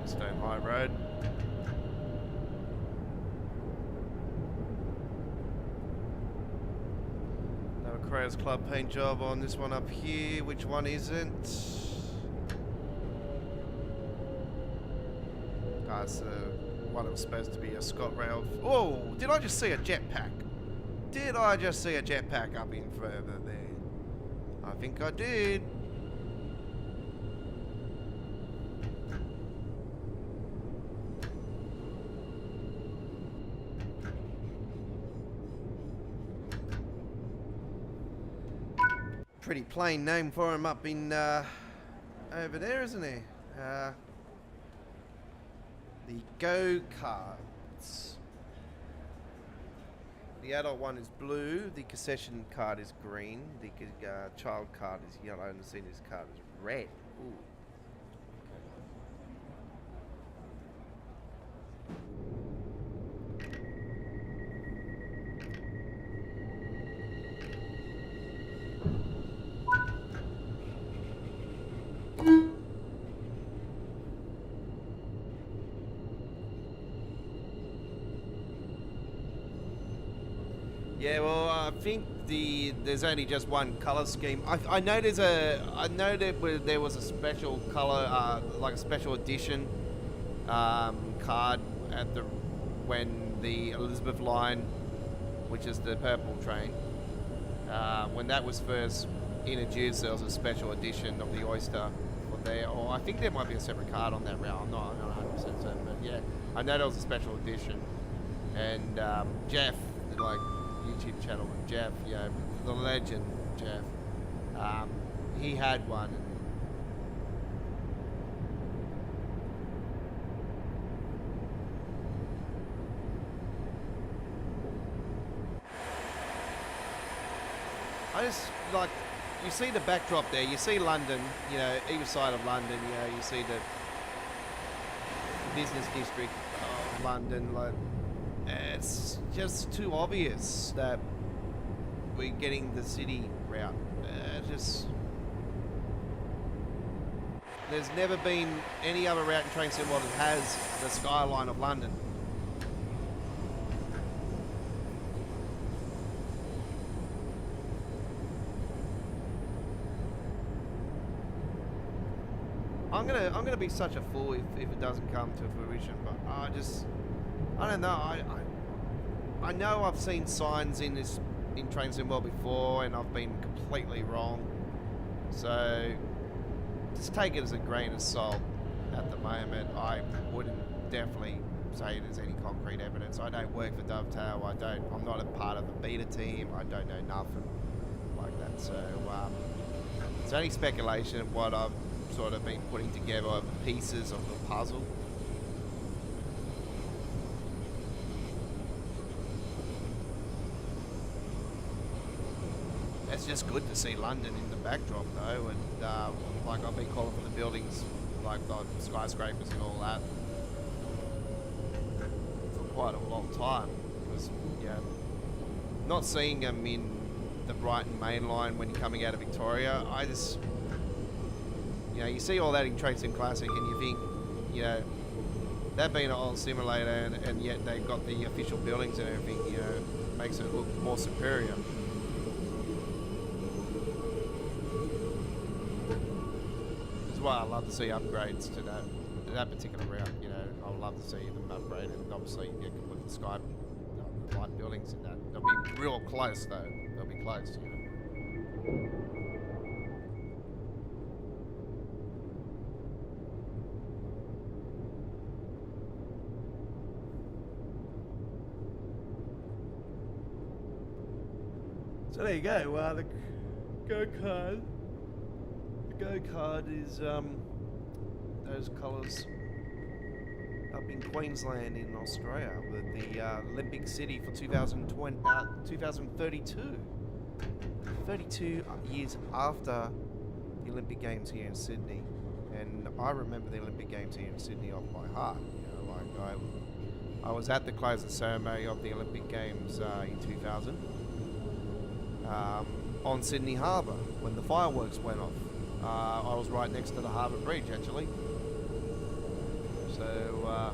Stone High Road. Another Crayers Club paint job on this one up here. Which one isn't? That's one that was supposed to be a Scotrail. Oh, did I just see a jetpack? Did I just see a jetpack up in further there? I think I did. Pretty plain name for him up in over there, isn't it? The go-karts. The adult one is blue, the concession card is green, the child card is yellow, and the senior's card is red. Ooh. Yeah, well, I think there's only just one color scheme. I know that there was a special color, like a special edition card at when the Elizabeth line, which is the purple train, when that was first introduced, there was a special edition of the Oyster for there. Or I think there might be a separate card on that route. I'm not 100% certain, but yeah, I know there was a special edition. And Jeff, like, YouTube channel with Jeff, you know, the legend Jeff, he had one. I just, like, you see the backdrop there, you see London, you know, either side of London, you know, you see the business district of London, like, it's just too obvious that we're getting the city route. There's never been any other route in train symbol that has the skyline of London. I'm gonna be such a fool if it doesn't come to fruition, but I don't know. I know I've seen signs in train symbol before, and I've been completely wrong. So just take it as a grain of salt. At the moment, I wouldn't definitely say there's any concrete evidence. I don't work for Dovetail. I'm not a part of the beta team. I don't know nothing like that. So it's only speculation of what I've sort of been putting together pieces of the puzzle. It's just good to see London in the backdrop though, and like I've been calling for the buildings, like the skyscrapers and all that, for quite a long time. Because yeah, not seeing them in the Brighton main line when you're coming out of Victoria, I just, you know, you see all that in Train Sim Classic and you think, you know, that being an old simulator and yet they've got the official buildings and everything, you know, makes it look more superior. That's why I love to see upgrades to that particular route. You know, I would love to see them upgraded, and obviously you can put the sky light buildings in that. They'll be real close though. They'll be close. You know. So there you go. The go-kart is those colours up in Queensland in Australia with the Olympic City for 2032. 32 years after the Olympic Games here in Sydney, and I remember the Olympic Games here in Sydney off by heart. You know, like I was at the closing ceremony of the Olympic Games in 2000. On Sydney Harbour when the fireworks went off. I was right next to the Harbour Bridge actually. So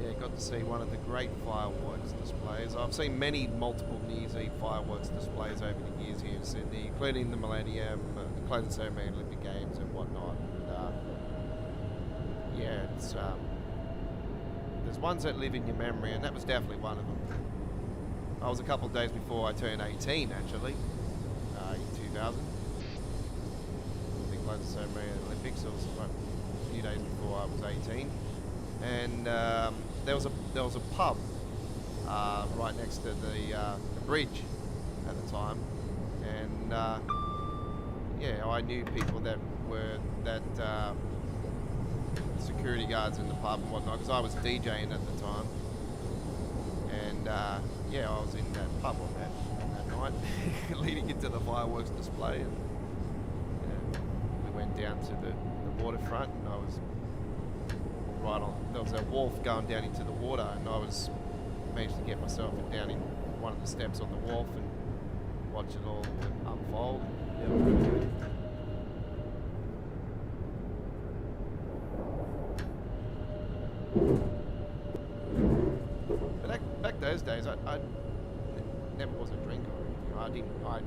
yeah, got to see one of the great fireworks displays. I've seen many multiple New Year's Eve fireworks displays over the years here in Sydney, including the Millennium, the closing ceremony, Olympic Games, and whatnot. And, yeah, it's there's ones that live in your memory, and that was definitely one of them. I was a couple of days before I turned 18, actually, in 2000. The closing ceremony at the Olympics. It was like a few days before I was 18, and there was a pub right next to the bridge at the time, and yeah, I knew people that were security guards in the pub and whatnot, because I was DJing at the time, and yeah, I was in that pub on that night, leading into the fireworks display, and we went down to the waterfront, and I was right on. There was a wharf going down into the water, and I managed to get myself down in one of the steps on the wharf and watch it all unfold. Yeah, it was really good. But back those days, I never was a drinker or anything. I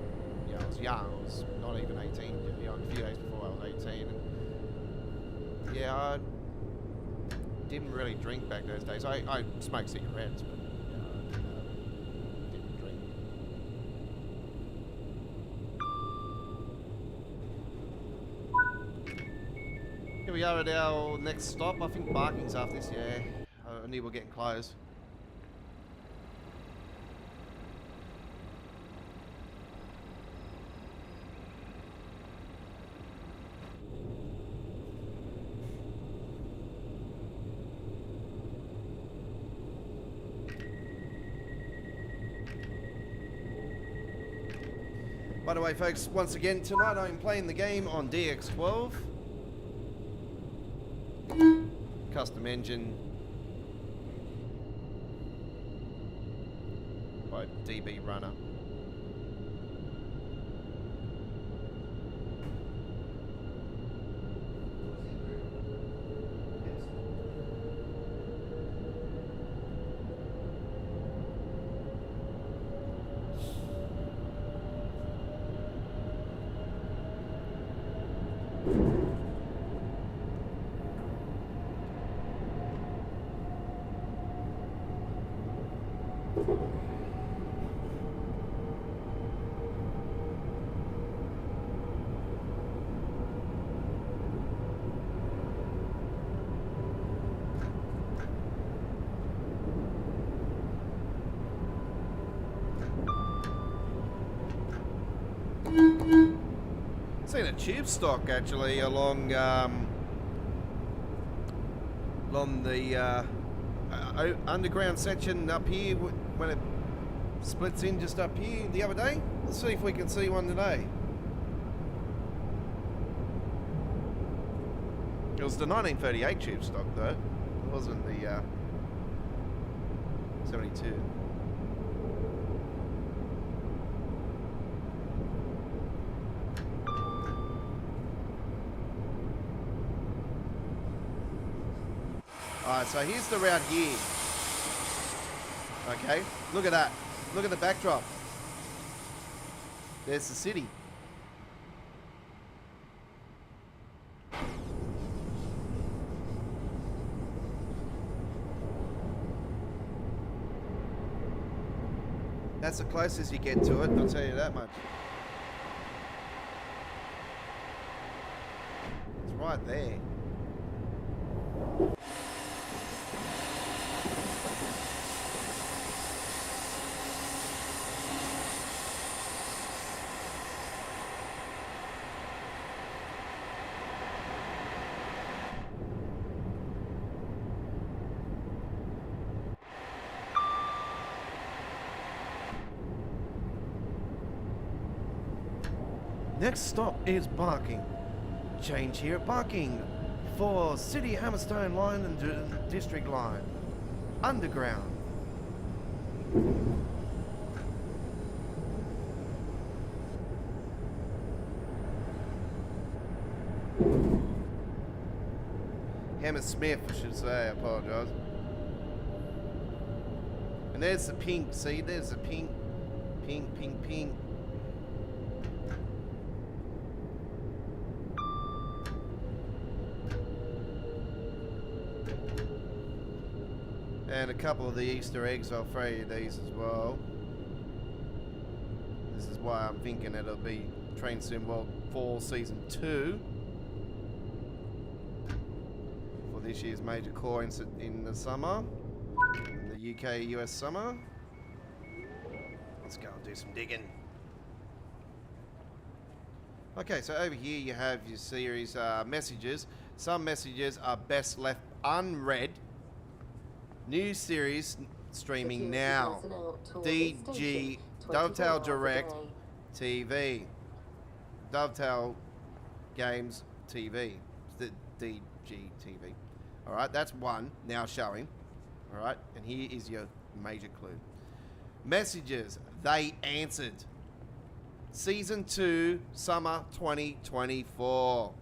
was young. I was not even 18. You know, a few days before I was 18, and yeah, I didn't really drink back those days. I smoked cigarettes, but didn't drink. Here we are at our next stop. I think Barking's after this. Yeah, I knew we're getting close. By the way, folks, once again, tonight I'm playing the game on DX12. Custom engine by DB Runner. Seen a tube stock actually along the underground section up here when it splits in just up here the other day. Let's see if we can see one today. It was the 1938 tube stock though. It wasn't the 72. Alright, so here's the route here. Okay, look at that. Look at the backdrop. There's the city. That's the closest you get to it, I'll tell you that much. It's right there. Next stop is Barking. Change here at Barking for City Hammerstone Line and District Line. Underground. Hammersmith, I should say. I apologise. And there's the pink. See, there's the pink. Pink, pink, pink. And a couple of the Easter eggs, I'll throw you these as well. This is why I'm thinking it'll be Train Sim World 4 Season 2. For this year's major core in the summer. In the UK, US summer. Let's go and do some digging. Okay, so over here you have your series messages. Some messages are best left unread. New series streaming now. DG Dovetail Direct TV. Dovetail Games TV. It's the DG TV. Alright, that's one now showing. Alright, and here is your major clue. Messages, they answered. Season 2, summer 2024.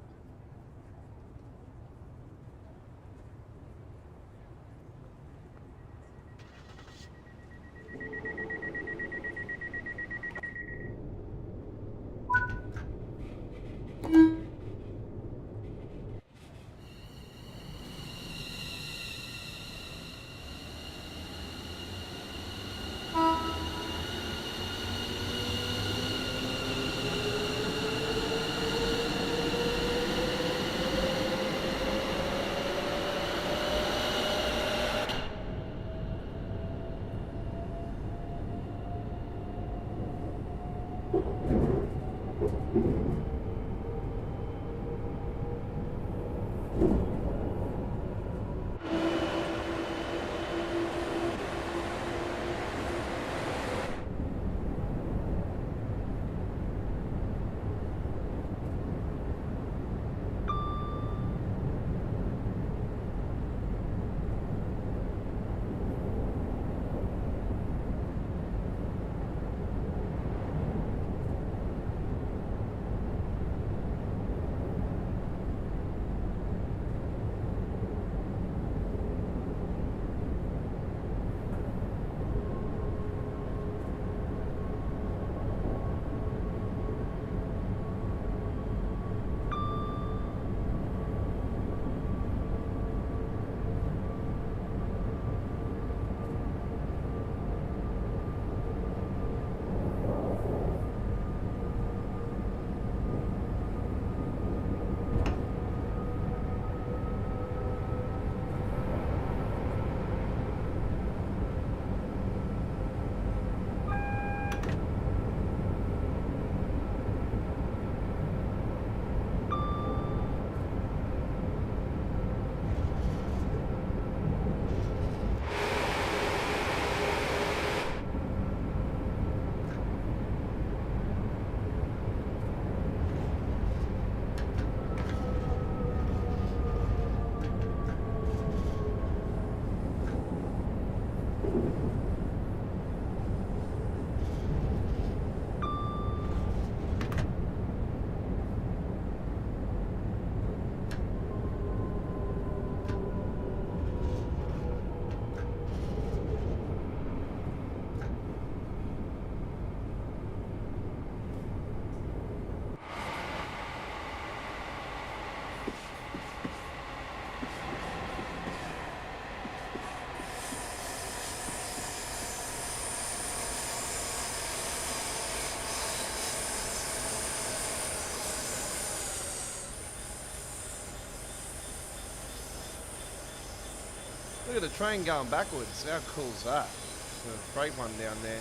Look at the train going backwards. How cool is that? The freight one down there.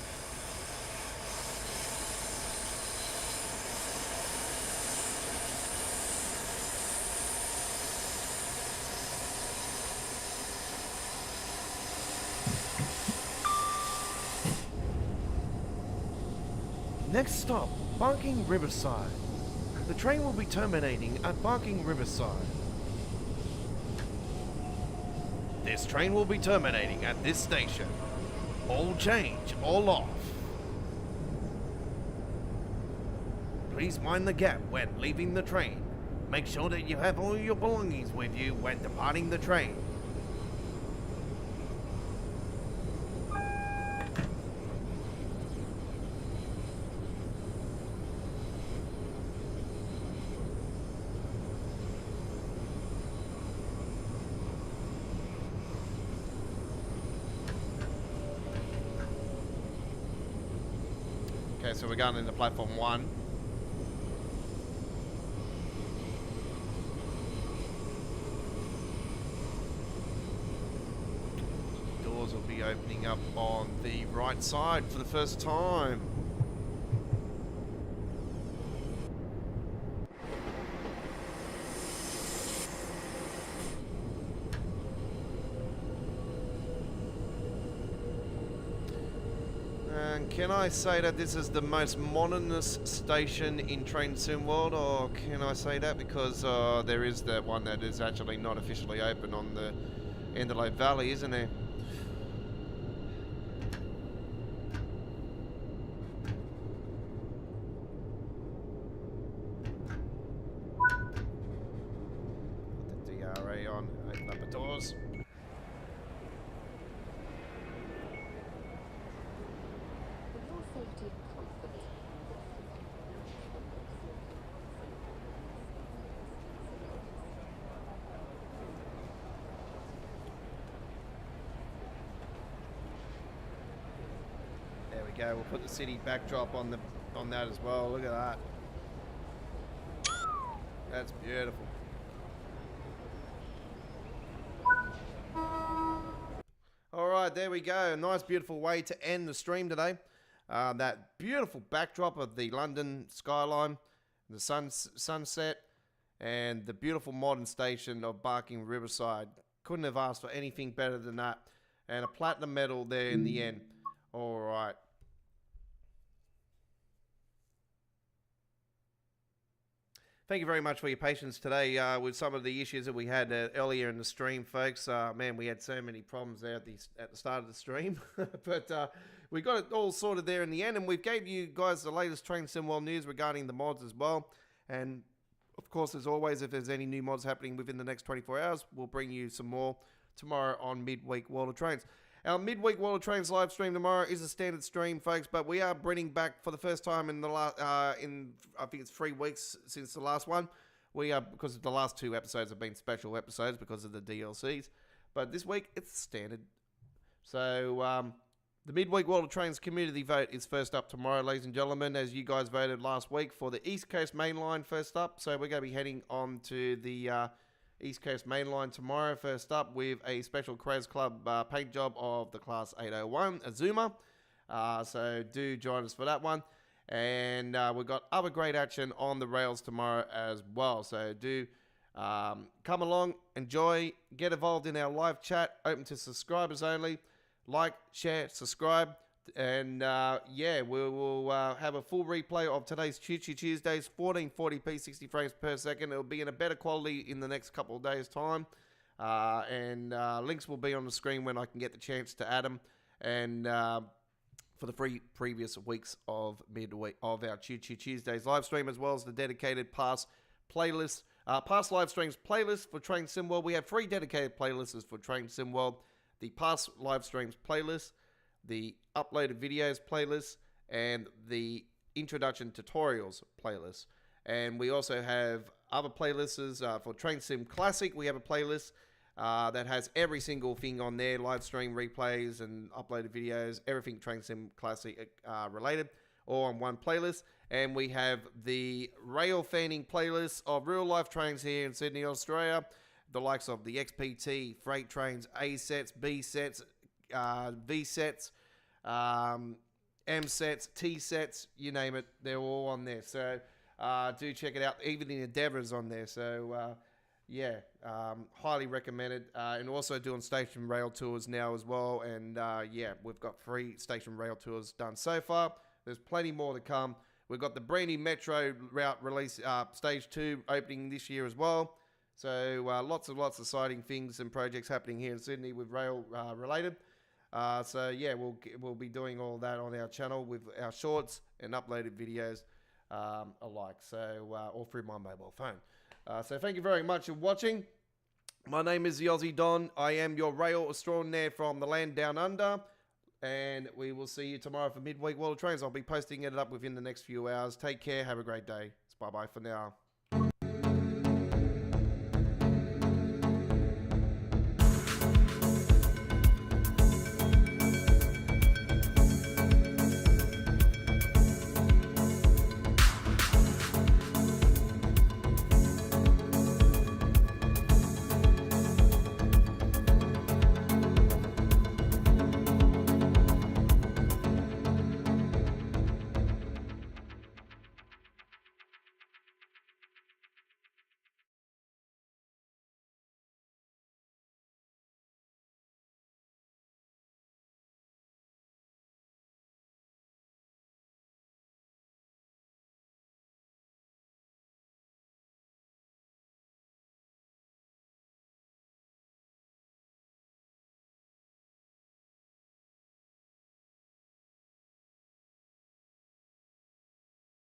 Next stop, Barking Riverside. The train will be terminating at Barking Riverside. This train will be terminating at this station. All change, all off. Please mind the gap when leaving the train. Make sure that you have all your belongings with you when departing the train. Okay, so we're going into platform 1. Doors will be opening up on the right side for the first time. And can I say that this is the most modernist station in Train Sim World, or can I say that because there is that one that is actually not officially open on the Enderley Valley, isn't there? Put the DRA on, open up the doors. There we go. We'll put the city backdrop on that as well. Look at that. That's beautiful. All right, there we go. A nice, beautiful way to end the stream today. That beautiful backdrop of the London skyline, the sunset, and the beautiful modern station of Barking Riverside. Couldn't have asked for anything better than that. And a platinum medal there in the end. All right. Thank you very much for your patience today with some of the issues that we had earlier in the stream, folks. Man, we had so many problems there at the start of the stream. But we got it all sorted there in the end, and we gave you guys the latest Train Sim World news regarding the mods as well. And, of course, as always, if there's any new mods happening within the next 24 hours, we'll bring you some more tomorrow on Midweek World of Trains. Our Midweek World of Trains live stream tomorrow is a standard stream, folks, but we are bringing back for the first time in the last, I think it's 3 weeks since the last one. We are, because the last 2 episodes have been special episodes because of the DLCs, but this week it's standard. So the Midweek World of Trains community vote is first up tomorrow, ladies and gentlemen, as you guys voted last week for the East Coast Main Line first up. So we're going to be heading on to the East Coast Main Line tomorrow, first up with a special Craz Club paint job of the Class 801 Azuma. So do join us for that one. And we've got other great action on the rails tomorrow as well. So do come along, enjoy, get involved in our live chat, open to subscribers only. Like, share, subscribe. And yeah, we will have a full replay of today's Choo Choo Tuesdays, 1440p, 60 frames per second. It'll be in a better quality in the next couple of days' time. And links will be on the screen when I can get the chance to add them. And for the previous weeks of midweek of our Choo Choo Tuesdays live stream, as well as the dedicated past playlist, past live streams playlist for Train Sim World. We have 3 dedicated playlists for Train Sim World: the past live streams playlist, the uploaded videos playlist, and the introduction tutorials playlist. And we also have other playlists for Train Sim Classic. We have a playlist that has every single thing on there: live stream replays and uploaded videos, everything Train Sim Classic related, all on one playlist. And we have the rail fanning playlist of real life trains here in Sydney, Australia, the likes of the XPT, freight trains, A sets, B sets, V sets, M sets, T sets, you name it, they're all on there. So do check it out. Even the Endeavour's on there. So yeah, highly recommended. And also doing station rail tours now as well. And yeah, we've got 3 station rail tours done so far. There's plenty more to come. We've got the brand new Metro route release, stage 2, opening this year as well. So lots of exciting things and projects happening here in Sydney with rail related. So yeah, we'll be doing all that on our channel with our shorts and uploaded videos alike. So all through my mobile phone. So thank you very much for watching. My name is the Aussie Don. I am your rail extraordinaire from the land down under. And we will see you tomorrow for Midweek World of Trains. I'll be posting it up within the next few hours. Take care. Have a great day. Bye-bye for now.